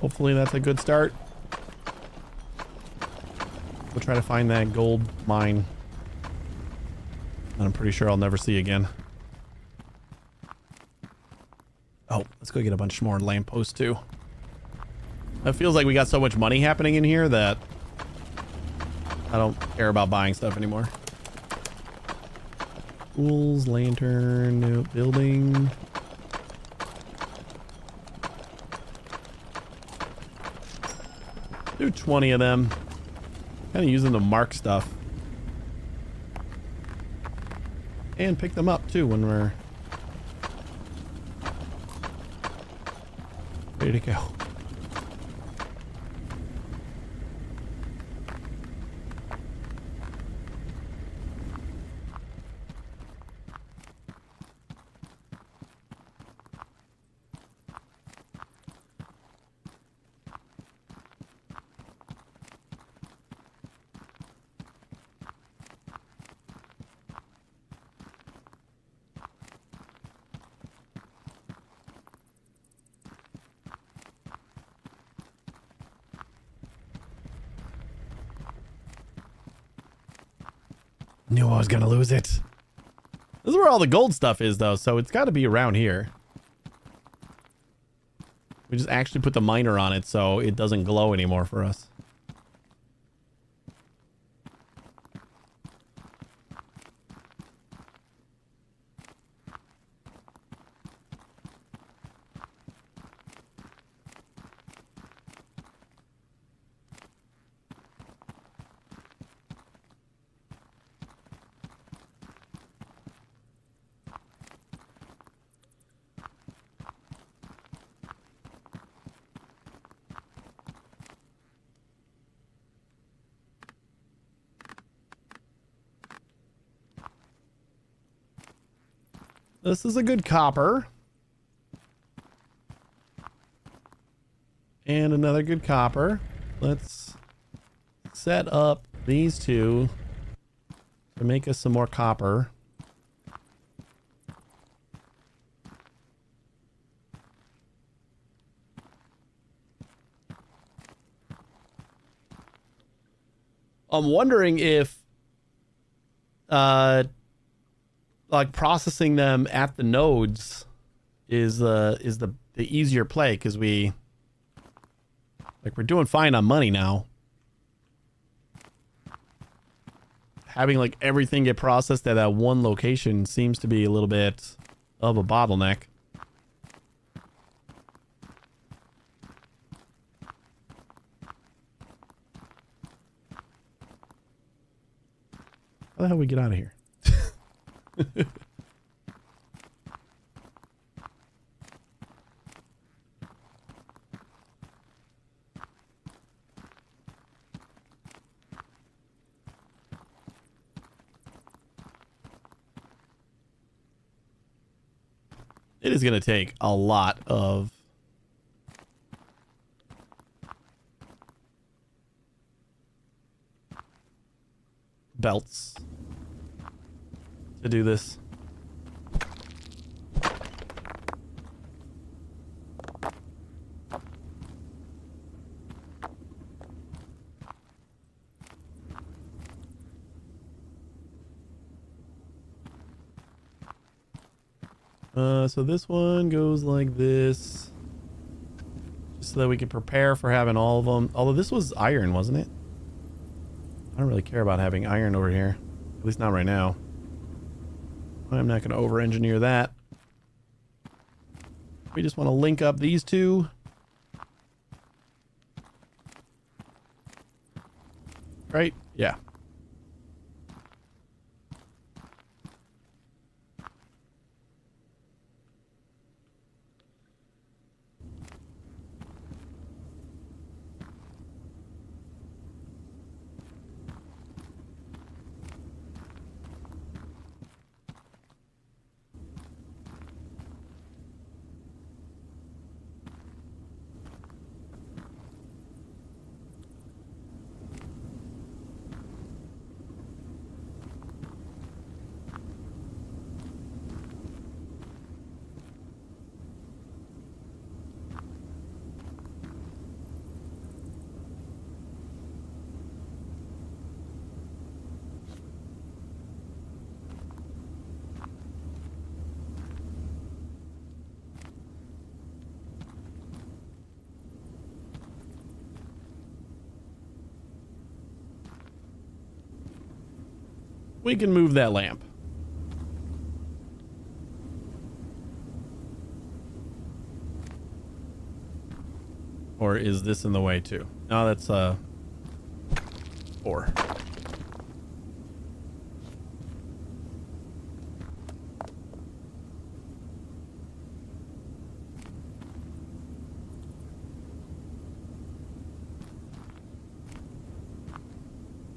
Hopefully that's a good start. We'll try to find that gold mine that I'm pretty sure I'll never see again. Oh, let's go get a bunch more lampposts too. It feels like we got so much money happening in here that I don't care about buying stuff anymore. Tools, lantern, no, building. Do 20 of them. Kind of use them to mark stuff. And pick them up too when we're ready to go. Knew I was gonna lose it. This is where all the gold stuff is though, so it's got to be around here. We just actually put the miner on it so it doesn't glow anymore for us. This is a good copper. And another good copper. Let's set up these two to make us some more copper. I'm wondering if like processing them at the nodes is the easier play, because we're doing fine on money now. Having like everything get processed at that one location seems to be a little bit of a bottleneck. How the hell do we get out of here? It is going to take a lot of belts to do this. So this one goes like this, just so that we can prepare for having all of them. Although this was iron, wasn't it? I don't really care about having iron over here, at least not right now. I'm not going to over-engineer that. We just want to link up these two. Right? Yeah. We can move that lamp. Or is this in the way too? No, that's 4.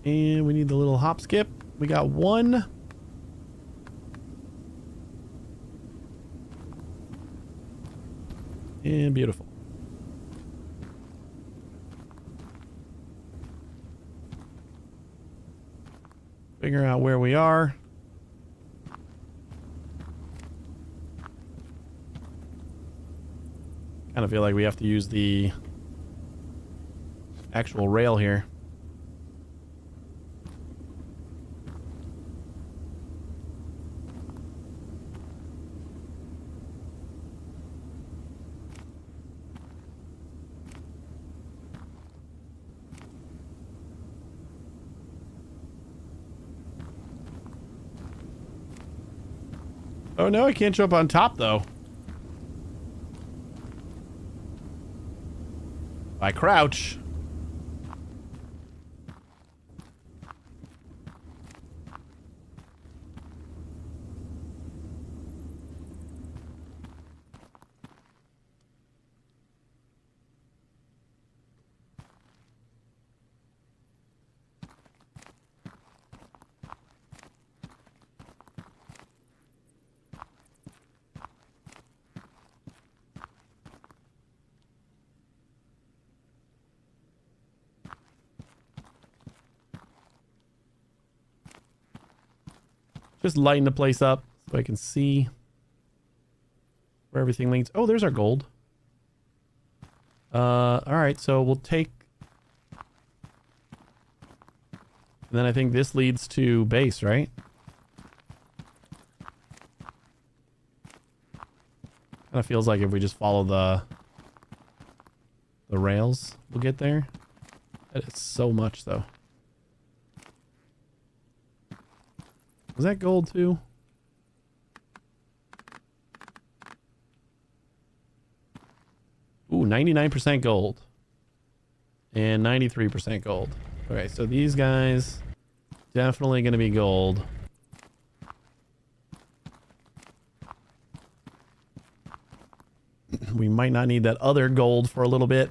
And we need the little hop skip. We got 1. And beautiful. Figure out where we are. Kind of feel like we have to use the actual rail here. Oh no, I can't jump on top though. I crouch. Just lighten the place up so I can see where everything leads. Oh, there's our gold. All right, so we'll take... And then I think this leads to base, right? Kind of feels like if we just follow the rails, we'll get there. That is so much, though. Was that gold too? Ooh, 99% gold. And 93% gold. Okay, so these guys definitely going to be gold. We might not need that other gold for a little bit.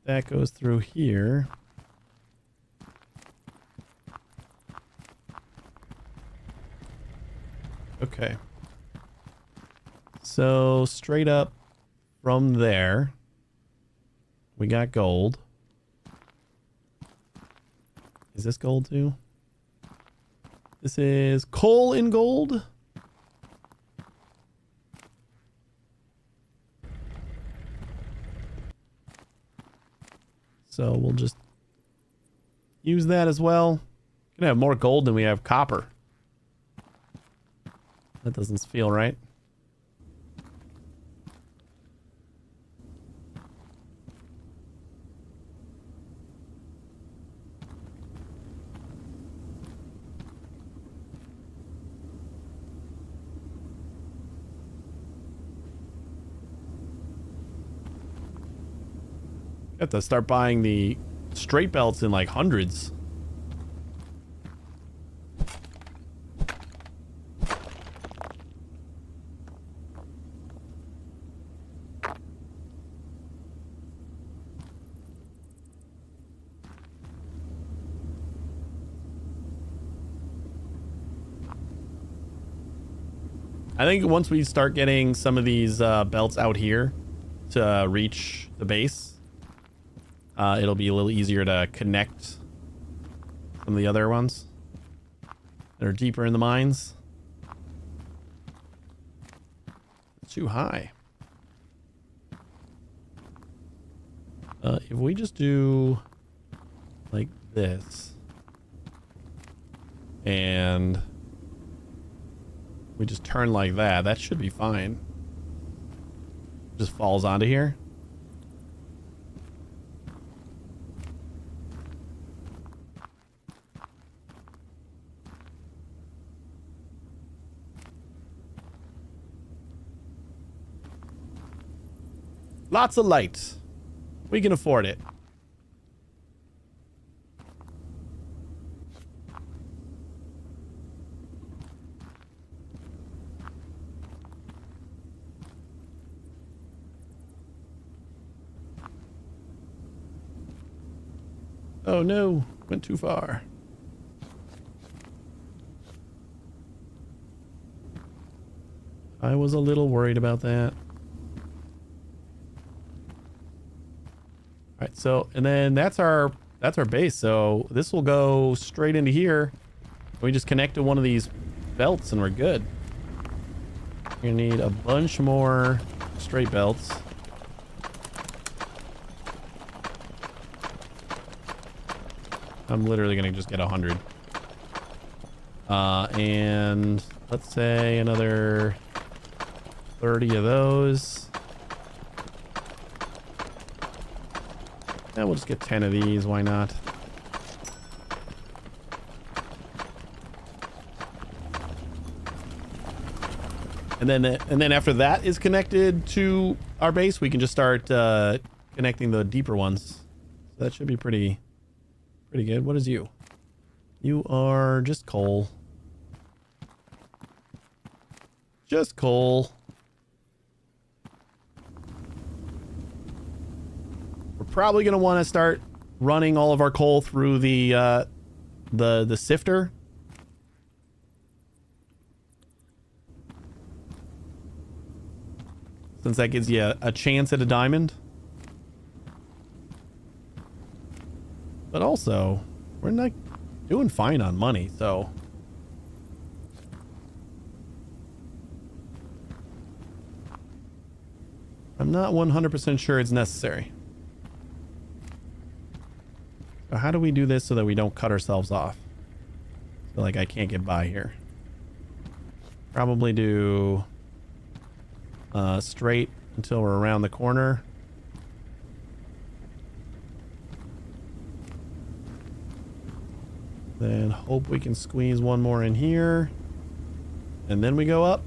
That goes through here. Okay. So straight up from there, we got gold. Is this gold too? This is coal in gold. So we'll just use that as well. Gonna have more gold than we have copper. That doesn't feel right. Have to start buying the straight belts in like hundreds. I think once we start getting some of these belts out here to reach the base, it'll be a little easier to connect some of the other ones that are deeper in the mines. It's too high. If we just do like this and we just turn like that, that should be fine. Just falls onto here. Lots of light. We can afford it. Oh no, went too far. I was a little worried about that. All right, so and then that's our base. So this will go straight into here. We just connect to one of these belts and we're good. You're gonna need a bunch more straight belts. I'm literally gonna just get 100. And let's say another 30 of those. And we'll just get 10 of these, why not? And then after that is connected to our base, we can just start connecting the deeper ones. So that should be pretty good. What is you? You are just coal. Just coal. We're probably going to want to start running all of our coal through the sifter. Since that gives you a chance at a diamond. But also, we're not doing fine on money, so... I'm not 100% sure it's necessary. So how do we do this so that we don't cut ourselves off? So like I can't get by here. Probably do... straight until we're around the corner. Then hope we can squeeze one more in here. And then we go up.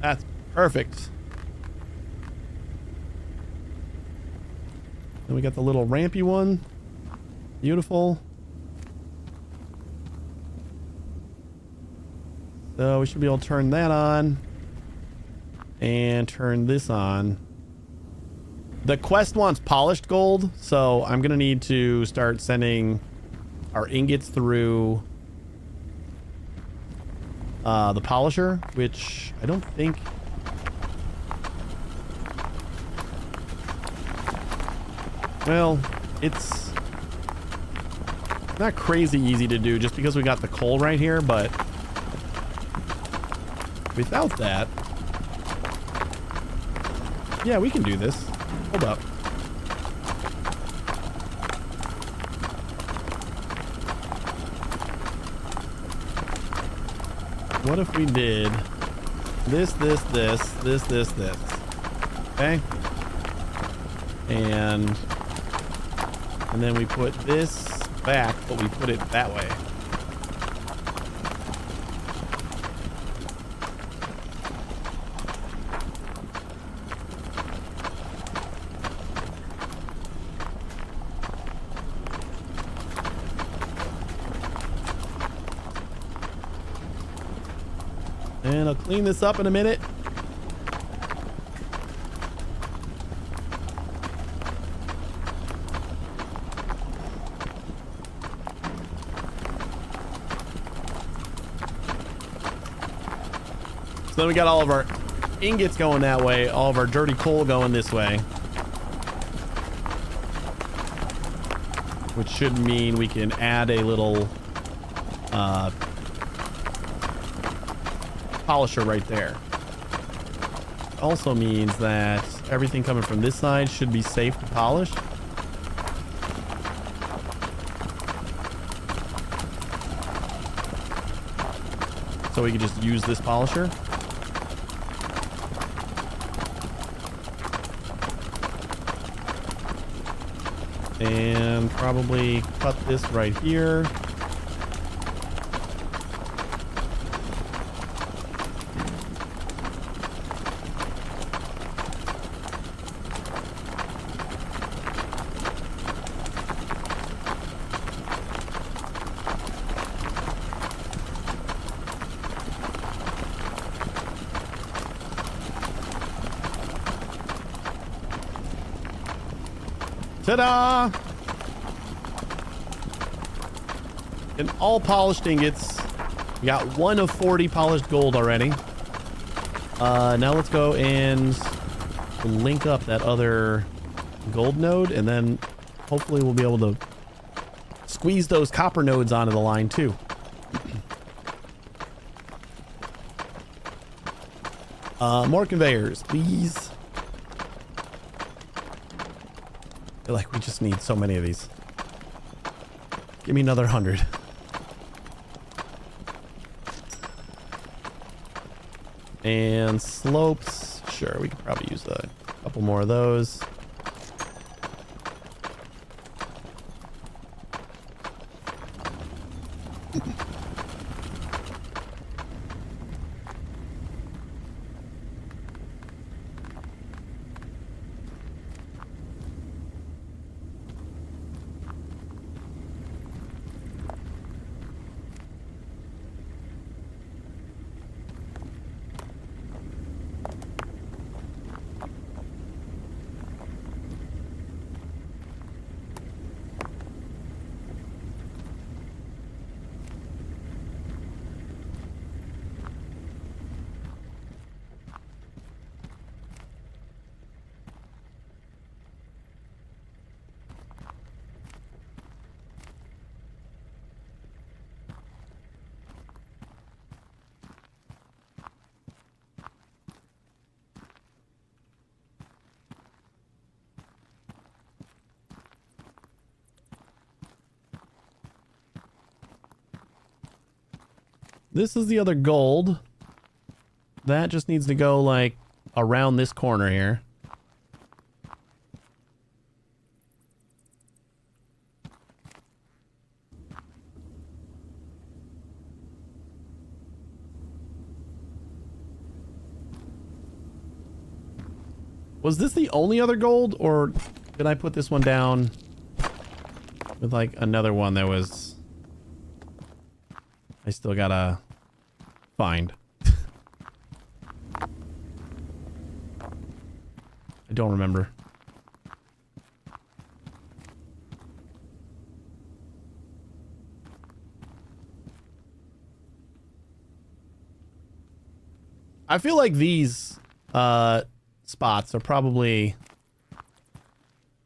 That's perfect. Then we got the little rampy one. Beautiful. So we should be able to turn that on. And turn this on. The quest wants polished gold, so I'm going to need to start sending our ingots through the polisher, which I don't think... Well, it's not crazy easy to do just because we got the coal right here, but without that... Yeah, we can do this. Hold up. What if we did this, this, this, this, this, this? Okay. And then we put this back, but we put it that way. And I'll clean this up in a minute. So then we got all of our ingots going that way, all of our dirty coal going this way. Which should mean we can add a little polisher right there. Also means that everything coming from this side should be safe to polish. So we can just use this polisher. And probably cut this right here. Ta-da! And all polished ingots. We got 1 of 40 polished gold already. Now let's go and link up that other gold node, and then hopefully we'll be able to squeeze those copper nodes onto the line too. More conveyors, please. I feel like we just need so many of these. Give me another 100. And slopes. Sure, we could probably use a couple more of those. This is the other gold. That just needs to go like around this corner here. Was this the only other gold, or did I put this one down with like another one that was... I still gotta find. I don't remember. I feel like these spots are probably...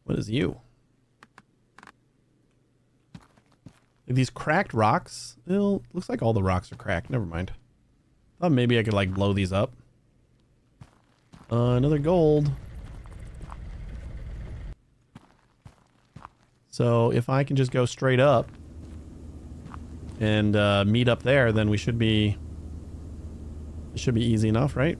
What is you? These cracked rocks. Well, looks like all the rocks are cracked. Never mind. Thought maybe I could like blow these up. Another gold. So if I can just go straight up and meet up there, then we should be... It should be easy enough, right?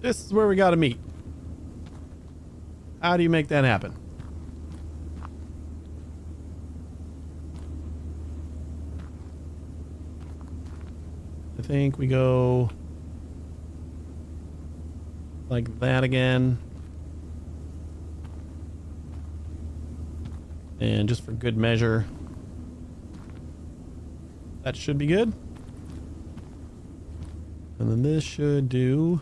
This is where we gotta meet. How do you make that happen? I think we go like that again. And just for good measure, that should be good. And then this should do.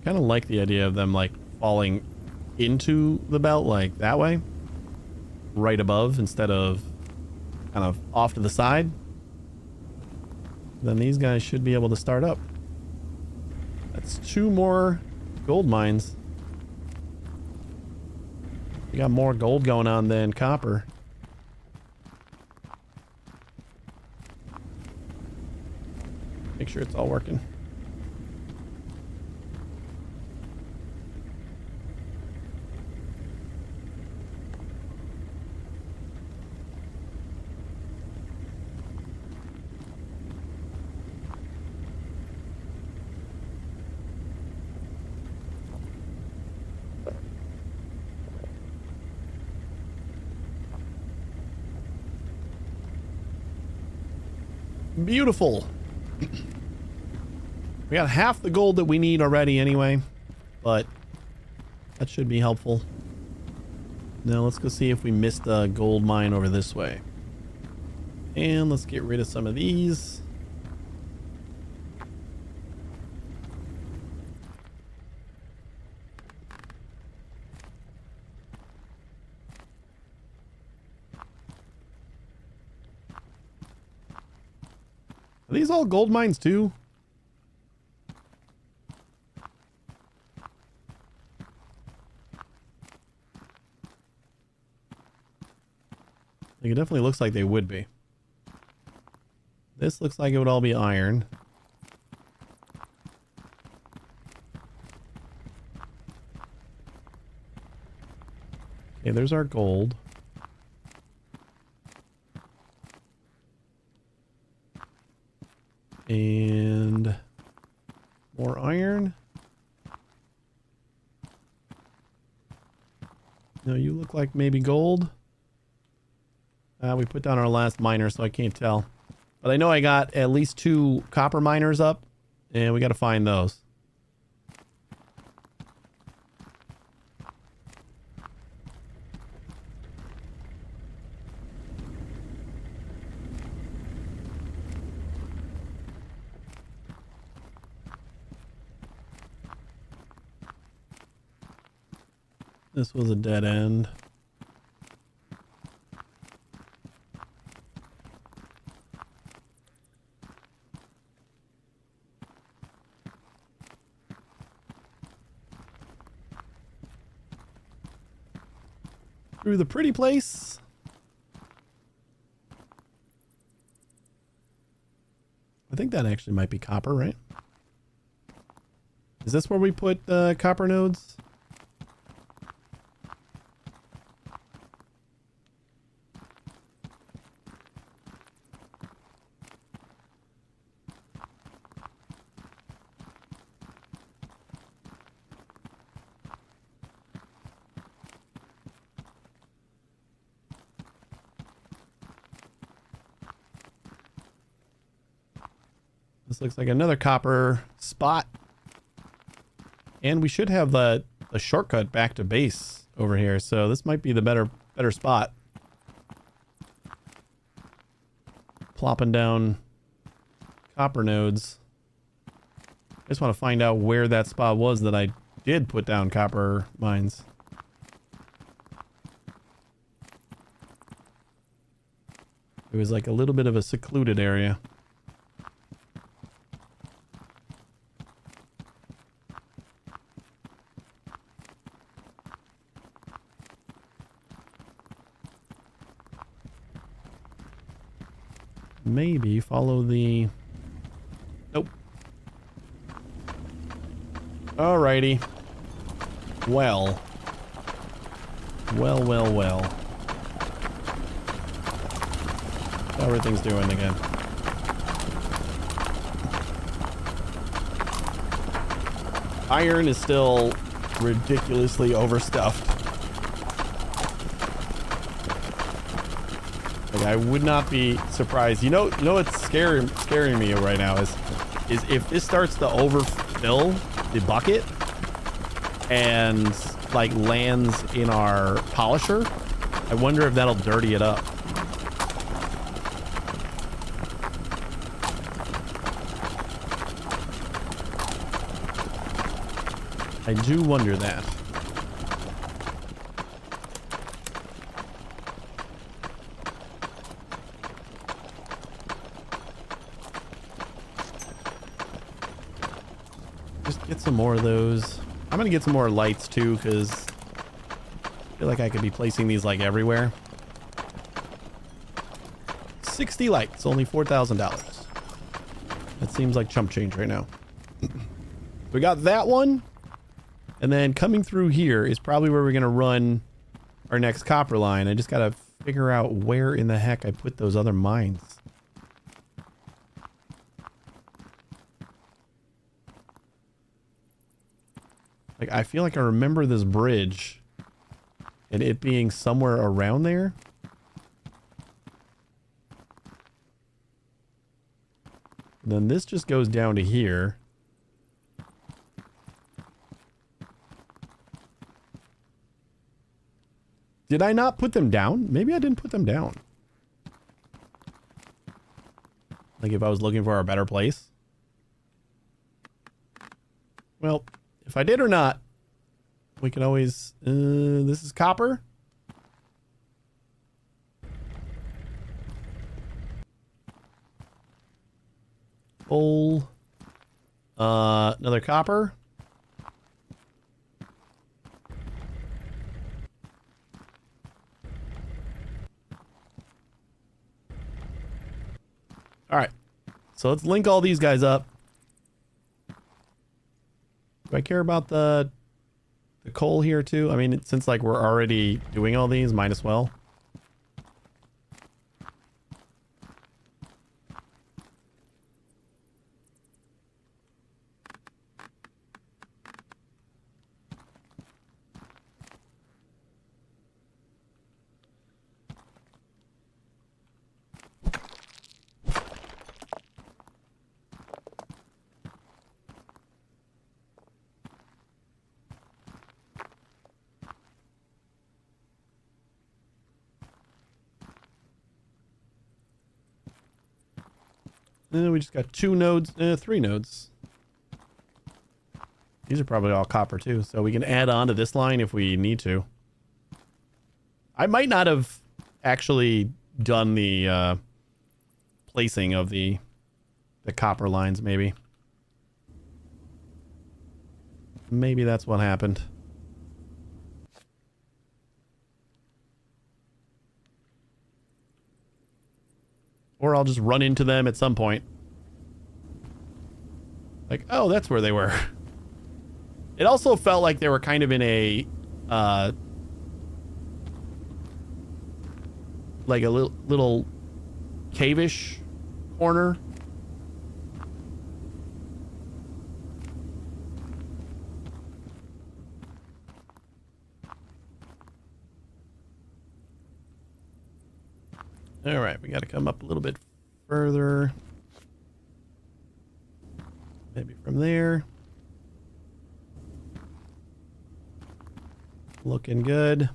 Kind of like the idea of them like falling into the belt like that way, right above instead of kind of off to the side. Then these guys should be able to start up. That's 2 more gold mines. We got more gold going on than copper. Make sure it's all working. Beautiful. We got half the gold that we need already anyway, but that should be helpful. Now let's go see if we missed a gold mine over this way. And let's get rid of some of these. Are these all gold mines too? Like, it definitely looks like they would be. This looks like it would all be iron. Okay, there's our gold. And more iron. No, you look like maybe gold. We put down our last miner, so I can't tell. But I know I got at least 2 copper miners up, and we got to find those. This was a dead end. Through the pretty place. I think that actually might be copper, right? Is this where we put the copper nodes? This looks like another copper spot. And we should have a shortcut back to base over here. So this might be the better spot. Plopping down copper nodes. I just want to find out where that spot was that I did put down copper mines. It was like a little bit of a secluded area. Maybe follow the... Nope. Alrighty. Well. Well. How everything's doing again. Iron is still ridiculously overstuffed. Like, I would not be surprised. You know what's scaring me right now is if this starts to overfill the bucket and like lands in our polisher, I wonder if that'll dirty it up. I do wonder that. Just get some more of those. I'm gonna get some more lights too, because I feel like I could be placing these like everywhere. 60 lights, only $4,000. That seems like chump change right now. We got that one. And then coming through here is probably where we're going to run our next copper line. I just got to figure out where in the heck I put those other mines. Like, I feel like I remember this bridge and it being somewhere around there. And then this just goes down to here. Did I not put them down? Maybe I didn't put them down. Like if I was looking for a better place. Well, if I did or not, we can always... this is copper. Coal. Another copper. All right, so let's link all these guys up. Do I care about the coal here too? I mean, since like we're already doing all these, might as well. We just got 2 nodes, 3 nodes. These are probably all copper too, so we can add on to this line if we need to. I might not have actually done the placing of the copper lines, maybe. Maybe that's what happened. Or I'll just run into them at some point. Like, oh, that's where they were. It also felt like they were kind of in a... like a little cave-ish corner. All right, we got to come up a little bit further. Maybe from there. Looking good.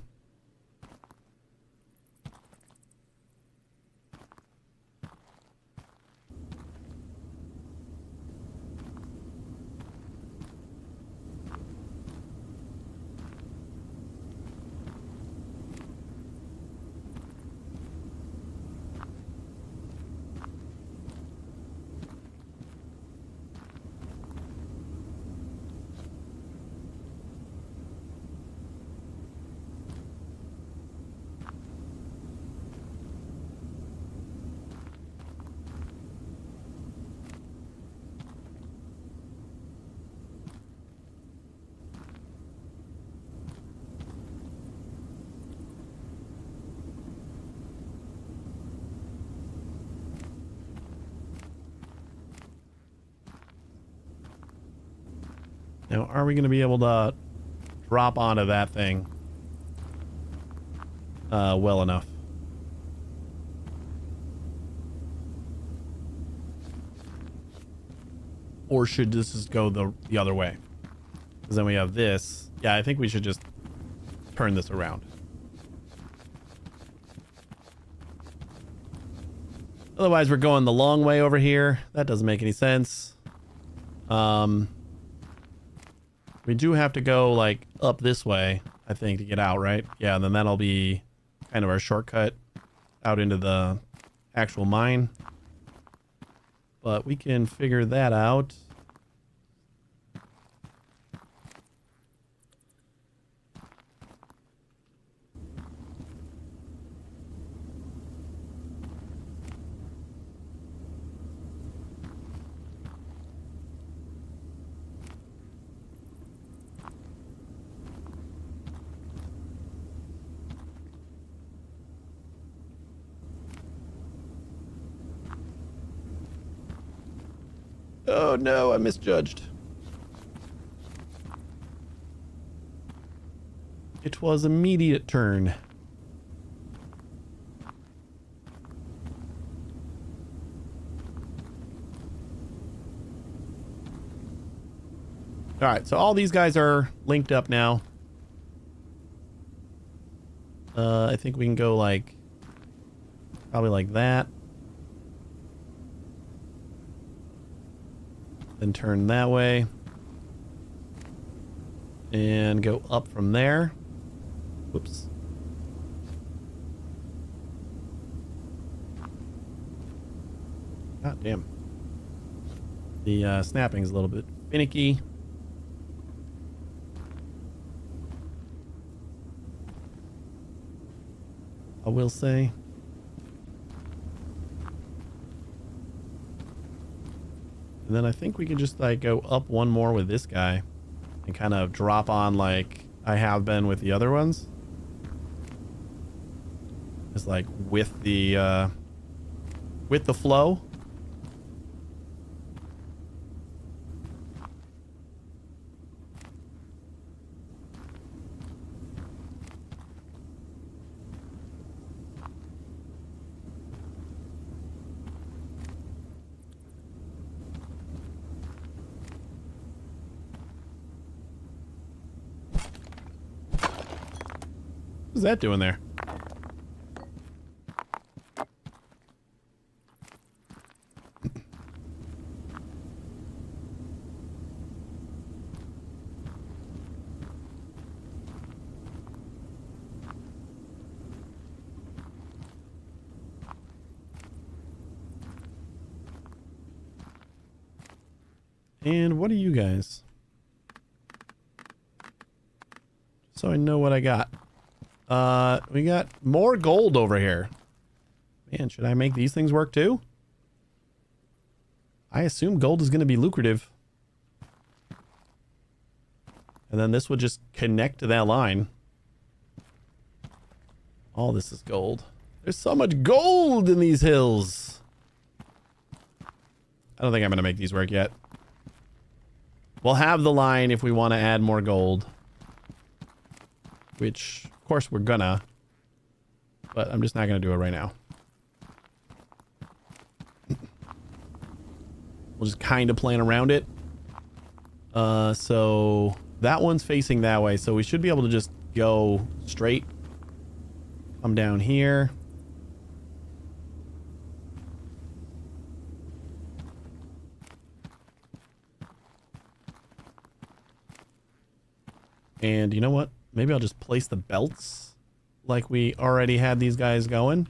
Now, are we going to be able to drop onto that thing well enough? Or should this just go the other way? Because then we have this. Yeah, I think we should just turn this around. Otherwise, we're going the long way over here. That doesn't make any sense. We do have to go, like, up this way, I think, to get out, right? Yeah, and then that'll be kind of our shortcut out into the actual mine. But we can figure that out. Oh no, I misjudged. It was immediate turn. Alright, so all these guys are linked up now. I think we can go like, probably like that. Then turn that way. And go up from there. Whoops. God damn. The snapping is a little bit finicky. I will say. And then I think we can just like go up one more with this guy and kind of drop on like I have been with the other ones. Just like with the flow. What's that doing there? And what are you guys? So I know what I got. We got more gold over here. Man, should I make these things work too? I assume gold is going to be lucrative. And then this would just connect to that line. All this is gold. There's so much gold in these hills. I don't think I'm going to make these work yet. We'll have the line if we want to add more gold. Which, of course, we're gonna. But I'm just not going to do it right now. We'll just kind of plan around it. So that one's facing that way. So we should be able to just go straight. Come down here. And you know what? Maybe I'll just place the belts like we already had these guys going.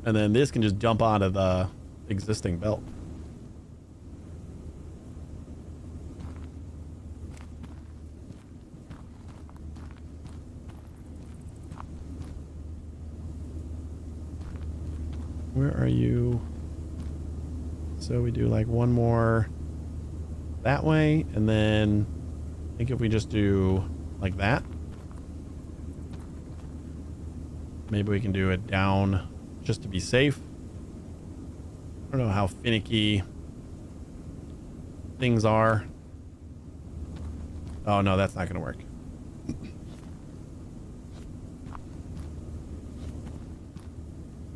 And then this can just jump onto the existing belt. Where are you? So we do like one more that way, and then I think if we just do like that, maybe we can do it down just to be safe. I don't know how finicky things are. Oh no, that's not going to work.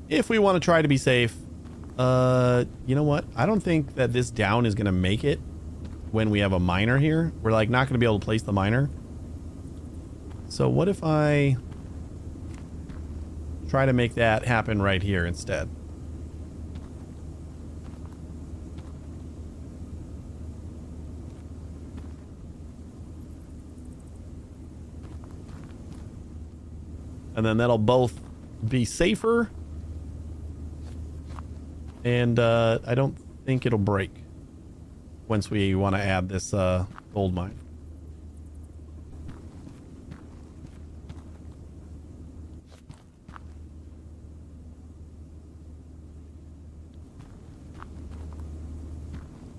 If we want to try to be safe, you know what? I don't think that this down is going to make it when we have a miner here. We're like not going to be able to place the miner. So what if I try to make that happen right here instead? And then that'll both be safer. And I don't think it'll break once we want to add this gold mine.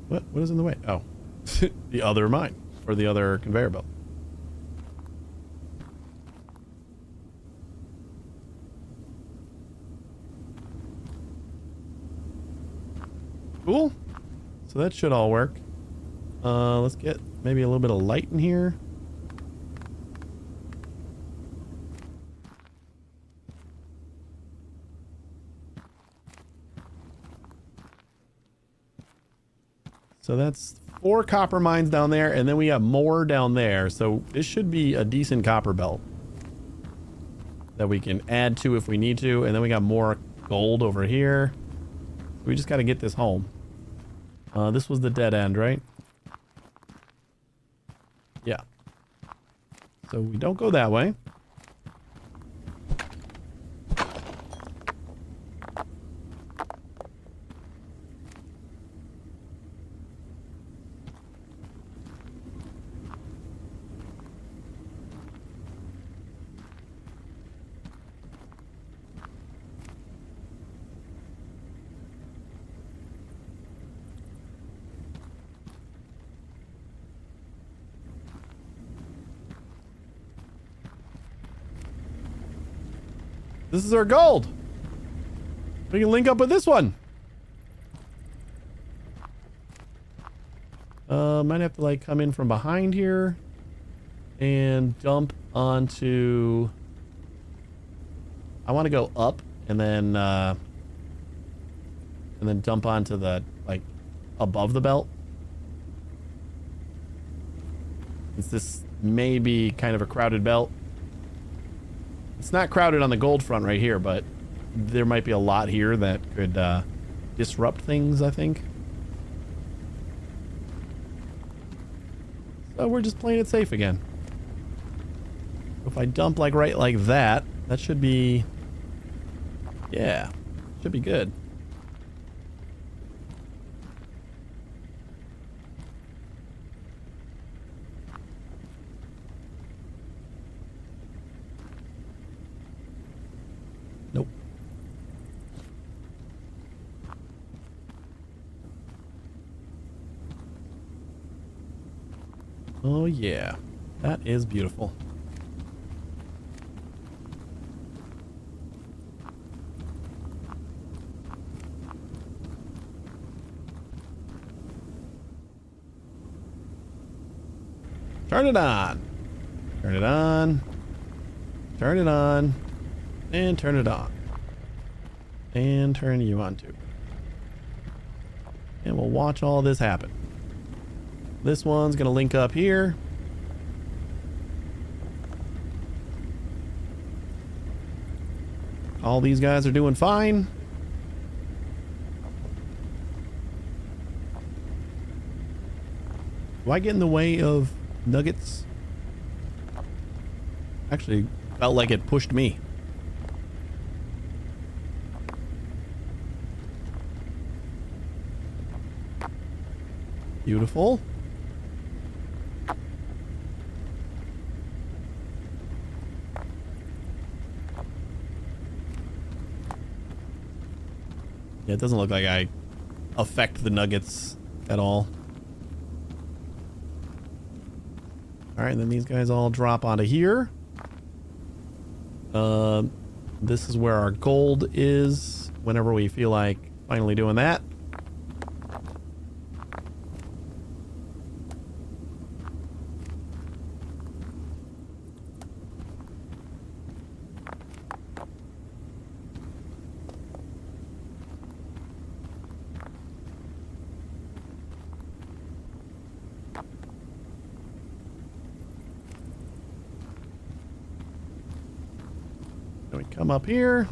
What is in the way? Oh, the other mine or the other conveyor belt. Cool. So that should all work. Let's get maybe a little bit of light in here. So that's 4 copper mines down there, and then we have more down there. So this should be a decent copper belt that we can add to if we need to. And then we got more gold over here. We just got to get this home. This was the dead end, right? Yeah. So we don't go that way. This is our gold. We can link up with this one. Might have to like come in from behind here and dump onto. I want to go up and then dump onto the like above the belt. Since this may be kind of a crowded belt. It's not crowded on the gold front right here, but there might be a lot here that could disrupt things, I think. So we're just playing it safe again. If I dump like right like that, that should be... Yeah, should be good. Nope. Oh yeah, that is beautiful. Turn it on. Turn it on. Turn it on. And turn it on. And turn you on too. And we'll watch all this happen. This one's gonna link up here. All these guys are doing fine. Do I get in the way of nuggets? Actually, felt like it pushed me. Beautiful. Yeah, it doesn't look like I affect the nuggets at all. All right, and then these guys all drop onto here. This is where our gold is whenever we feel like finally doing that. Then we come up here.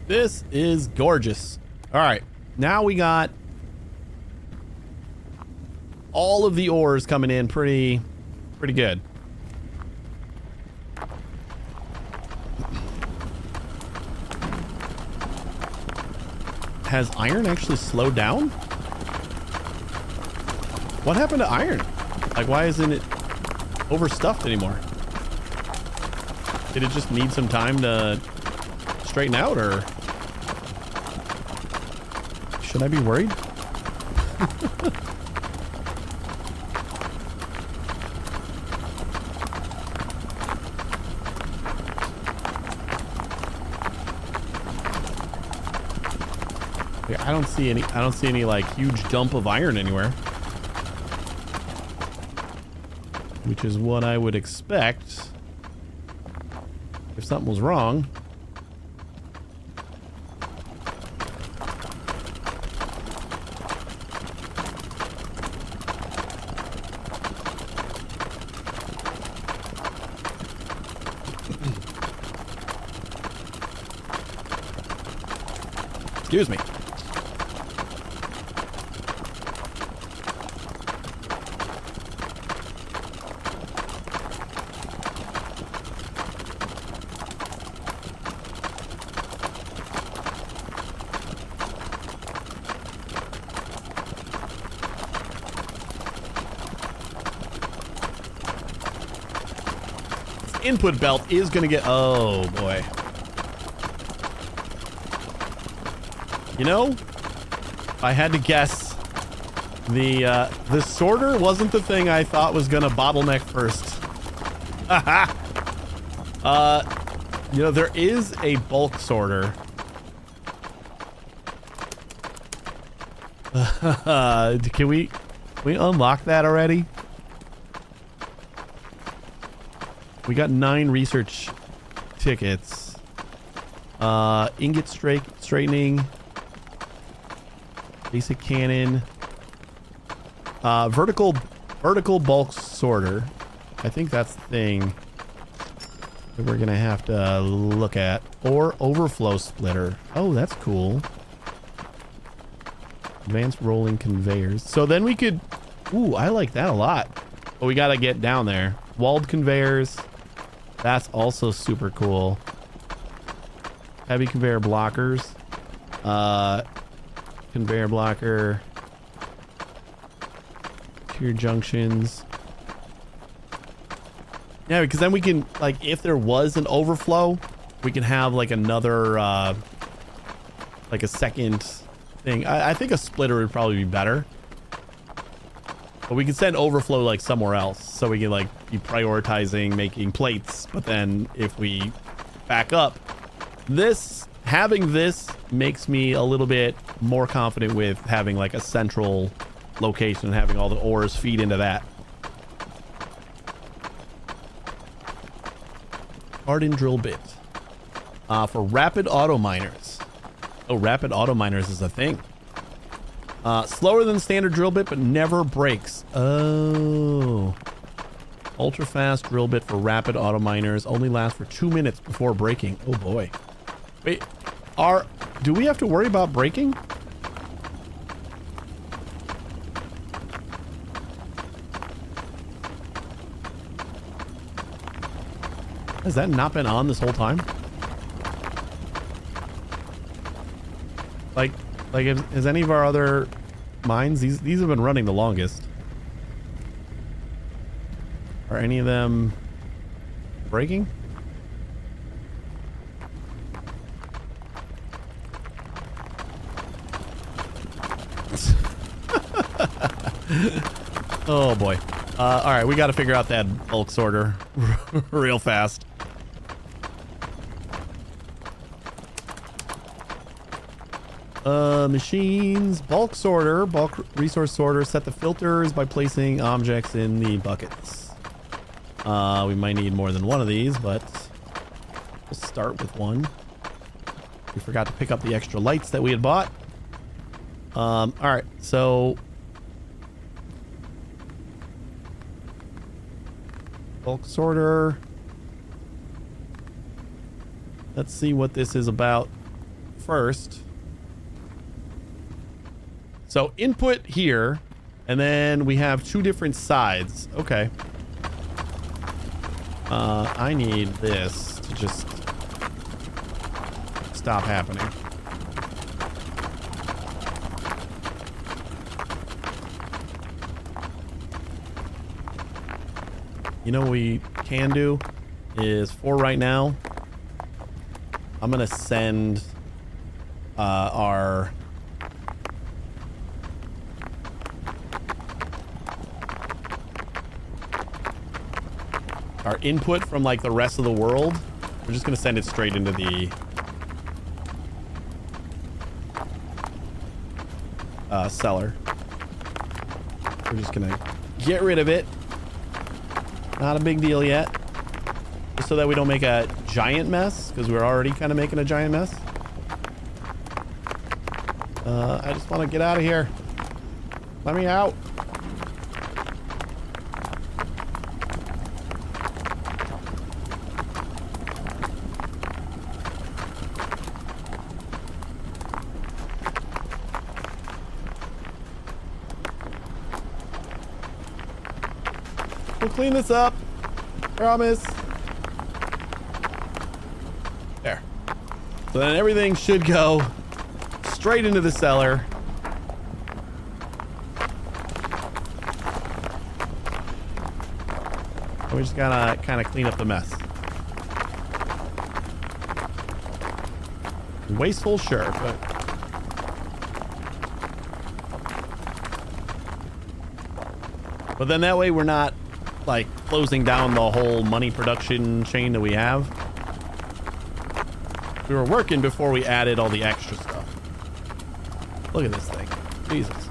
This is gorgeous. All right, now we got all of the ores coming in pretty good. Has iron actually slowed down? What happened to iron? Like, why isn't it overstuffed anymore? Did it just need some time to straighten out, or should I be worried? I don't see any like huge dump of iron anywhere, which is what I would expect if something was wrong. Excuse me. Input belt is gonna get, oh boy. You know, if I had to guess, the sorter wasn't the thing I thought was gonna bottleneck first. You know, there is a bulk sorter. Can we unlock that already? We got 9 research tickets. Ingot straightening. Basic cannon. Vertical bulk sorter. I think that's the thing that we're gonna have to look at. Or overflow splitter. Oh, that's cool. Advanced rolling conveyors. So then we could... Ooh, I like that a lot. But we gotta get down there. Walled conveyors. That's also super cool. Heavy conveyor blockers. Conveyor blocker. Tier junctions. Yeah, because then we can, like, if there was an overflow, we can have, like, another, like a second thing. I think a splitter would probably be better. But we can send overflow like somewhere else, so we can like be prioritizing making plates. But then if we back up, having this makes me a little bit more confident with having like a central location and having all the ores feed into that. Hardened drill bit for rapid auto miners. Oh, rapid auto miners is a thing. Slower than standard drill bit, but never breaks. Oh. Ultra fast drill bit for rapid auto miners. Only lasts for 2 minutes before breaking. Oh boy. Wait, do we have to worry about breaking? Has that not been on this whole time? Like, has any of our other mines, these have been running the longest. Are any of them breaking? Oh boy. All right, we got to figure out that bulk sorter real fast. Machines, bulk sorter, bulk resource sorter, set the filters by placing objects in the buckets. We might need more than one of these, but we'll start with one. We forgot to pick up the extra lights that we had bought. All right, so bulk sorter. Let's see what this is about first. So input here, and then we have two different sides. Okay. I need this to just stop happening. You know what we can do is, for right now, I'm gonna send our input from like the rest of the world. We're just gonna send it straight into the cellar. We're just gonna get rid of it. Not a big deal yet. Just so that we don't make a giant mess, because we're already kind of making a giant mess. I just want to get out of here. Let me out. We'll clean this up. Promise. There. So then everything should go straight into the cellar. We just gotta kind of clean up the mess. Wasteful, sure, but then that way we're not like closing down the whole money production chain that we have. We were working before we added all the extra stuff. Look at this thing. Jesus.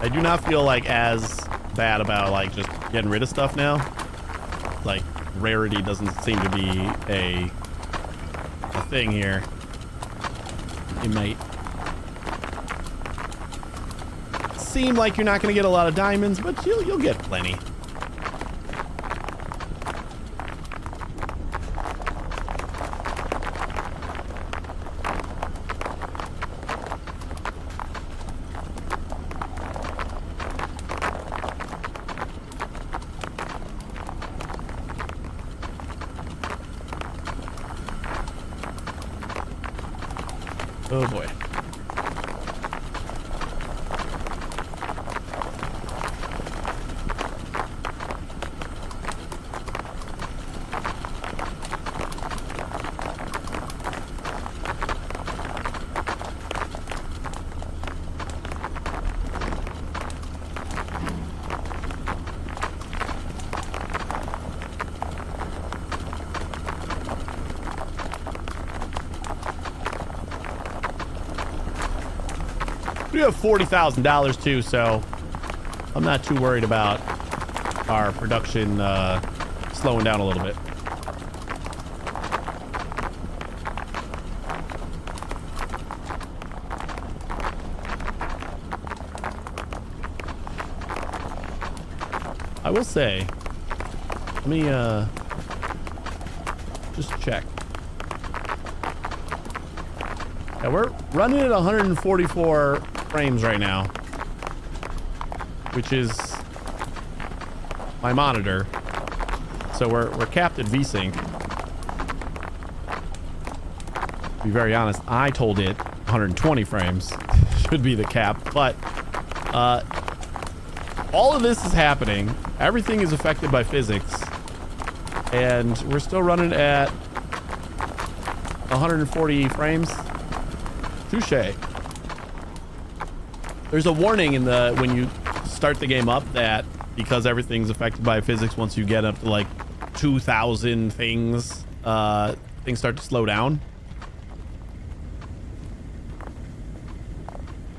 I do not feel like as bad about like just getting rid of stuff now. Like rarity doesn't seem to be a thing here. It might seem like you're not going to get a lot of diamonds, but you'll get plenty. Oh boy. We have $40,000 too, so I'm not too worried about our production slowing down a little bit. I will say, let me just check. Yeah, we're running at 144 frames right now, which is my monitor. So we're capped at VSync. To be very honest, I told it 120 frames should be the cap, but all of this is happening. Everything is affected by physics, and we're still running at 140 frames. Touché. There's a warning in the when you start the game up that because everything's affected by physics, once you get up to like 2,000 things, things start to slow down.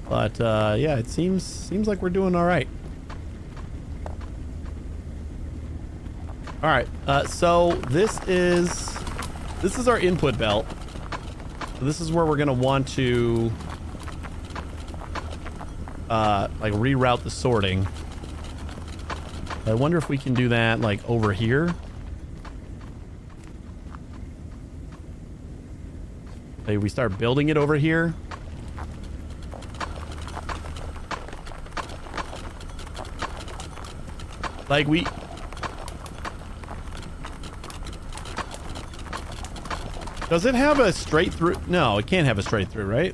But yeah, it seems like we're doing all right. All right, so this is our input belt. So this is where we're gonna want to like reroute the sorting. I wonder if we can do that like over here. Like we start building it over here. Like we... Does it have a straight through? No, it can't have a straight through, right?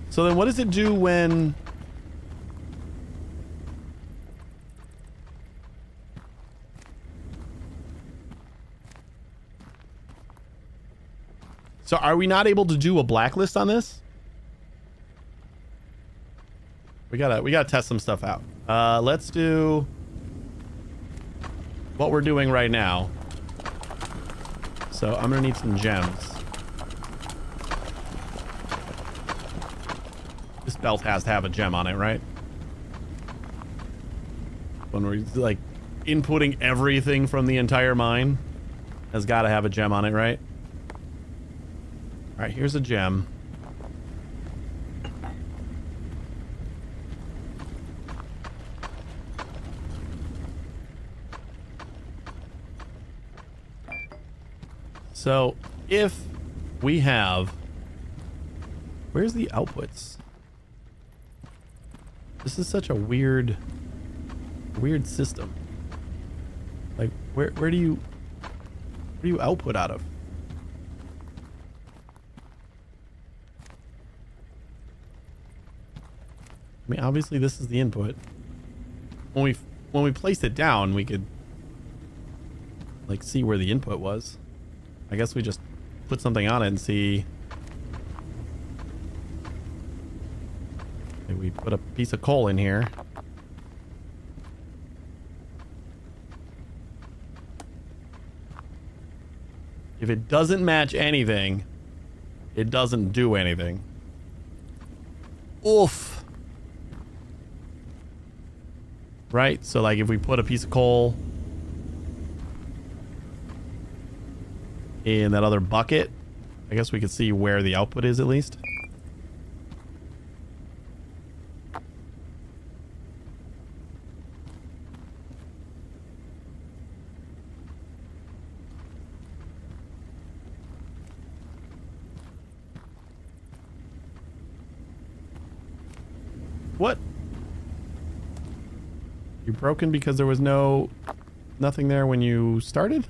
So then what does it do when... So are we not able to do a blacklist on this? We gotta test some stuff out. Let's do what we're doing right now. So I'm gonna need some gems. This belt has to have a gem on it, right? When we're like inputting everything from the entire mine, has got to have a gem on it, right? All right, here's a gem. So if we have, where's the outputs? This is such a weird system. Like where do you output out of? I mean, obviously this is the input. When we placed it down, we could like see where the input was. I guess we just put something on it and see. Okay, we put a piece of coal in here. If it doesn't match anything, it doesn't do anything. Oof. Right? So like if we put a piece of coal in that other bucket, I guess we could see where the output is at least. What? You broken because there was nothing there when you started?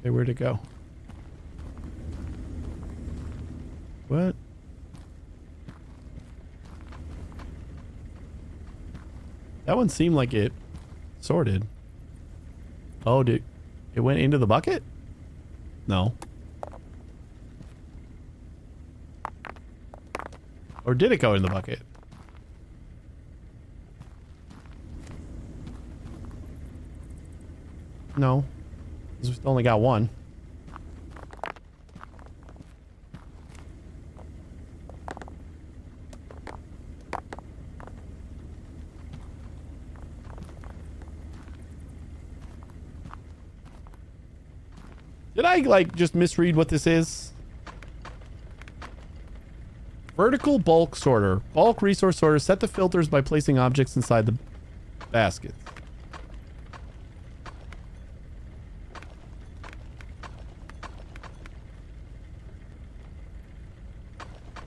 Okay, where'd it go? What? That one seemed like it sorted. Oh, it went into the bucket? No. Or did it go in the bucket? No. We've only got one. Did I like just misread what this is? Vertical bulk sorter. Bulk resource sorter. Set the filters by placing objects inside the baskets.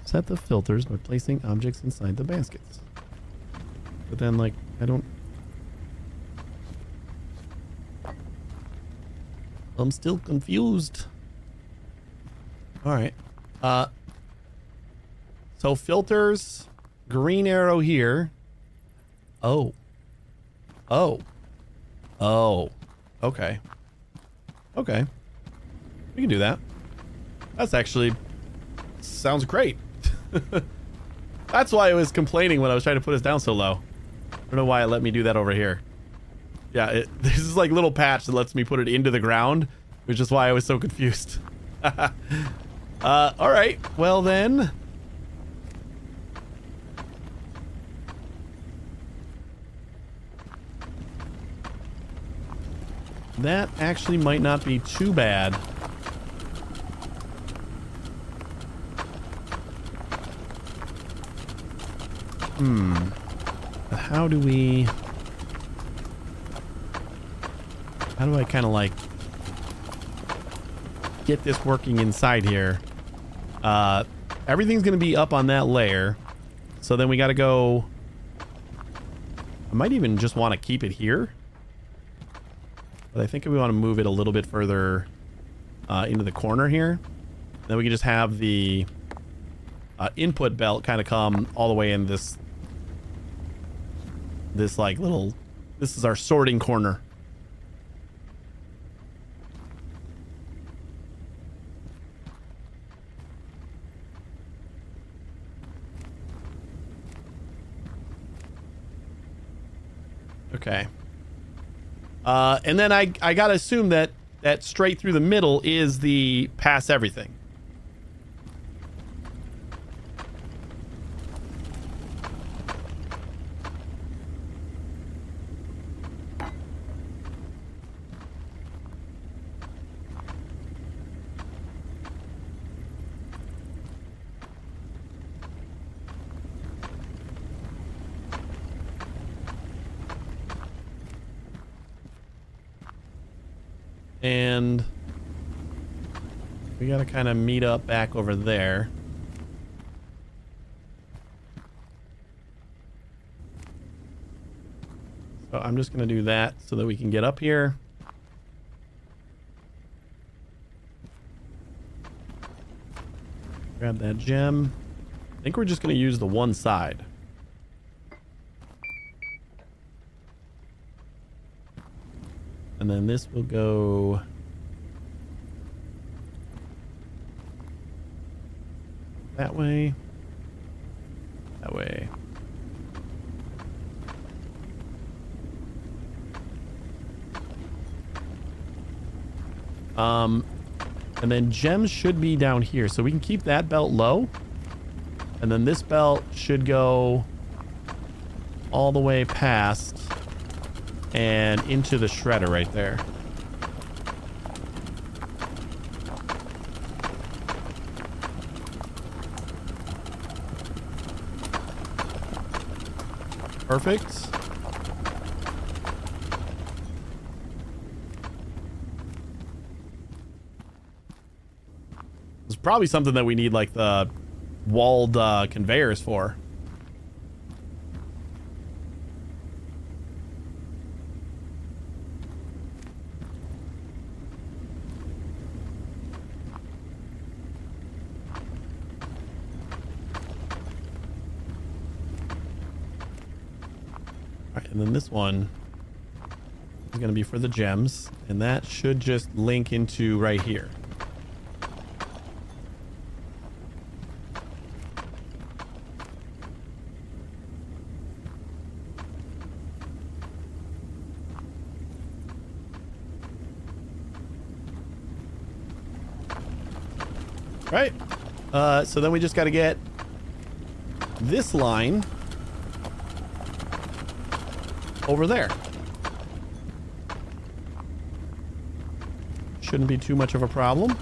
Set the filters by placing objects inside the baskets. But then, like, I don't... I'm still confused. Alright. So filters, green arrow here. Oh. Oh. Oh. Okay. Okay. We can do that. That's actually... sounds great. That's why I was complaining when I was trying to put us down so low. I don't know why it let me do that over here. Yeah, this is like a little patch that lets me put it into the ground, which is why I was so confused. All right. Well then. That actually might not be too bad. How do I kind of like get this working inside here? Everything's going to be up on that layer. So then we got to go. I might even just want to keep it here. But I think we want to move it a little bit further into the corner here. Then we can just have the input belt kind of come all the way in this like little... This is our sorting corner. Okay. And then I gotta assume that straight through the middle is the pass everything. And we gotta kind of meet up back over there. So I'm just gonna do that so that we can get up here. Grab that gem. I think we're just gonna use the one side. And then this will go that way, that way. And then gems should be down here, so we can keep that belt low. And then this belt should go all the way past and into the shredder right there. Perfect. It's probably something that we need like the walled conveyors for. And then this one is going to be for the gems, and that should just link into right here. Right. So then we just got to get this line over there. Shouldn't be too much of a problem.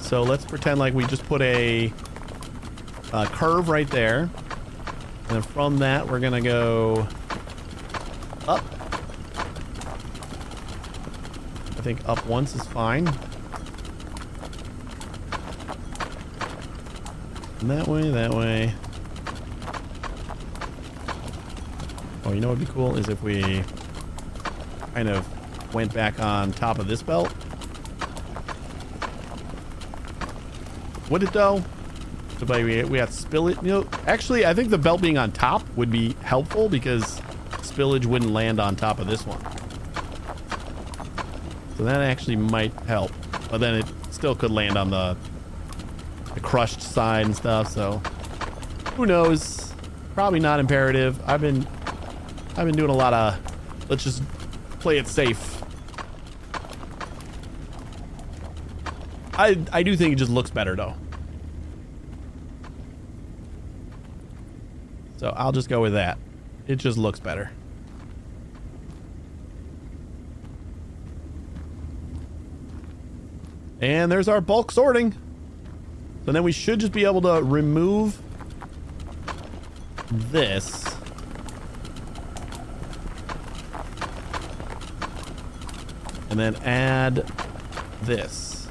So let's pretend like we just put a curve right there. And then from that, we're going to go up. I think up once is fine. And that way, that way. Oh, you know what would be cool is if we kind of went back on top of this belt. Would it though? So we have to spill it. You know, actually, I think the belt being on top would be helpful because spillage wouldn't land on top of this one. So that actually might help, but then it still could land on the crushed side and stuff. So who knows? Probably not imperative. I've been doing a lot of let's just play it safe. I do think it just looks better though. So I'll just go with that. It just looks better. And there's our bulk sorting. So then we should just be able to remove this. And then add this.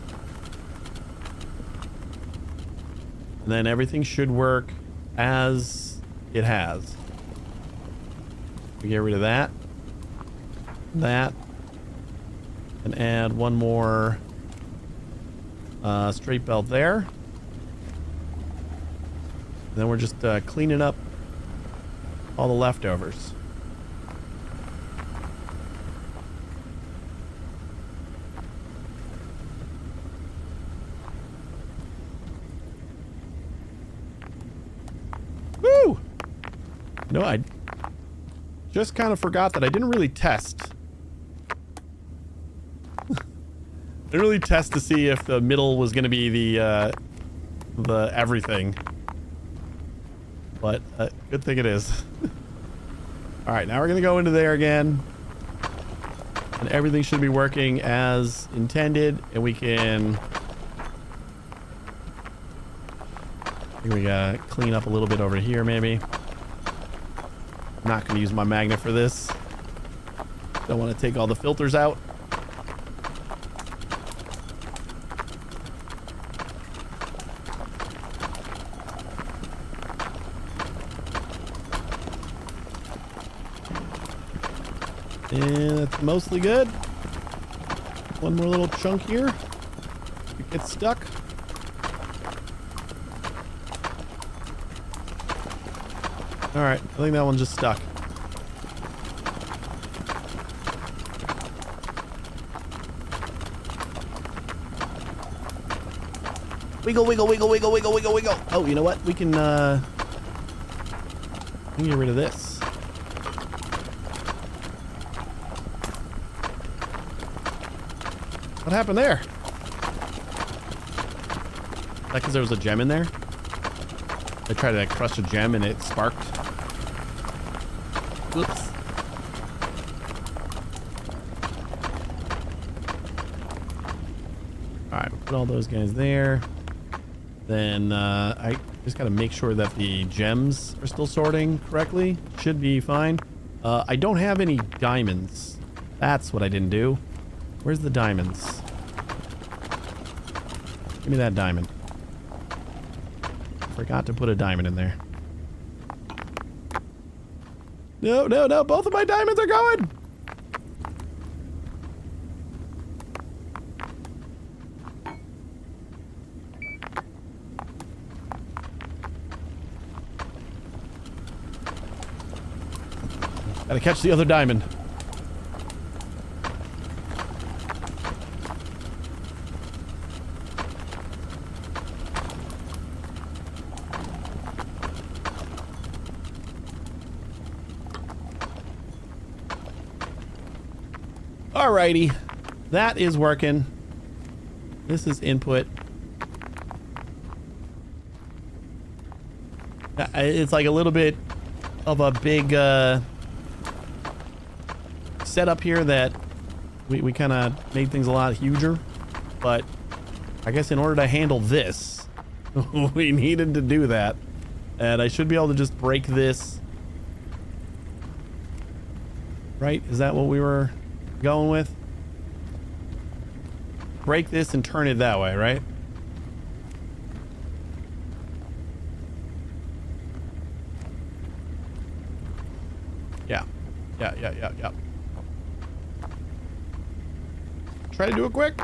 And then everything should work as it has. We get rid of that. That. And add one more straight belt there. And then we're just cleaning up all the leftovers. Woo! No, I just kind of forgot that I didn't really test. I didn't really test to see if the middle was going to be the everything. But good thing it is. All right, now we're going to go into there again. And everything should be working as intended. And we can... I think we gotta clean up a little bit over here, maybe. I'm not going to use my magnet for this. Don't want to take all the filters out. And that's mostly good. One more little chunk here. It gets stuck. All right, I think that one just stuck. Wiggle, wiggle, wiggle, wiggle, wiggle, wiggle, wiggle. Oh, you know what? We can get rid of this. What happened there? Is that because there was a gem in there? I tried to crush a gem and it sparked. Whoops. Alright, we'll put all those guys there. Then I just gotta make sure that the gems are still sorting correctly. Should be fine. I don't have any diamonds. That's what I didn't do. Where's the diamonds? Give me that diamond. Forgot to put a diamond in there. No, no, no. Both of my diamonds are going. Gotta catch the other diamond. Alrighty, that is working. This is input. It's like a little bit of a big setup here that we kind of made things a lot huger, but I guess in order to handle this, we needed to do that. And I should be able to just break this. Right? Is that what we were going with? Break this and turn it that way, right? Yeah. Yeah. Try to do it quick.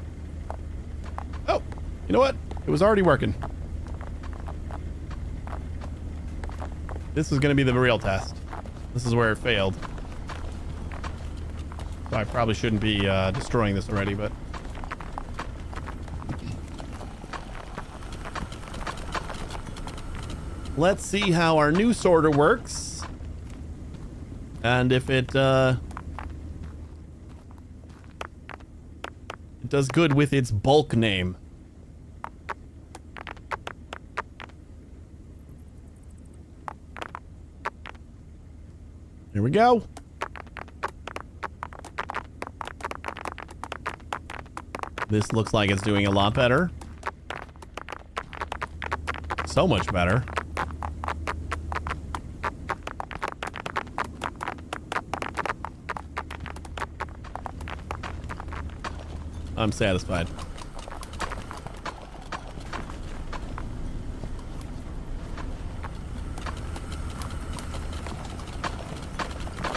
Oh, you know what? It was already working. This is going to be the real test. This is where it failed. So I probably shouldn't be destroying this already, but... Let's see how our new sorter works. And if it does good with its bulk name. Here we go. This looks like it's doing a lot better. So much better. I'm satisfied.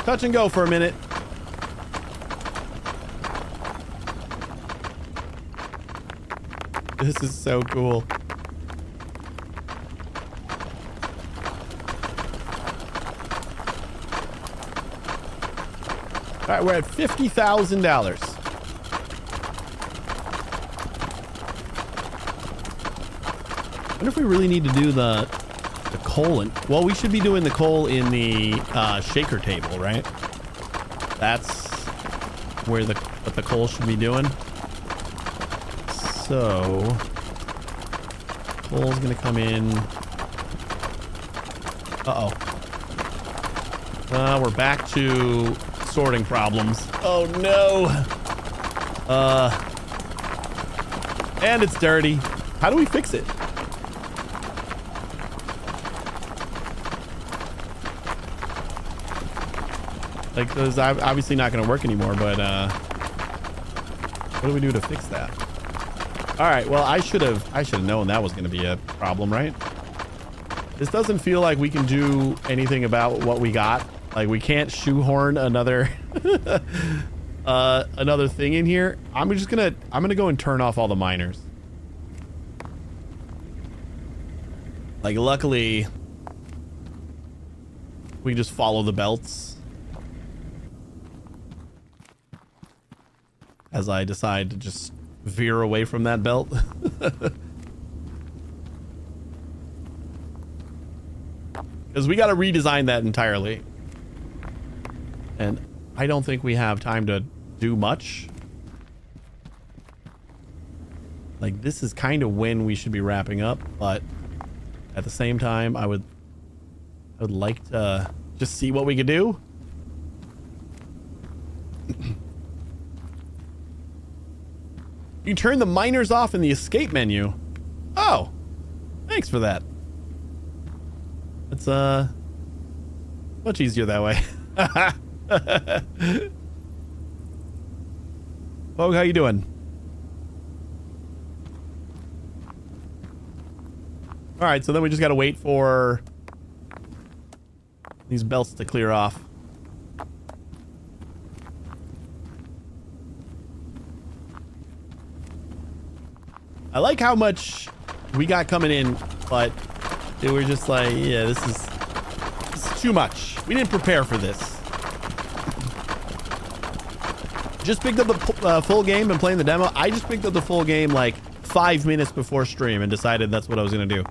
Touch and go for a minute. This is so cool. All right, we're at $50,000. I wonder if we really need to do the coal. Well, we should be doing the coal in the shaker table, right? That's where what the coal should be doing. So coal's gonna come in. We're back to sorting problems. Oh no. And it's dirty. How do we fix it? Like, this is obviously not going to work anymore, but what do we do to fix that? All right, well, I should have known that was going to be a problem, right? This doesn't feel like we can do anything about what we got. Like, we can't shoehorn another another thing in here. I'm gonna go and turn off all the miners. Like, luckily, we can just follow the belts as I decide to just veer away from that belt. Because we got to redesign that entirely. And I don't think we have time to do much. Like, this is kind of when we should be wrapping up, but at the same time, I would like to just see what we could do. You can turn the miners off in the escape menu. Oh, thanks for that. It's much easier that way. Oh, how you doing? All right, so then we just got to wait for these belts to clear off. I like how much we got coming in, but they were just like, yeah, this is too much. We didn't prepare for this. Just picked up the full game and playing the demo. I just picked up the full game like 5 minutes before stream and decided that's what I was going to do.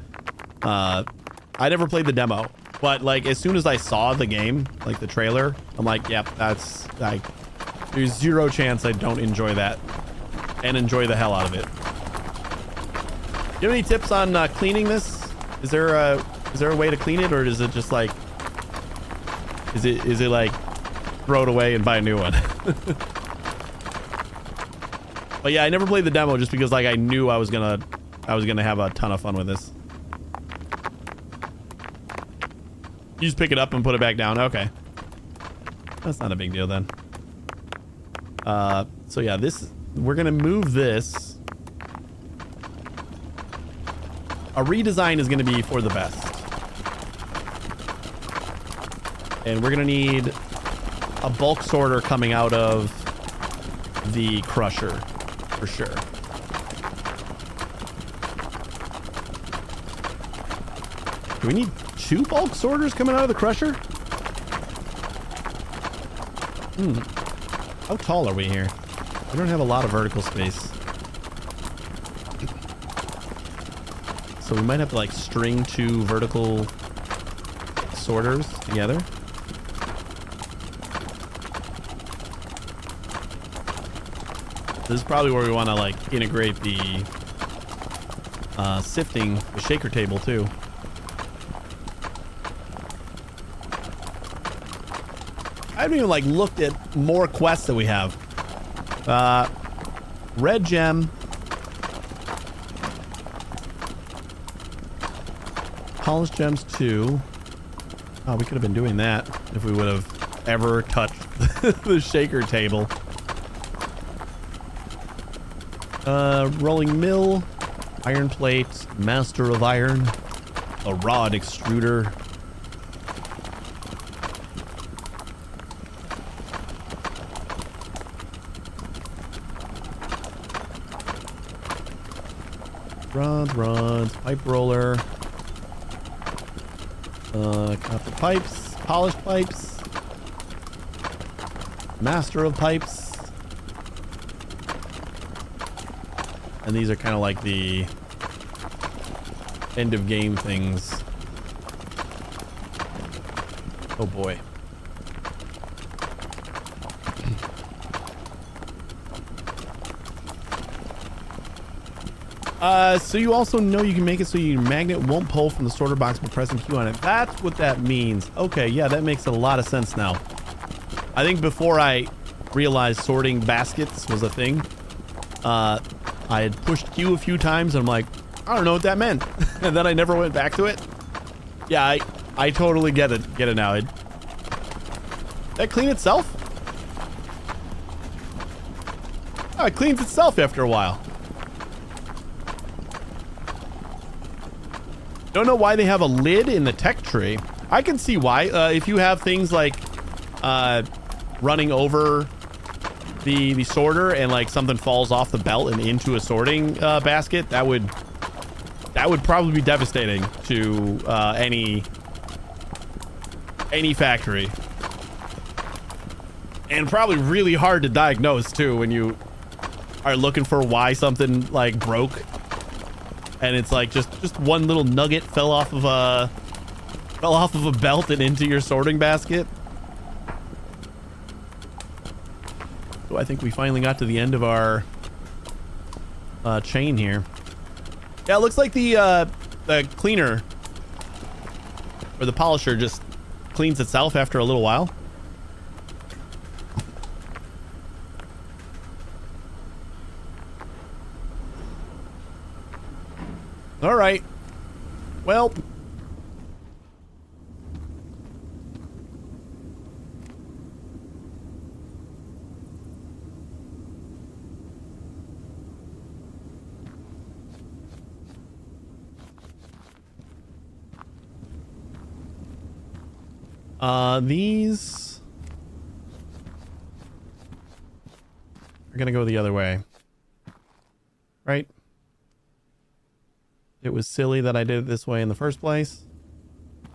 I never played the demo, but like as soon as I saw the game, like the trailer, I'm like, yep, that's like, there's zero chance I don't enjoy that and enjoy the hell out of it. Do you have any tips on cleaning this? Is there a way to clean it, or is it just like, is it like throw it away and buy a new one? But yeah, I never played the demo just because like I knew I was gonna have a ton of fun with this. You just pick it up and put it back down. Okay. That's not a big deal then. So yeah, we're gonna move this. A redesign is gonna be for the best. And we're gonna need a bulk sorter coming out of the crusher for sure. Do we need 2 bulk sorters coming out of the crusher? How tall are we here? We don't have a lot of vertical space. So we might have to like string 2 vertical sorters together. This is probably where we want to like integrate the sifting, the shaker table too. I haven't even like looked at more quests that we have. Red gem. Polished gems 2. Oh, we could have been doing that if we would have ever touched the shaker table. Rolling mill, iron plate, master of iron, a rod extruder. Rods, pipe roller, copper pipes, polished pipes, master of pipes, and these are kind of like the end of game things. Oh boy. So you also know you can make it so your magnet won't pull from the sorter box by pressing Q on it. That's what that means. Okay, yeah, that makes a lot of sense now. I think before I realized sorting baskets was a thing, I had pushed Q a few times and I'm like, I don't know what that meant. And then I never went back to it. Yeah, I totally get it now. That clean itself? Oh, it cleans itself after a while. Don't know why they have a lid in the tech tree. I can see why. If you have things like running over the sorter and like something falls off the belt and into a sorting basket, that would probably be devastating to any factory, and probably really hard to diagnose too when you are looking for why something like broke. And it's like just one little nugget fell off of a belt and into your sorting basket. So I think we finally got to the end of our chain here. Yeah, it looks like the cleaner or the polisher just cleans itself after a little while. All right. Well, these are gonna go the other way, right? It was silly that I did it this way in the first place.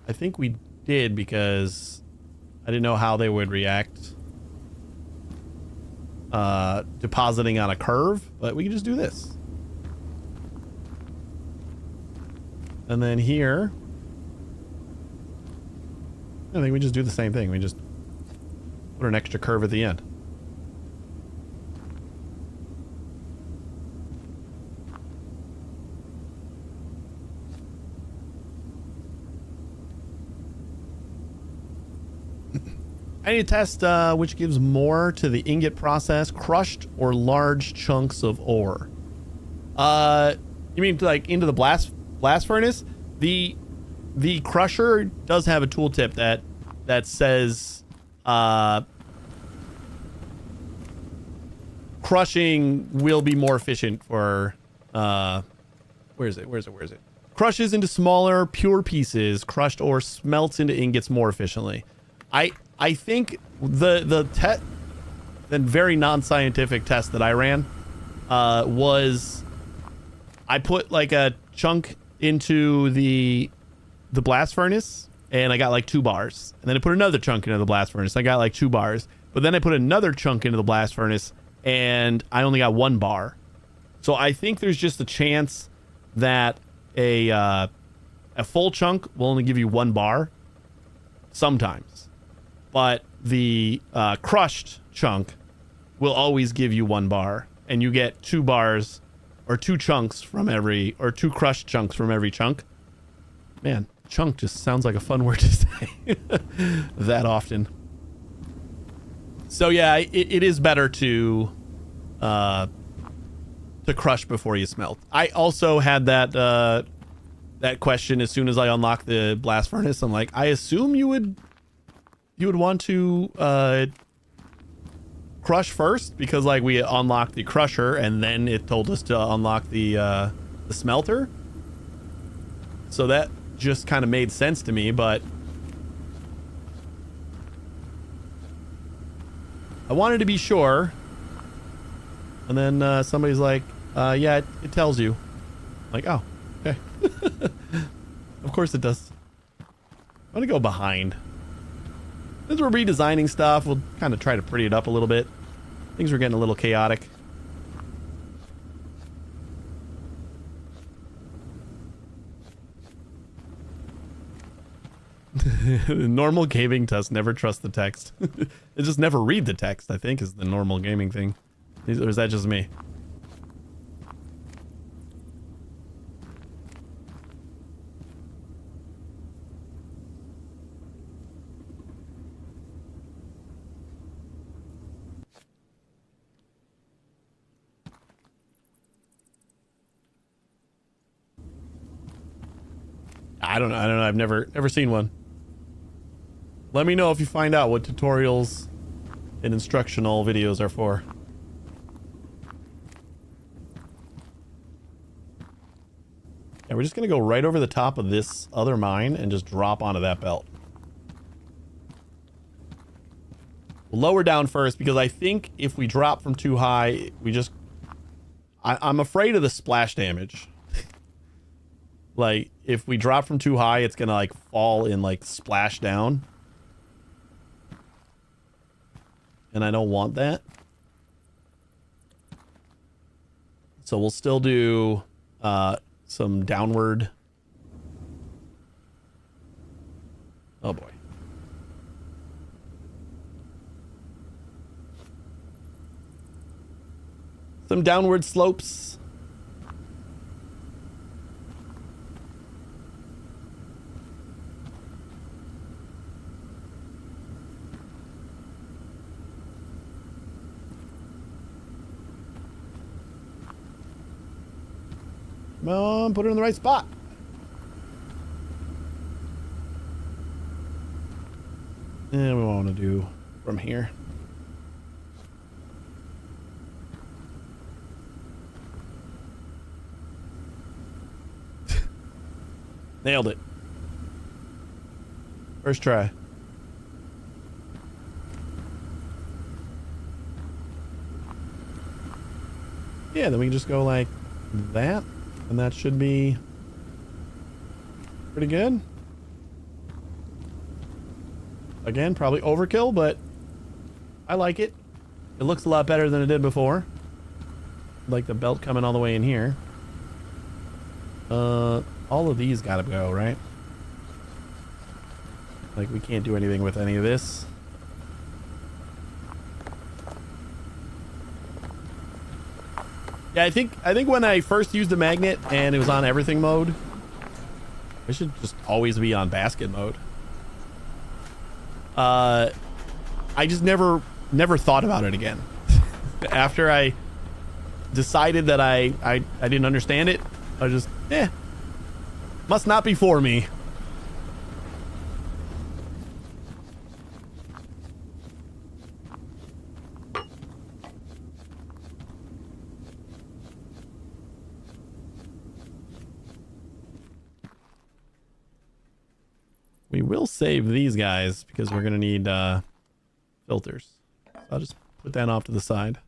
I think we did because I didn't know how they would react depositing on a curve, but we can just do this. And then here, I think we just do the same thing. We just put an extra curve at the end. I need to test which gives more to the ingot process, crushed or large chunks of ore. You mean like into the blast furnace? The the crusher does have a tooltip that says crushing will be more efficient for where is it? Crushes into smaller pure pieces, crushed ore smelts into ingots more efficiently. I think the very non-scientific test that I ran was I put like a chunk into the blast furnace and I got like 2 bars, and then I put another chunk into the blast furnace, I got like 2 bars, but then I put another chunk into the blast furnace and I only got 1 bar. So I think there's just a chance that a full chunk will only give you 1 bar sometimes, but the crushed chunk will always give you 1 bar, and you get 2 bars or 2 chunks from every, or 2 crushed chunks from every chunk. Man, chunk just sounds like a fun word to say that often. So yeah, it is better to crush before you smelt. I also had that question as soon as I unlocked the blast furnace. I'm like, I assume you would want to crush first, because like we unlocked the crusher and then it told us to unlock the smelter. So that just kind of made sense to me, but I wanted to be sure. And then somebody's like, yeah, it tells you. I'm like, oh, okay. Of course it does. I'm gonna go behind. As we're redesigning stuff, we'll kind of try to pretty it up a little bit. Things are getting a little chaotic. Normal gaming test, never trust the text. It just never read the text, I think, is the normal gaming thing. Or is that just me? I don't know. I've never seen one. Let me know if you find out what tutorials and instructional videos are for. Yeah, we're just gonna go right over the top of this other mine and just drop onto that belt. We'll lower down first, because I think if we drop from too high, we just... I'm afraid of the splash damage. Like, if we drop from too high, it's gonna like fall and like splash down. And I don't want that. So we'll still do some downward. Oh boy. Some downward slopes. Come on, put it in the right spot. And we want to do from here. Nailed it. First try. Yeah, then we can just go like that. And that should be pretty good. Again, probably overkill, but I like it. It looks a lot better than it did before. Like the belt coming all the way in here. All of these gotta go, right? Like we can't do anything with any of this. Yeah, I think when I first used the magnet and it was on everything mode, it should just always be on basket mode. I just never thought about it again. After I decided that I didn't understand it, I just, must not be for me. We will save these guys because we're going to need filters. So I'll just put that off to the side.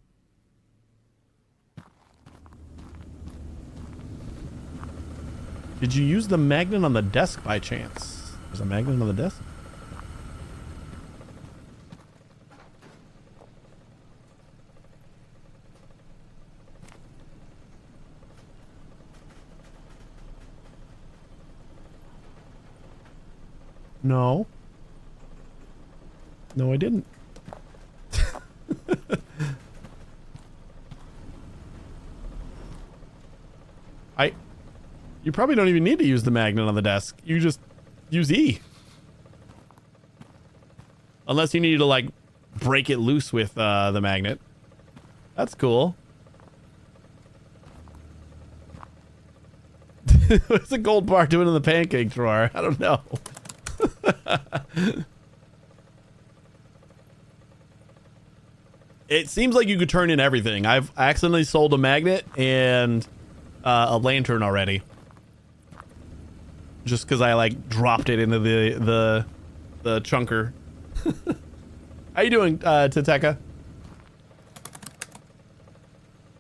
Did you use the magnet on the desk by chance? There's a magnet on the desk? No. No, I didn't. You probably don't even need to use the magnet on the desk. You just use E. Unless you need to, like, break it loose with the magnet. That's cool. What's a gold bar doing in the pancake drawer? I don't know. It seems like you could turn in everything. I've accidentally sold a magnet and a lantern already. Just because I like dropped it into the chunker. How you doing, Tateka?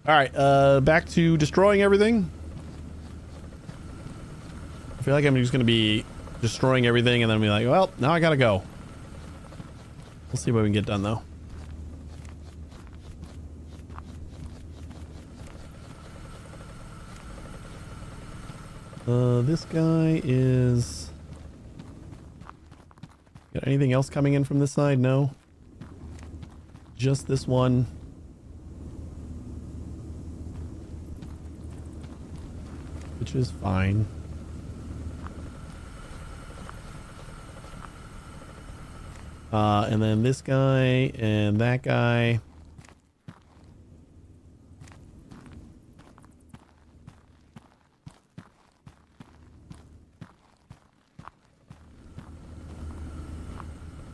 All right, back to destroying everything. I feel like I'm just gonna be destroying everything and then be like, well, now I gotta go. We'll see what we can get done though. This guy is... Got anything else coming in from this side? No. Just this one. Which is fine. And then this guy and that guy.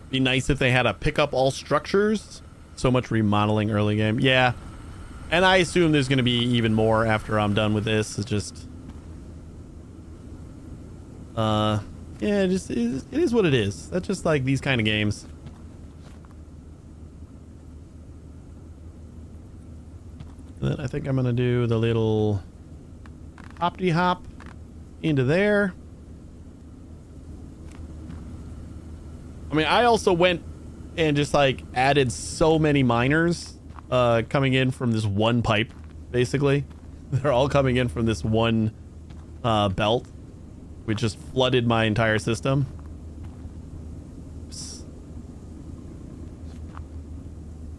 Be nice if they had a pick up all structures. So much remodeling early game. Yeah. And I assume there's going to be even more after I'm done with this. It's just... yeah, it is what it is. That's just like these kind of games. And then I think I'm going to do the little hop-de-hop into there. I mean, I also went and just like added so many miners coming in from this one pipe, basically. They're all coming in from this one belt, which just flooded my entire system. Oops.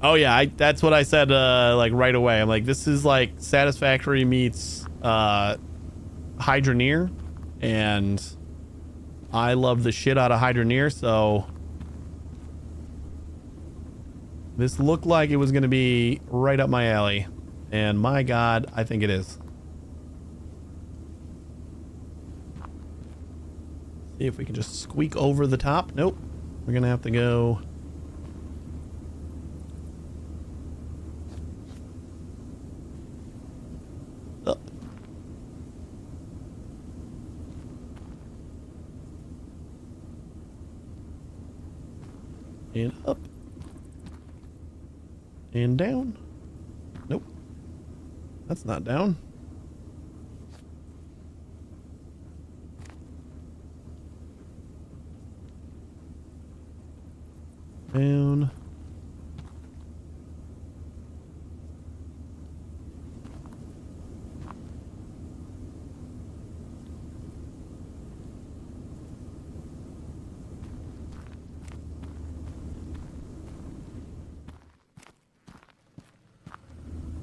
Oh yeah, that's what I said like right away. I'm like, this is like Satisfactory meets Hydroneer, and I love the shit out of Hydroneer, so this looked like it was going to be right up my alley. And my God, I think it is. See if we can just squeak over the top. Nope. We're going to have to go... up. And up. And down. Nope. That's not down. Down.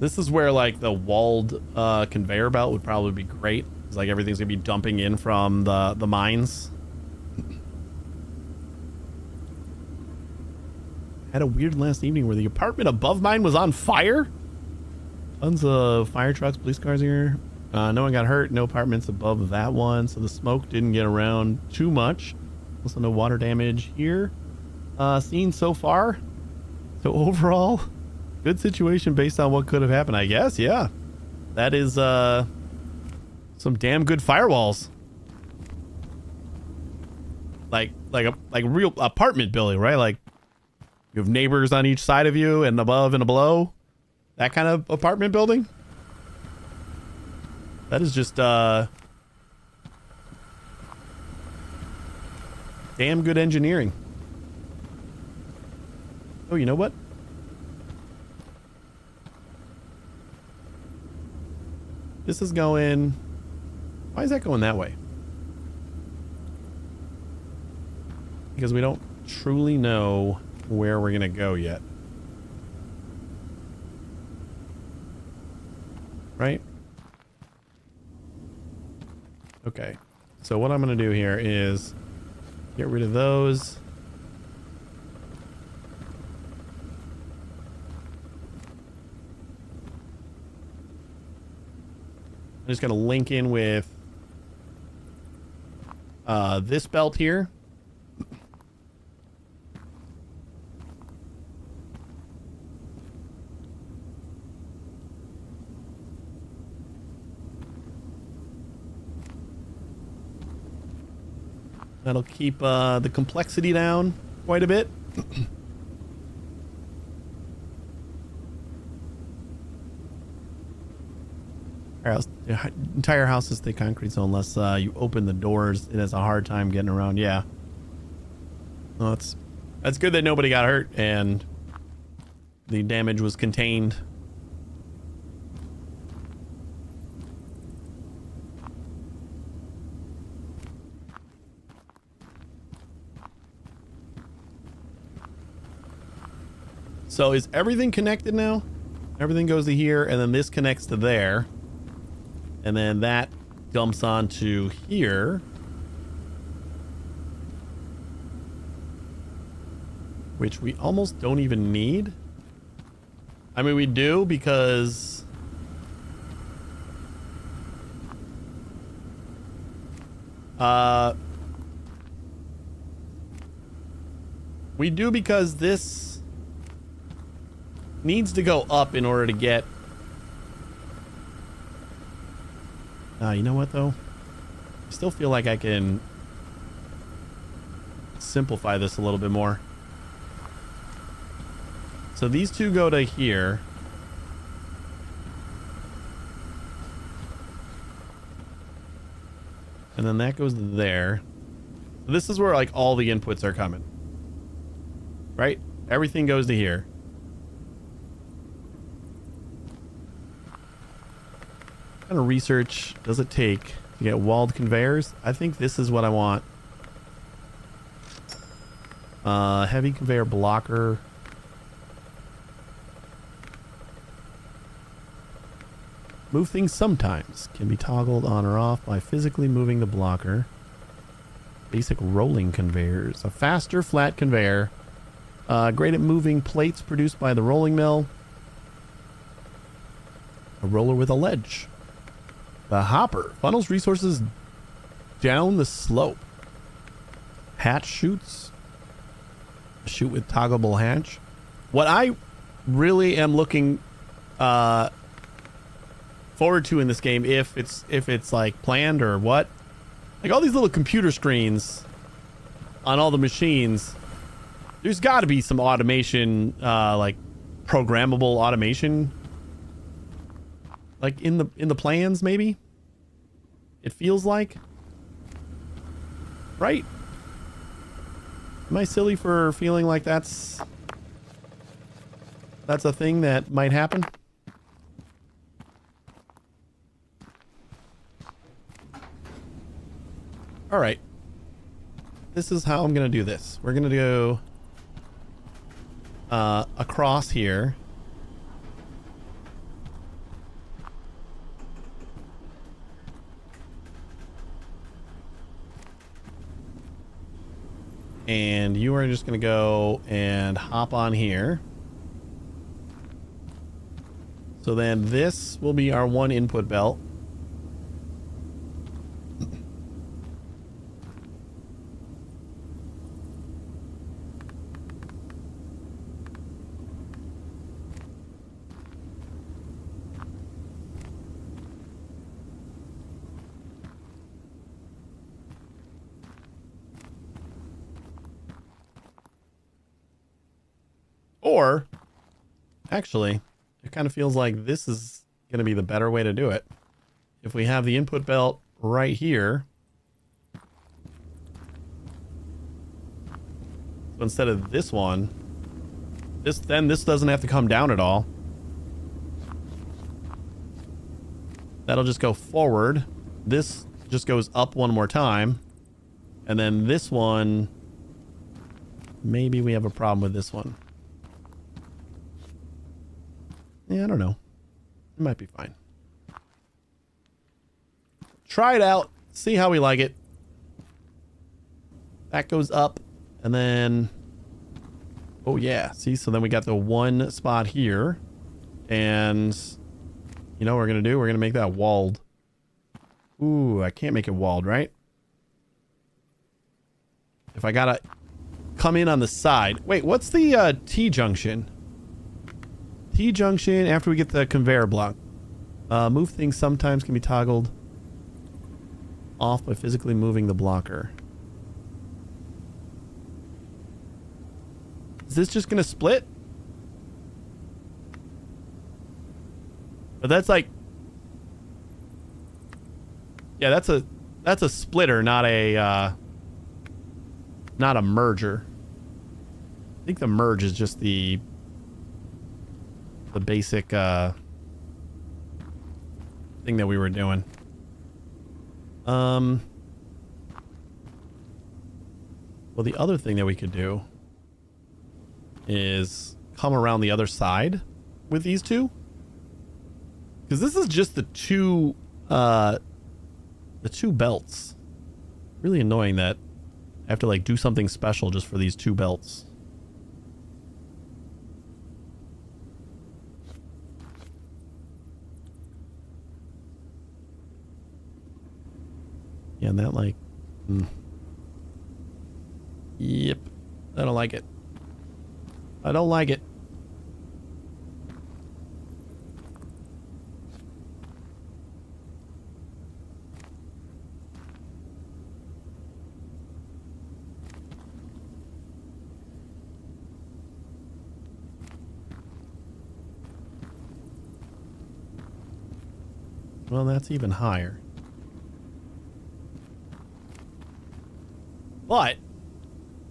This is where like the walled conveyor belt would probably be great. It's like everything's gonna be dumping in from the mines. Had a weird last evening where the apartment above mine was on fire. Tons of fire trucks, police cars here. No one got hurt. No apartments above that one, so the smoke didn't get around too much. Also no water damage here. Seen so far. So overall, good situation based on what could have happened, I guess. Yeah, that is some damn good firewalls. like a real apartment building, right? Like you have neighbors on each side of you and above and below. That kind of apartment building. That is just damn good engineering. Oh, you know what? This is going... Why is that going that way? Because we don't truly know where we're going to go yet. Right? Okay. So what I'm going to do here is get rid of those. I'm just going to link in with this belt here. That'll keep the complexity down quite a bit. The entire house is thick concrete, so unless you open the doors, it has a hard time getting around. Yeah. Well, that's good that nobody got hurt and the damage was contained. So is everything connected now? Everything goes to here, and then this connects to there. And then that dumps onto here. Which we almost don't even need. I mean, we do because... we do because this needs to go up in order to get... you know what, though? I still feel like I can simplify this a little bit more. So these two go to here. And then that goes to there. So this is where, like, all the inputs are coming. Right? Everything goes to here. What kind of research does it take to get walled conveyors? I think this is what I want. Heavy conveyor blocker. Move things sometimes. Can be toggled on or off by physically moving the blocker. Basic rolling conveyors. A faster flat conveyor. Great at moving plates produced by the rolling mill. A roller with a ledge. The hopper funnels resources down the slope. Hatch chutes. A chute with toggleable hatch. What I really am looking forward to in this game, if it's like planned or what, like all these little computer screens on all the machines, there's got to be some automation, like programmable automation, like in the plans. Maybe it feels like, right? Am I silly for feeling like that's a thing that might happen? All right. This is how I'm going to do this. We're going to go across here. And you are just going to go and hop on here. So then this will be our one input belt. Or, actually, it kind of feels like this is going to be the better way to do it. If we have the input belt right here, so instead of this one, this doesn't have to come down at all. That'll just go forward. This just goes up one more time. And then this one, maybe we have a problem with this one. Yeah, I don't know. It might be fine. Try it out. See how we like it. That goes up. And then... oh, yeah. See? So then we got the one spot here. And... you know what we're going to do? We're going to make that walled. Ooh, I can't make it walled, right? If I got to come in on the side. Wait, what's the T-junction? T-junction after we get the conveyor block. Move things sometimes can be toggled off by physically moving the blocker. Is this just going to split? But that's like... yeah, that's a splitter, not a merger. I think the merge is just the basic thing that we were doing. Well, the other thing that we could do is come around the other side with these two. Because this is just the two belts. Really annoying that I have to like do something special just for these two belts. Yeah, and that like... yep. I don't like it. I don't like it. Well, that's even higher. But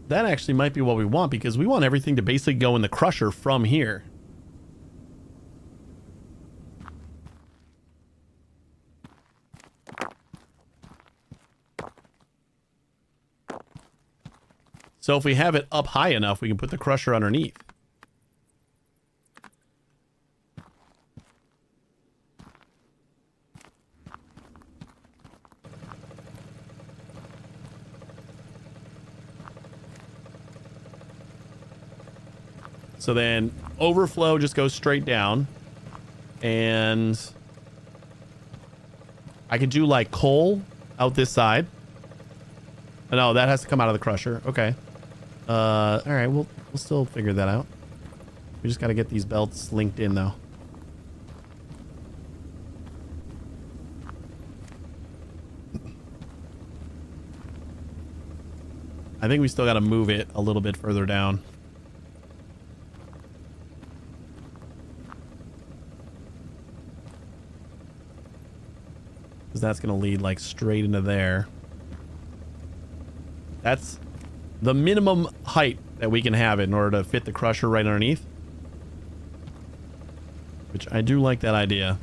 that actually might be what we want, because we want everything to basically go in the crusher from here. So if we have it up high enough, we can put the crusher underneath. So then overflow just goes straight down. And I could do like coal out this side. Oh, no, that has to come out of the crusher. Okay. All right, we'll still figure that out. We just got to get these belts linked in though. I think we still got to move it a little bit further down. Because that's going to lead like straight into there. That's the minimum height that we can have it in order to fit the crusher right underneath. Which I do like that idea.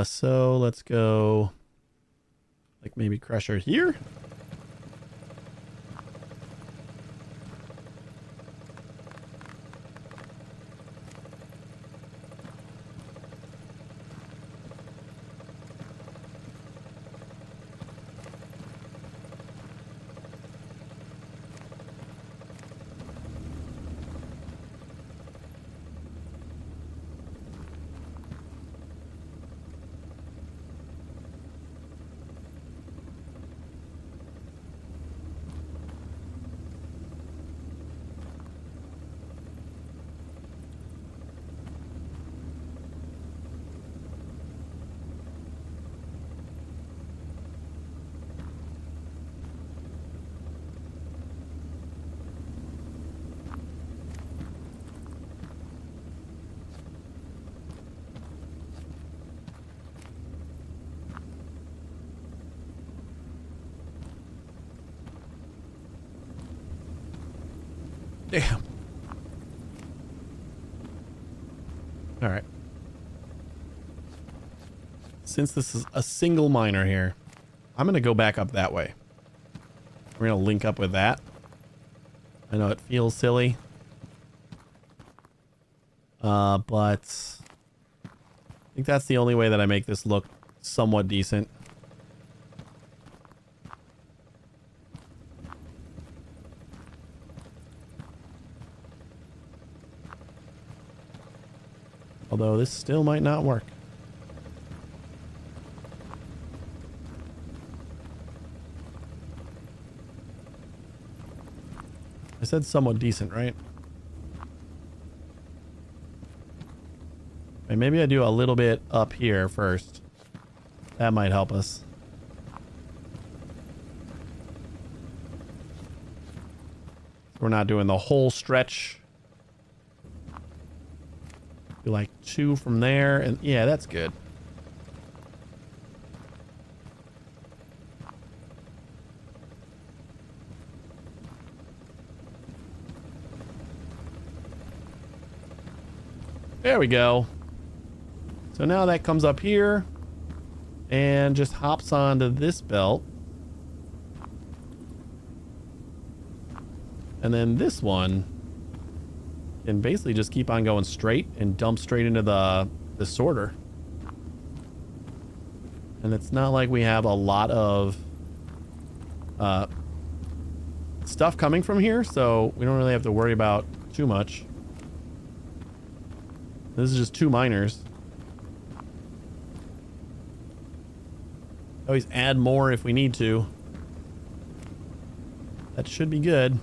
So let's go like maybe crusher here. Damn. All right. Since this is a single miner here, I'm going to go back up that way. We're going to link up with that. I know it feels silly. But I think that's the only way that I make this look somewhat decent. Although this still might not work. I said somewhat decent, right? And maybe I do a little bit up here first. That might help us. We're not doing the whole stretch. Do like 2 from there, and yeah, that's good. There we go. So now that comes up here and just hops onto this belt. And then this one can basically just keep on going straight and dump straight into the sorter. And it's not like we have a lot of stuff coming from here, so we don't really have to worry about too much. This is just 2 miners. Always add more if we need to. That should be good.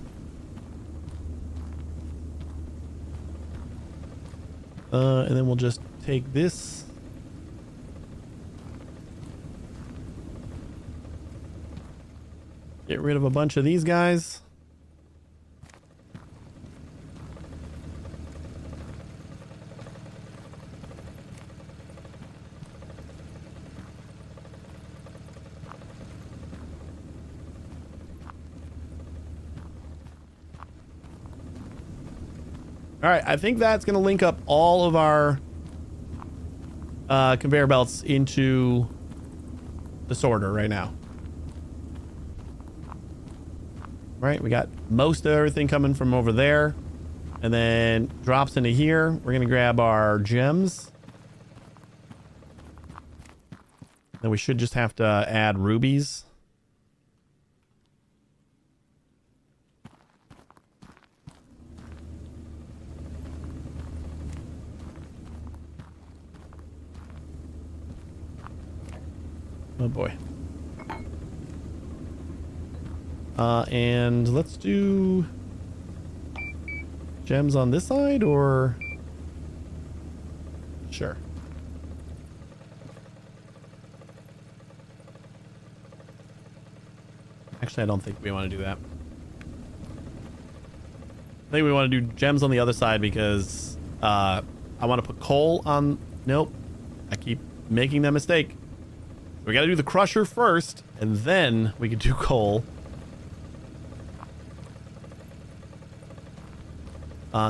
And then we'll just take this. Get rid of a bunch of these guys. All right, I think that's going to link up all of our conveyor belts into the sorter right now. Right, we got most of everything coming from over there, and then drops into here. We're going to grab our gems. Then we should just have to add rubies. Oh boy. And let's do gems on this side, or sure. Actually, I don't think we want to do that. I think we want to do gems on the other side because I want to put coal on. Nope. I keep making that mistake. We got to do the crusher first, and then we can do coal.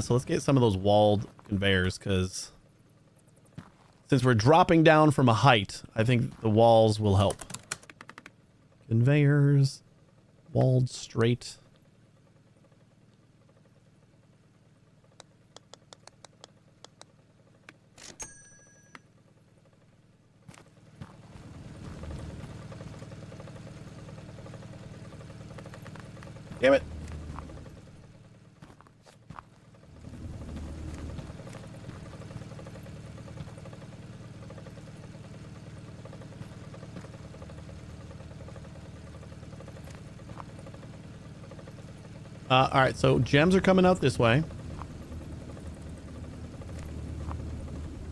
So let's get some of those walled conveyors, because since we're dropping down from a height, I think the walls will help. Conveyors, walled straight. Damn it. All right, so gems are coming out this way.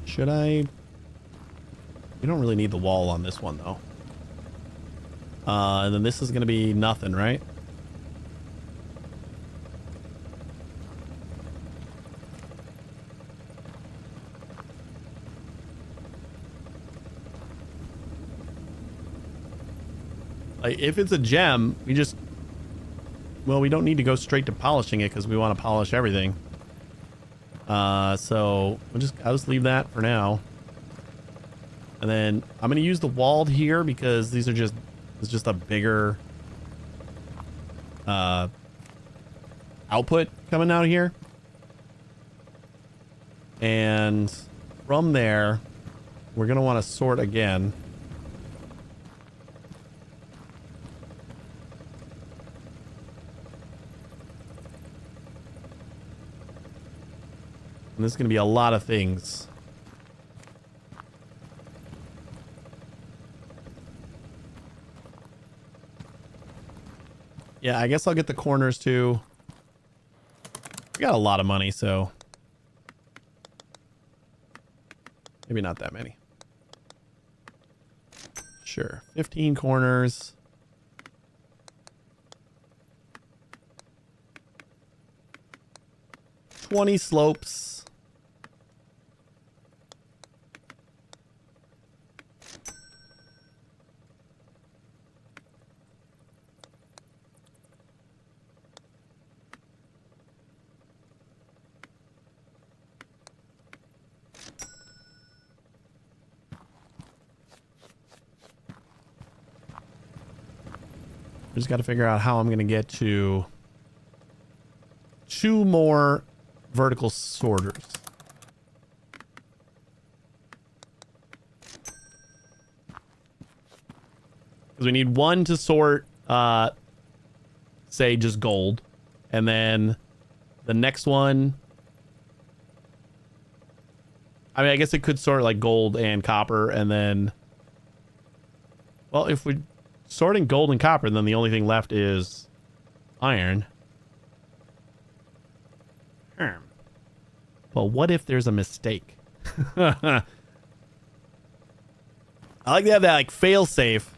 Should I? We don't really need the wall on this one, though. And then this is going to be nothing, right? Like, if it's a gem, we just well, we don't need to go straight to polishing it because we want to polish everything. So I'll just leave that for now. And then I'm going to use the walled here because these are it's just a bigger output coming out here. And from there, we're going to want to sort again. And this is going to be a lot of things. Yeah, I guess I'll get the corners too. We got a lot of money, so maybe not that many. Sure, 15 corners. $20 slopes. I just got to figure out how I'm going to get to 2 more vertical sorters. Because we need one to sort, say, just gold. And then the next one... I mean, I guess it could sort like gold and copper, and then... Well, if we're sorting gold and copper, then the only thing left is iron. Well, what if there's a mistake? I like to have that like fail safe.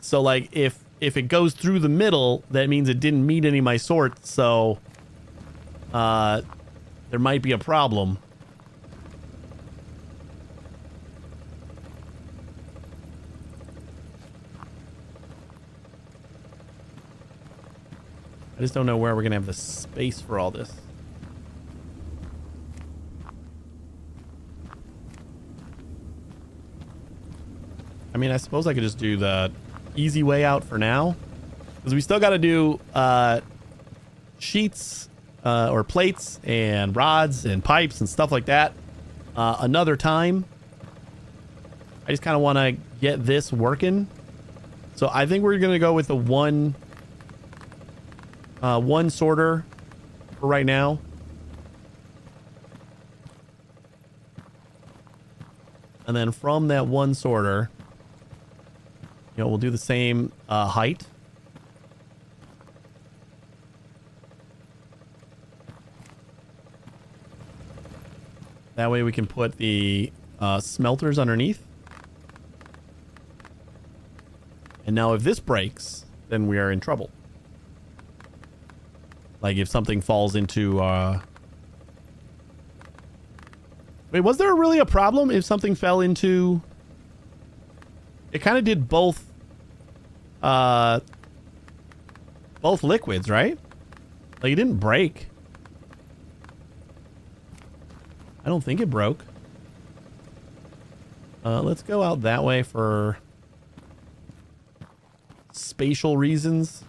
So like if it goes through the middle, that means it didn't meet any of my sorts. So there might be a problem. I just don't know where we're gonna have the space for all this. I mean, I suppose I could just do the easy way out for now. Because we still got to do sheets or plates and rods and pipes and stuff like that another time. I just kind of want to get this working. So I think we're going to go with the one sorter for right now. And then from that one sorter... You know, we'll do the same height. That way we can put the smelters underneath. And now if this breaks, then we are in trouble. Like if something falls into... Wait, was there really a problem if something fell into... It kind of did both liquids, right? Like it didn't break. I don't think it broke. Let's go out that way for spatial reasons.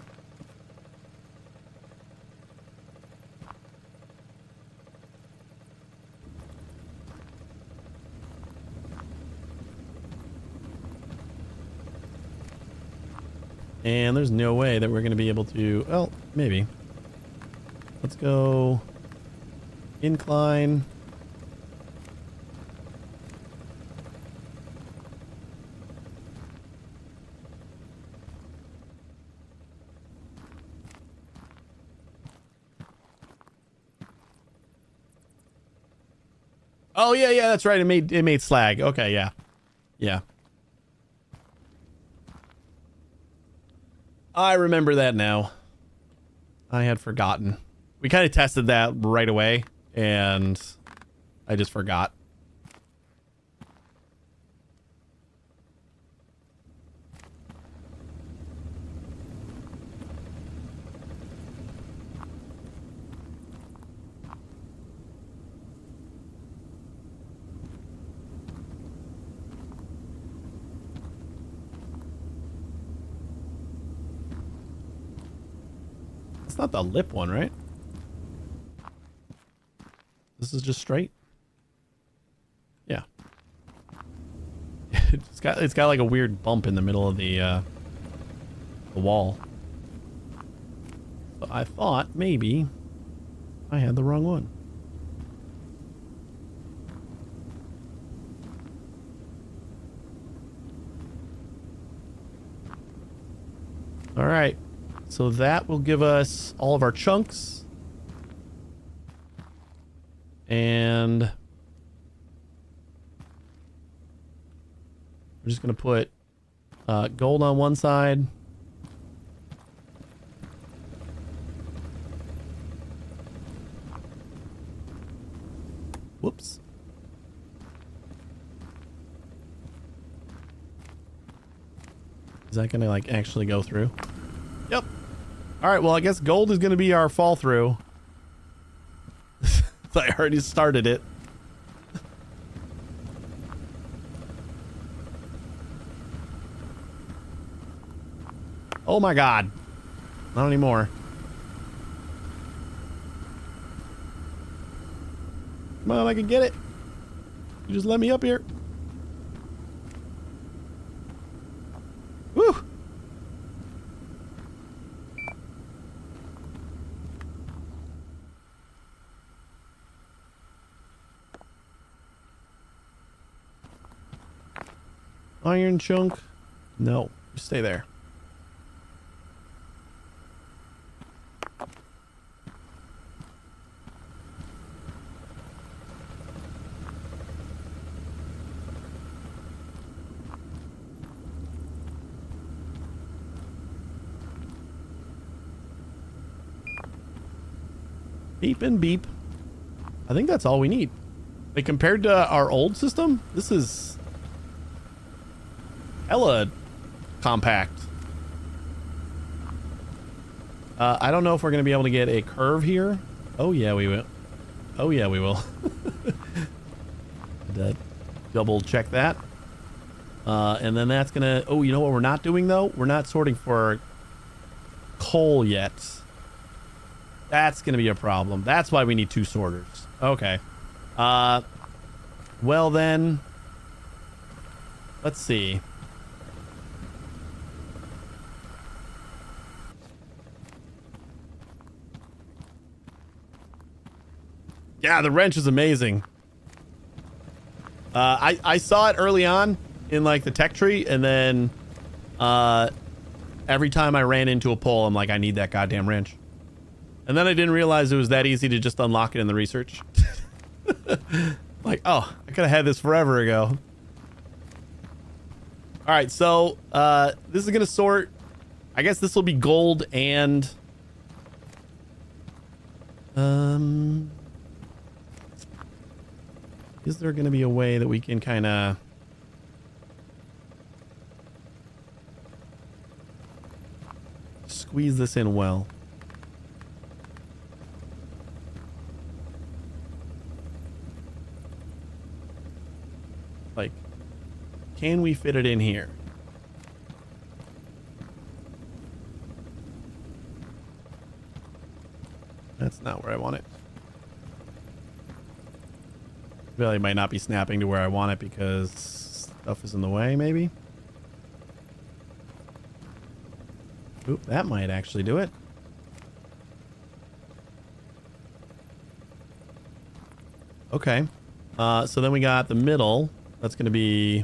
And there's no way that we're going to be able to... Well, maybe. Let's go... incline. Oh, yeah, that's right. It made slag. Okay, yeah. Yeah. I remember that now. I had forgotten. We kind of tested that right away, and I just forgot. It's not the lip one, right? This is just straight. Yeah. it's got like a weird bump in the middle of the wall. So I thought maybe I had the wrong one. All right. So that will give us all of our chunks. And we're just going to put gold on one side. Whoops. Is that going to like actually go through? Yep. All right. Well, I guess gold is going to be our fall through. I already started it. Oh my God. Not anymore. Come on, I can get it. You just let me up here. Woo! Iron chunk. No, stay there. Beep and beep. I think that's all we need. Like compared to our old system, this is hella compact. I don't know if we're going to be able to get a curve here. Oh yeah, we will. Oh yeah, we will. Double check that. And then that's going to... Oh, you know what we're not doing though? We're not sorting for coal yet. That's going to be a problem. That's why we need two sorters. Okay. Well then, let's see. Yeah, the wrench is amazing. I saw it early on in like the tech tree, and then every time I ran into a pole, I'm like, I need that goddamn wrench. And then I didn't realize it was that easy to just unlock it in the research. Like, oh, I could have had this forever ago. All right, so this is going to sort. I guess this will be gold and... Is there going to be a way that we can kind of... squeeze this in well? Like, can we fit it in here? That's not where I want it. Really might not be snapping to where I want it because stuff is in the way, maybe. Oop, that might actually do it. Okay. So then we got the middle. That's going to be...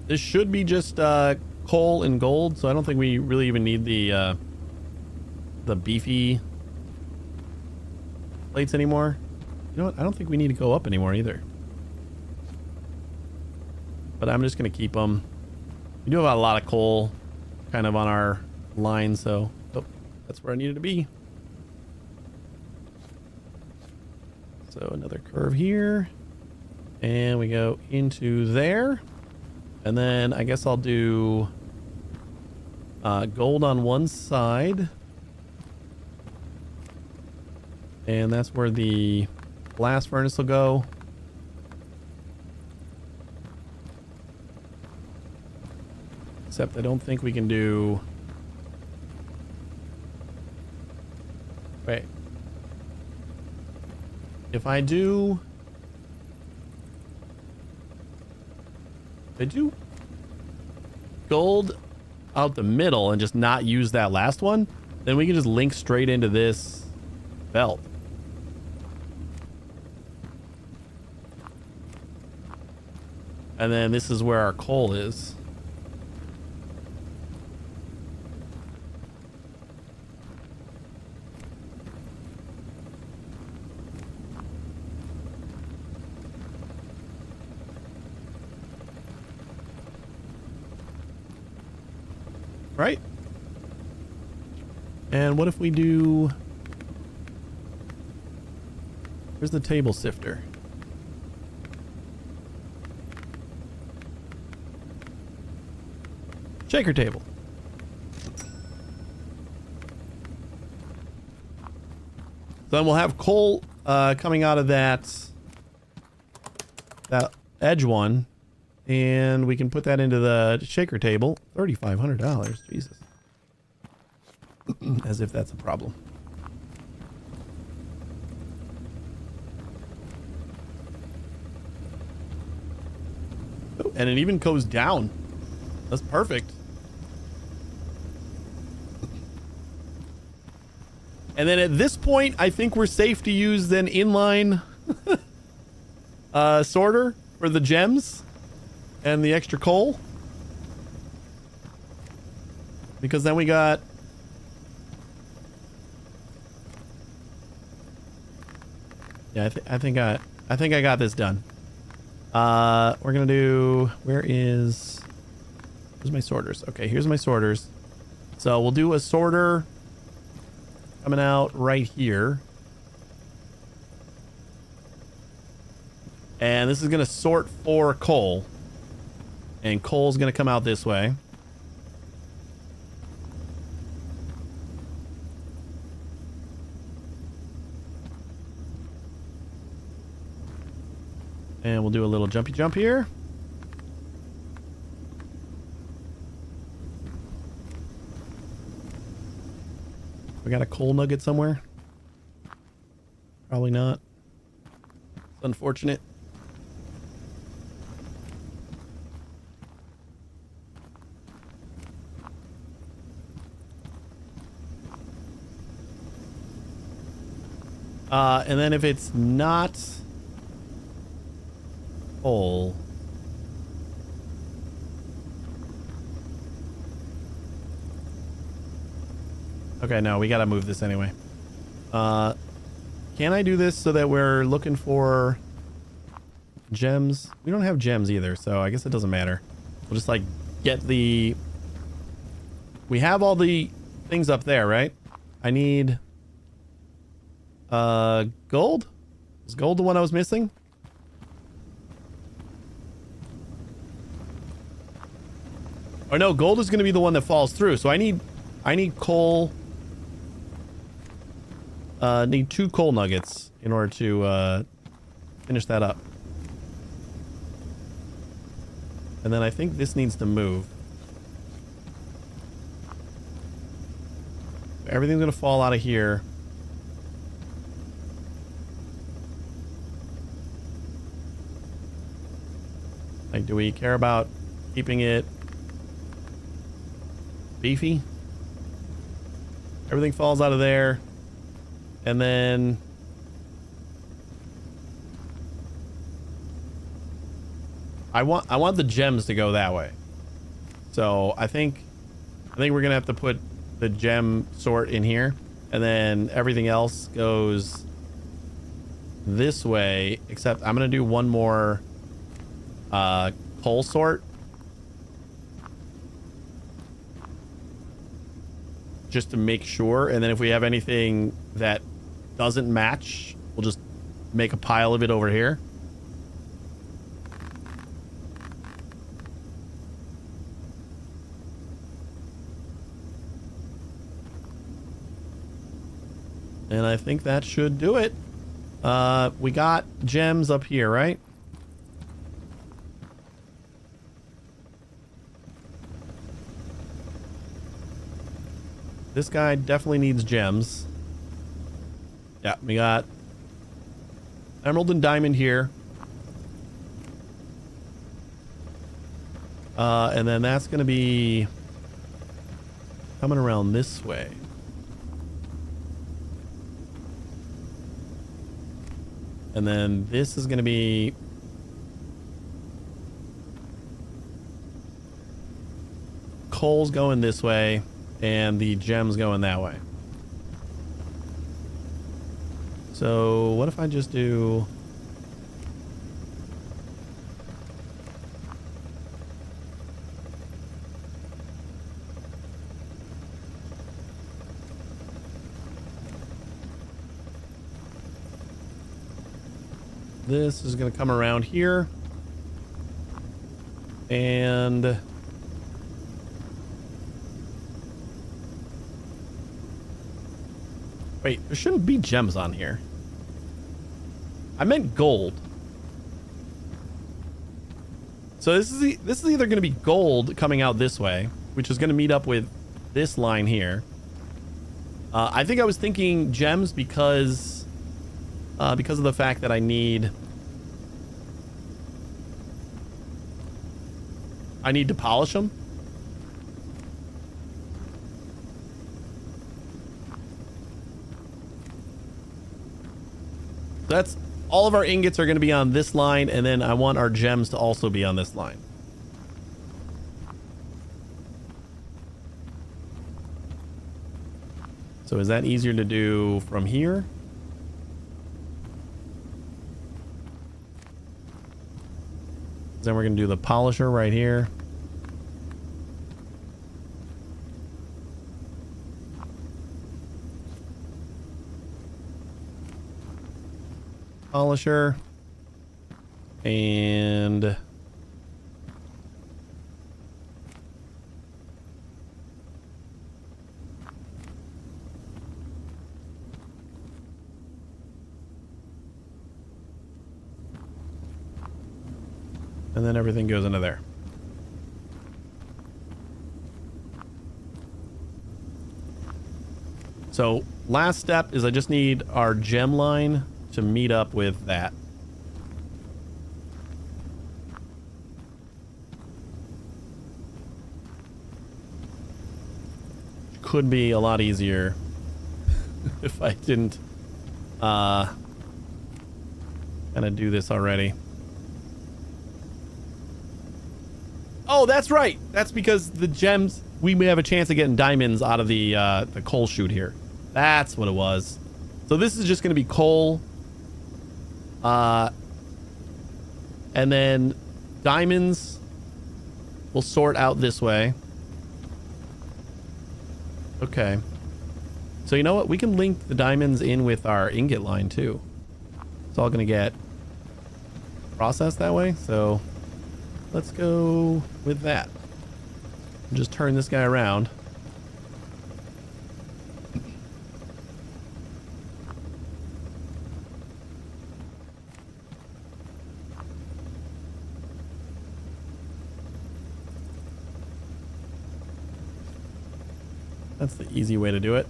This should be just coal and gold, so I don't think we really even need the beefy plates anymore. You know what? I don't think we need to go up anymore either. but I'm just going to keep them. We do have a lot of coal kind of on our line, so oh, that's where I needed to be. So another curve here, and we go into there, and then I guess I'll do gold on one side, and that's where the blast furnace will go. Except I don't think we can do... Wait. If I do gold out the middle and just not use that last one, then we can just link straight into this belt. And then this is where our coal is. Right? And what if we do... Here's the table sifter. Shaker table. Then we'll have coal coming out of that edge one, and we can put that into the shaker table. $3,500. Jesus. As if that's a problem. Oh, and it even goes down. That's perfect. And then at this point, I think we're safe to use then inline sorter for the gems and the extra coal. Because then we got... Yeah, I think I got this done. We're gonna do... Where's my sorters? Okay, here's my sorters. So we'll do a sorter coming out right here. And this is going to sort for coal. And coal's going to come out this way. And we'll do a little jumpy jump here. We got a coal nugget somewhere? Probably not. It's unfortunate. And then if it's not coal... Okay, no, we gotta move this anyway. Can I do this so that we're looking for gems? We don't have gems either, so I guess it doesn't matter. We'll just like get the... We have all the things up there, right? I need gold? Is gold the one I was missing? Or no, gold is gonna be the one that falls through, so I need coal. Need 2 coal nuggets in order to finish that up. And then I think this needs to move. Everything's gonna fall out of here. Like, do we care about keeping it beefy? Everything falls out of there. And then I want the gems to go that way. So I think we're gonna have to put the gem sort in here, and then everything else goes this way. Except I'm gonna do one more coal sort. Just to make sure. And then if we have anything that doesn't match, we'll just make a pile of it over here. And I think that should do it. We got gems up here, right? This guy definitely needs gems. Yeah, we got emerald and diamond here. And then that's going to be coming around this way. And then this is going to be coal's going this way and the gems going that way. So what if I just do... This is going to come around here. And... Wait, there shouldn't be gems on here. I meant gold. So this is either going to be gold coming out this way, which is going to meet up with this line here. I think I was thinking gems because of the fact that I need to polish them. That's all of our ingots are going to be on this line, and then I want our gems to also be on this line. So is that easier to do from here? Then we're going to do the polisher right here. Polisher. And... and then everything goes into there. So last step is I just need our gem line to meet up with that. Could be a lot easier if I didn't kind of do this already. Oh, that's right. That's because the gems, we may have a chance of getting diamonds out of the coal chute here. That's what it was. So this is just going to be coal. And then diamonds will sort out this way. Okay. So you know what? We can link the diamonds in with our ingot line too. It's all going to get processed that way. So let's go with that. Just turn this guy around. That's the easy way to do it.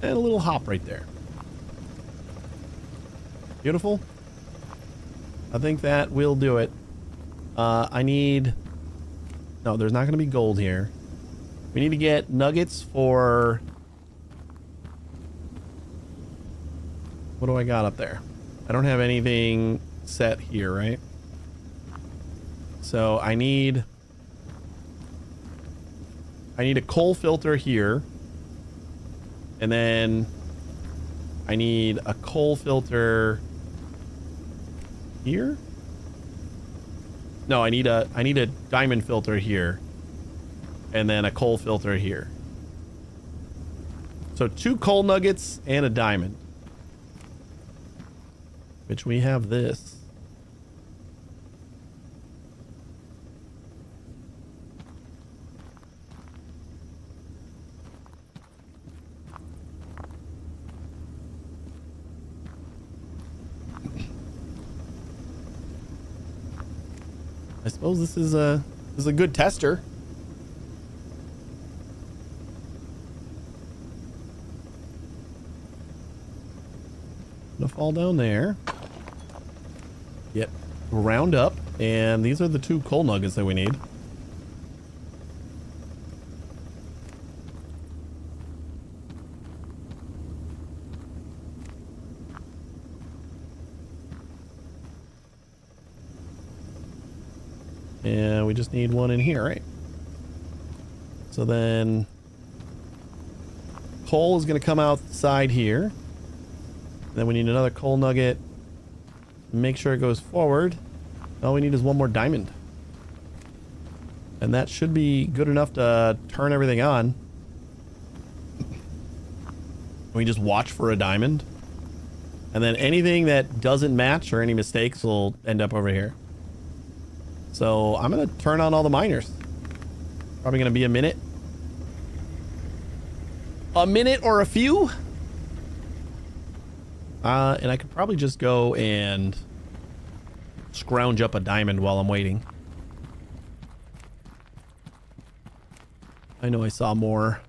And a little hop right there. Beautiful. I think that will do it. I need... No, there's not going to be gold here. We need to get nuggets for... What do I got up there? I don't have anything set here, right? So I need a coal filter here. And then I need a coal filter here. No, I need a diamond filter here. And then a coal filter here. So 2 coal nuggets and a diamond. Which we have this. I suppose this is a good tester. Gonna fall down there. Get ground up, and these are the 2 coal nuggets that we need. And we just need 1 in here, right? So then coal is going to come outside here. Then we need another coal nugget. Make sure it goes forward. All we need is 1 more diamond. And that should be good enough to turn everything on. We just watch for a diamond. And then anything that doesn't match or any mistakes will end up over here. So I'm going to turn on all the miners. Probably going to be a minute. A minute or a few. And I could probably just go and scrounge up a diamond while I'm waiting. I know I saw more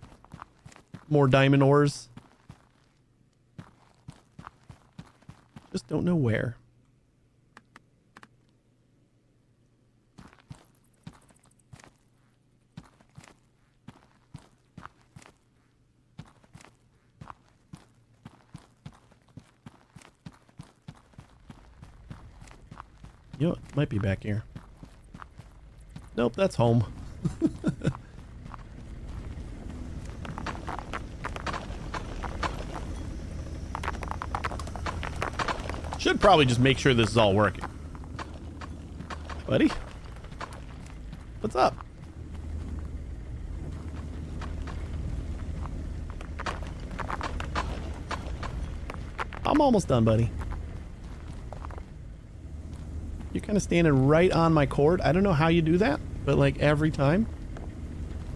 diamond ores. Just don't know where. You know, it might be back here. Nope, that's home. Should probably just make sure this is all working. Buddy? What's up? I'm almost done, buddy. You're kind of standing right on my cord. I don't know how you do that, but like every time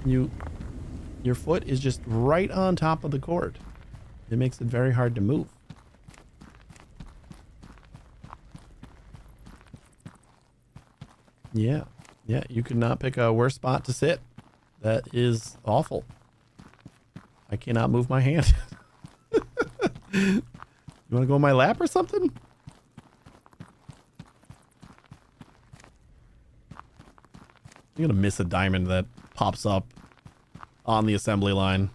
your foot is just right on top of the cord. It makes it very hard to move. Yeah, you could not pick a worse spot to sit. That is awful. I cannot move my hand. You want to go in my lap or something? You're gonna miss a diamond that pops up on the assembly line.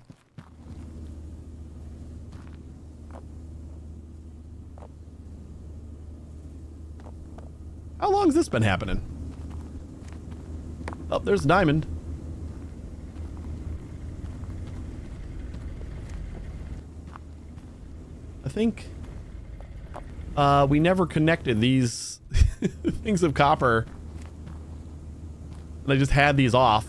How long has this been happening? Oh, there's a diamond. I think we never connected these things of copper. I just had these off.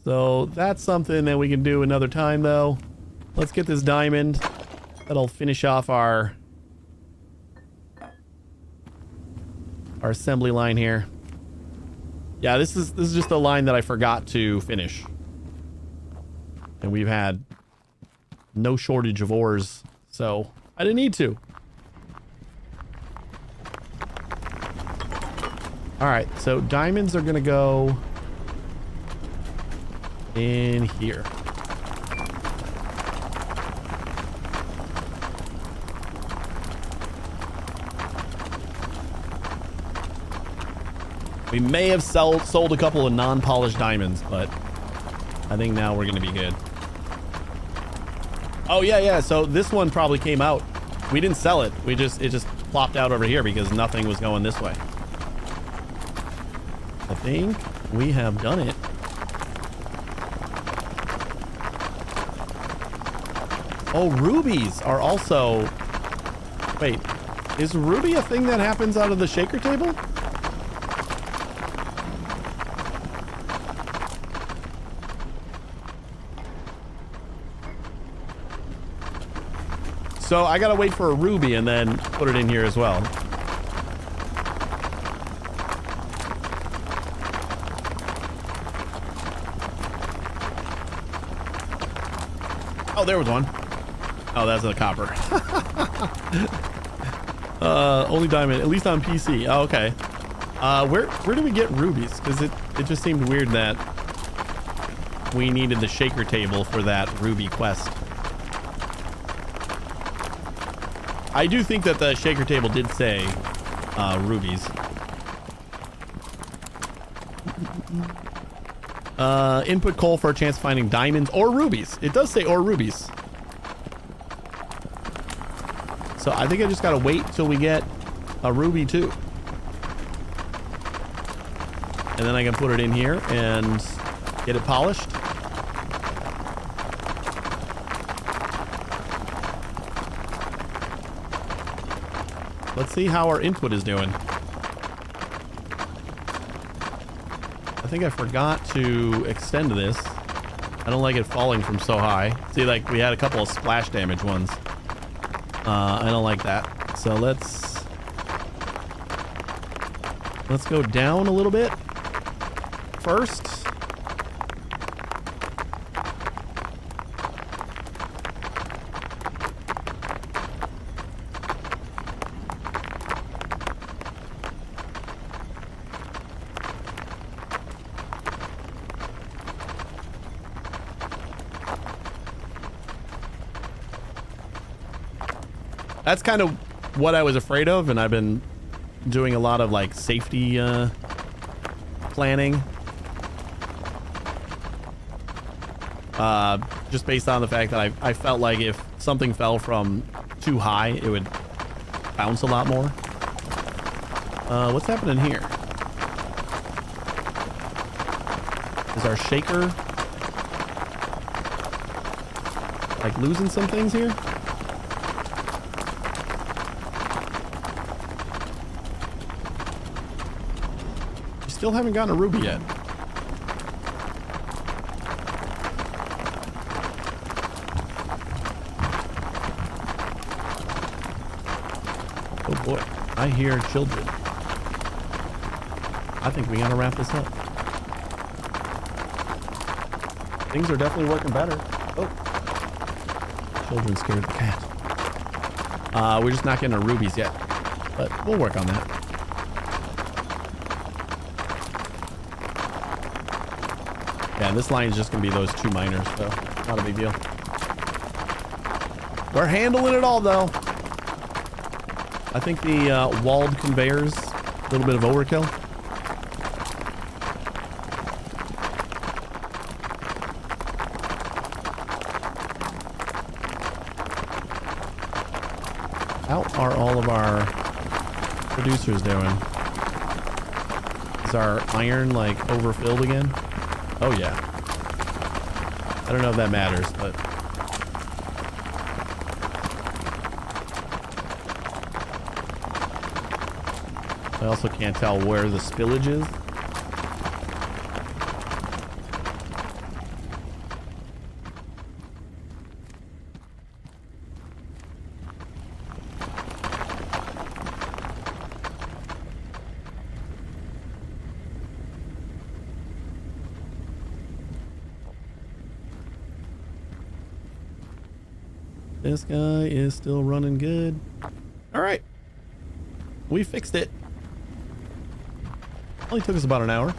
So that's something that we can do another time though. Let's get this diamond. That'll finish off our assembly line here. Yeah, this is just a line that I forgot to finish. And we've had no shortage of ores, so I didn't need to. All right, so diamonds are gonna go in here. We may have sold a couple of non-polished diamonds, but I think now we're gonna be good. Oh yeah, so this one probably came out. We didn't sell it. It just plopped out over here because nothing was going this way. I think we have done it. Oh, rubies are also... Wait, is ruby a thing that happens out of the shaker table? So I gotta wait for a ruby and then put it in here as well. Oh, there was one. Oh, that's a copper. Only diamond, at least on PC. Oh, okay. Where do we get rubies? Because it just seemed weird that we needed the shaker table for that ruby quest. I do think that the shaker table did say rubies. Input coal for a chance of finding diamonds or rubies. It does say or rubies. So I think I just gotta wait till we get a ruby too. And then I can put it in here and get it polished. Let's see how our input is doing. I think I forgot to extend this. I don't like it falling from so high. See, like we had a couple of splash damage ones. I don't like that. So let's go down a little bit first. That's kind of what I was afraid of, and I've been doing a lot of like safety planning. Just based on the fact that I felt like if something fell from too high, it would bounce a lot more. What's happening here? Is our shaker like losing some things here? Still haven't gotten a ruby yet. Oh boy, I hear children. I think we gotta wrap this up. Things are definitely working better. Oh, children scared the cat. We're just not getting our rubies yet, but we'll work on that. Yeah, this line is just going to be those two miners, so not a big deal. We're handling it all, though. I think the walled conveyors, a little bit of overkill. How are all of our producers doing? Is our iron, like, overfilled again? Oh, yeah. I don't know if that matters, but... I also can't tell where the spillage is. This guy is still running good. All right. We fixed it. Only took us about an hour.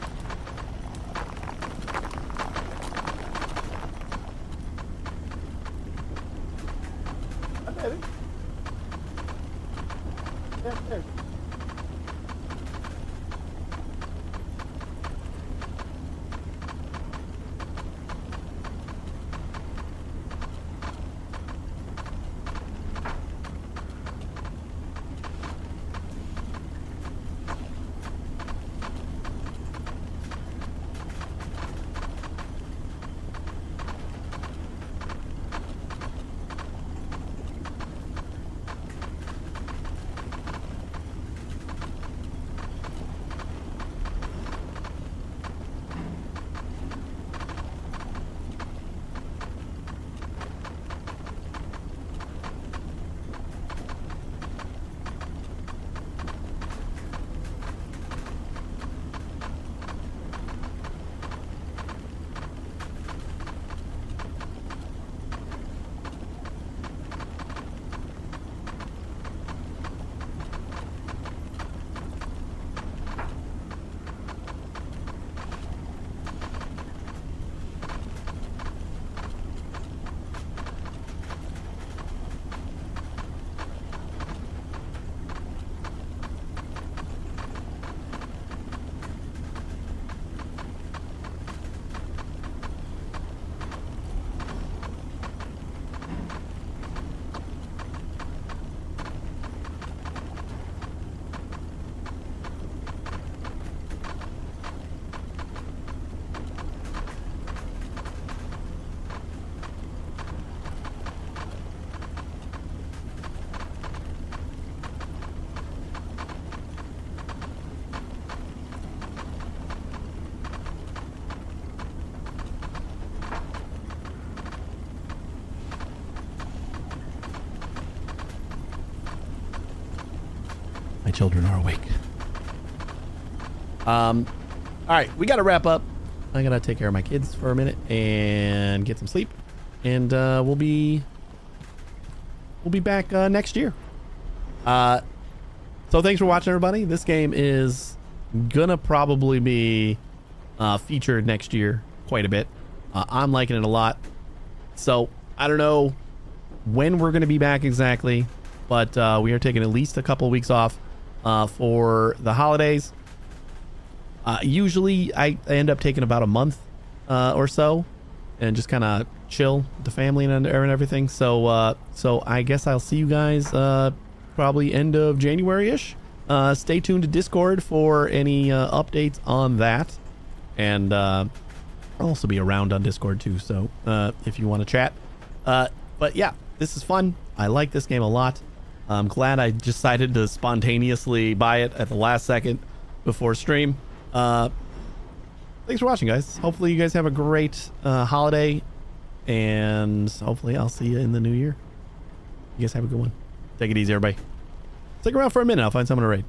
My children are awake. All right, we got to wrap up. I got to take care of my kids for a minute and get some sleep. And we'll be back next year. So thanks for watching, everybody. This game is gonna probably be featured next year quite a bit. I'm liking it a lot. So I don't know when we're gonna be back exactly, but we are taking at least a couple of weeks off for the holidays. Usually I end up taking about a month or so and just kind of chill with the family and everything. So so I guess I'll see you guys probably end of January-ish. Stay tuned to Discord for any updates on that. And I'll also be around on Discord too, so if you want to chat. But yeah, this is fun. I like this game a lot. I'm glad I decided to spontaneously buy it at the last second before stream. Thanks for watching, guys. Hopefully you guys have a great holiday, and hopefully I'll see you in the new year. You guys have a good one. Take it easy, everybody. Stick around for a minute. I'll find someone to raid.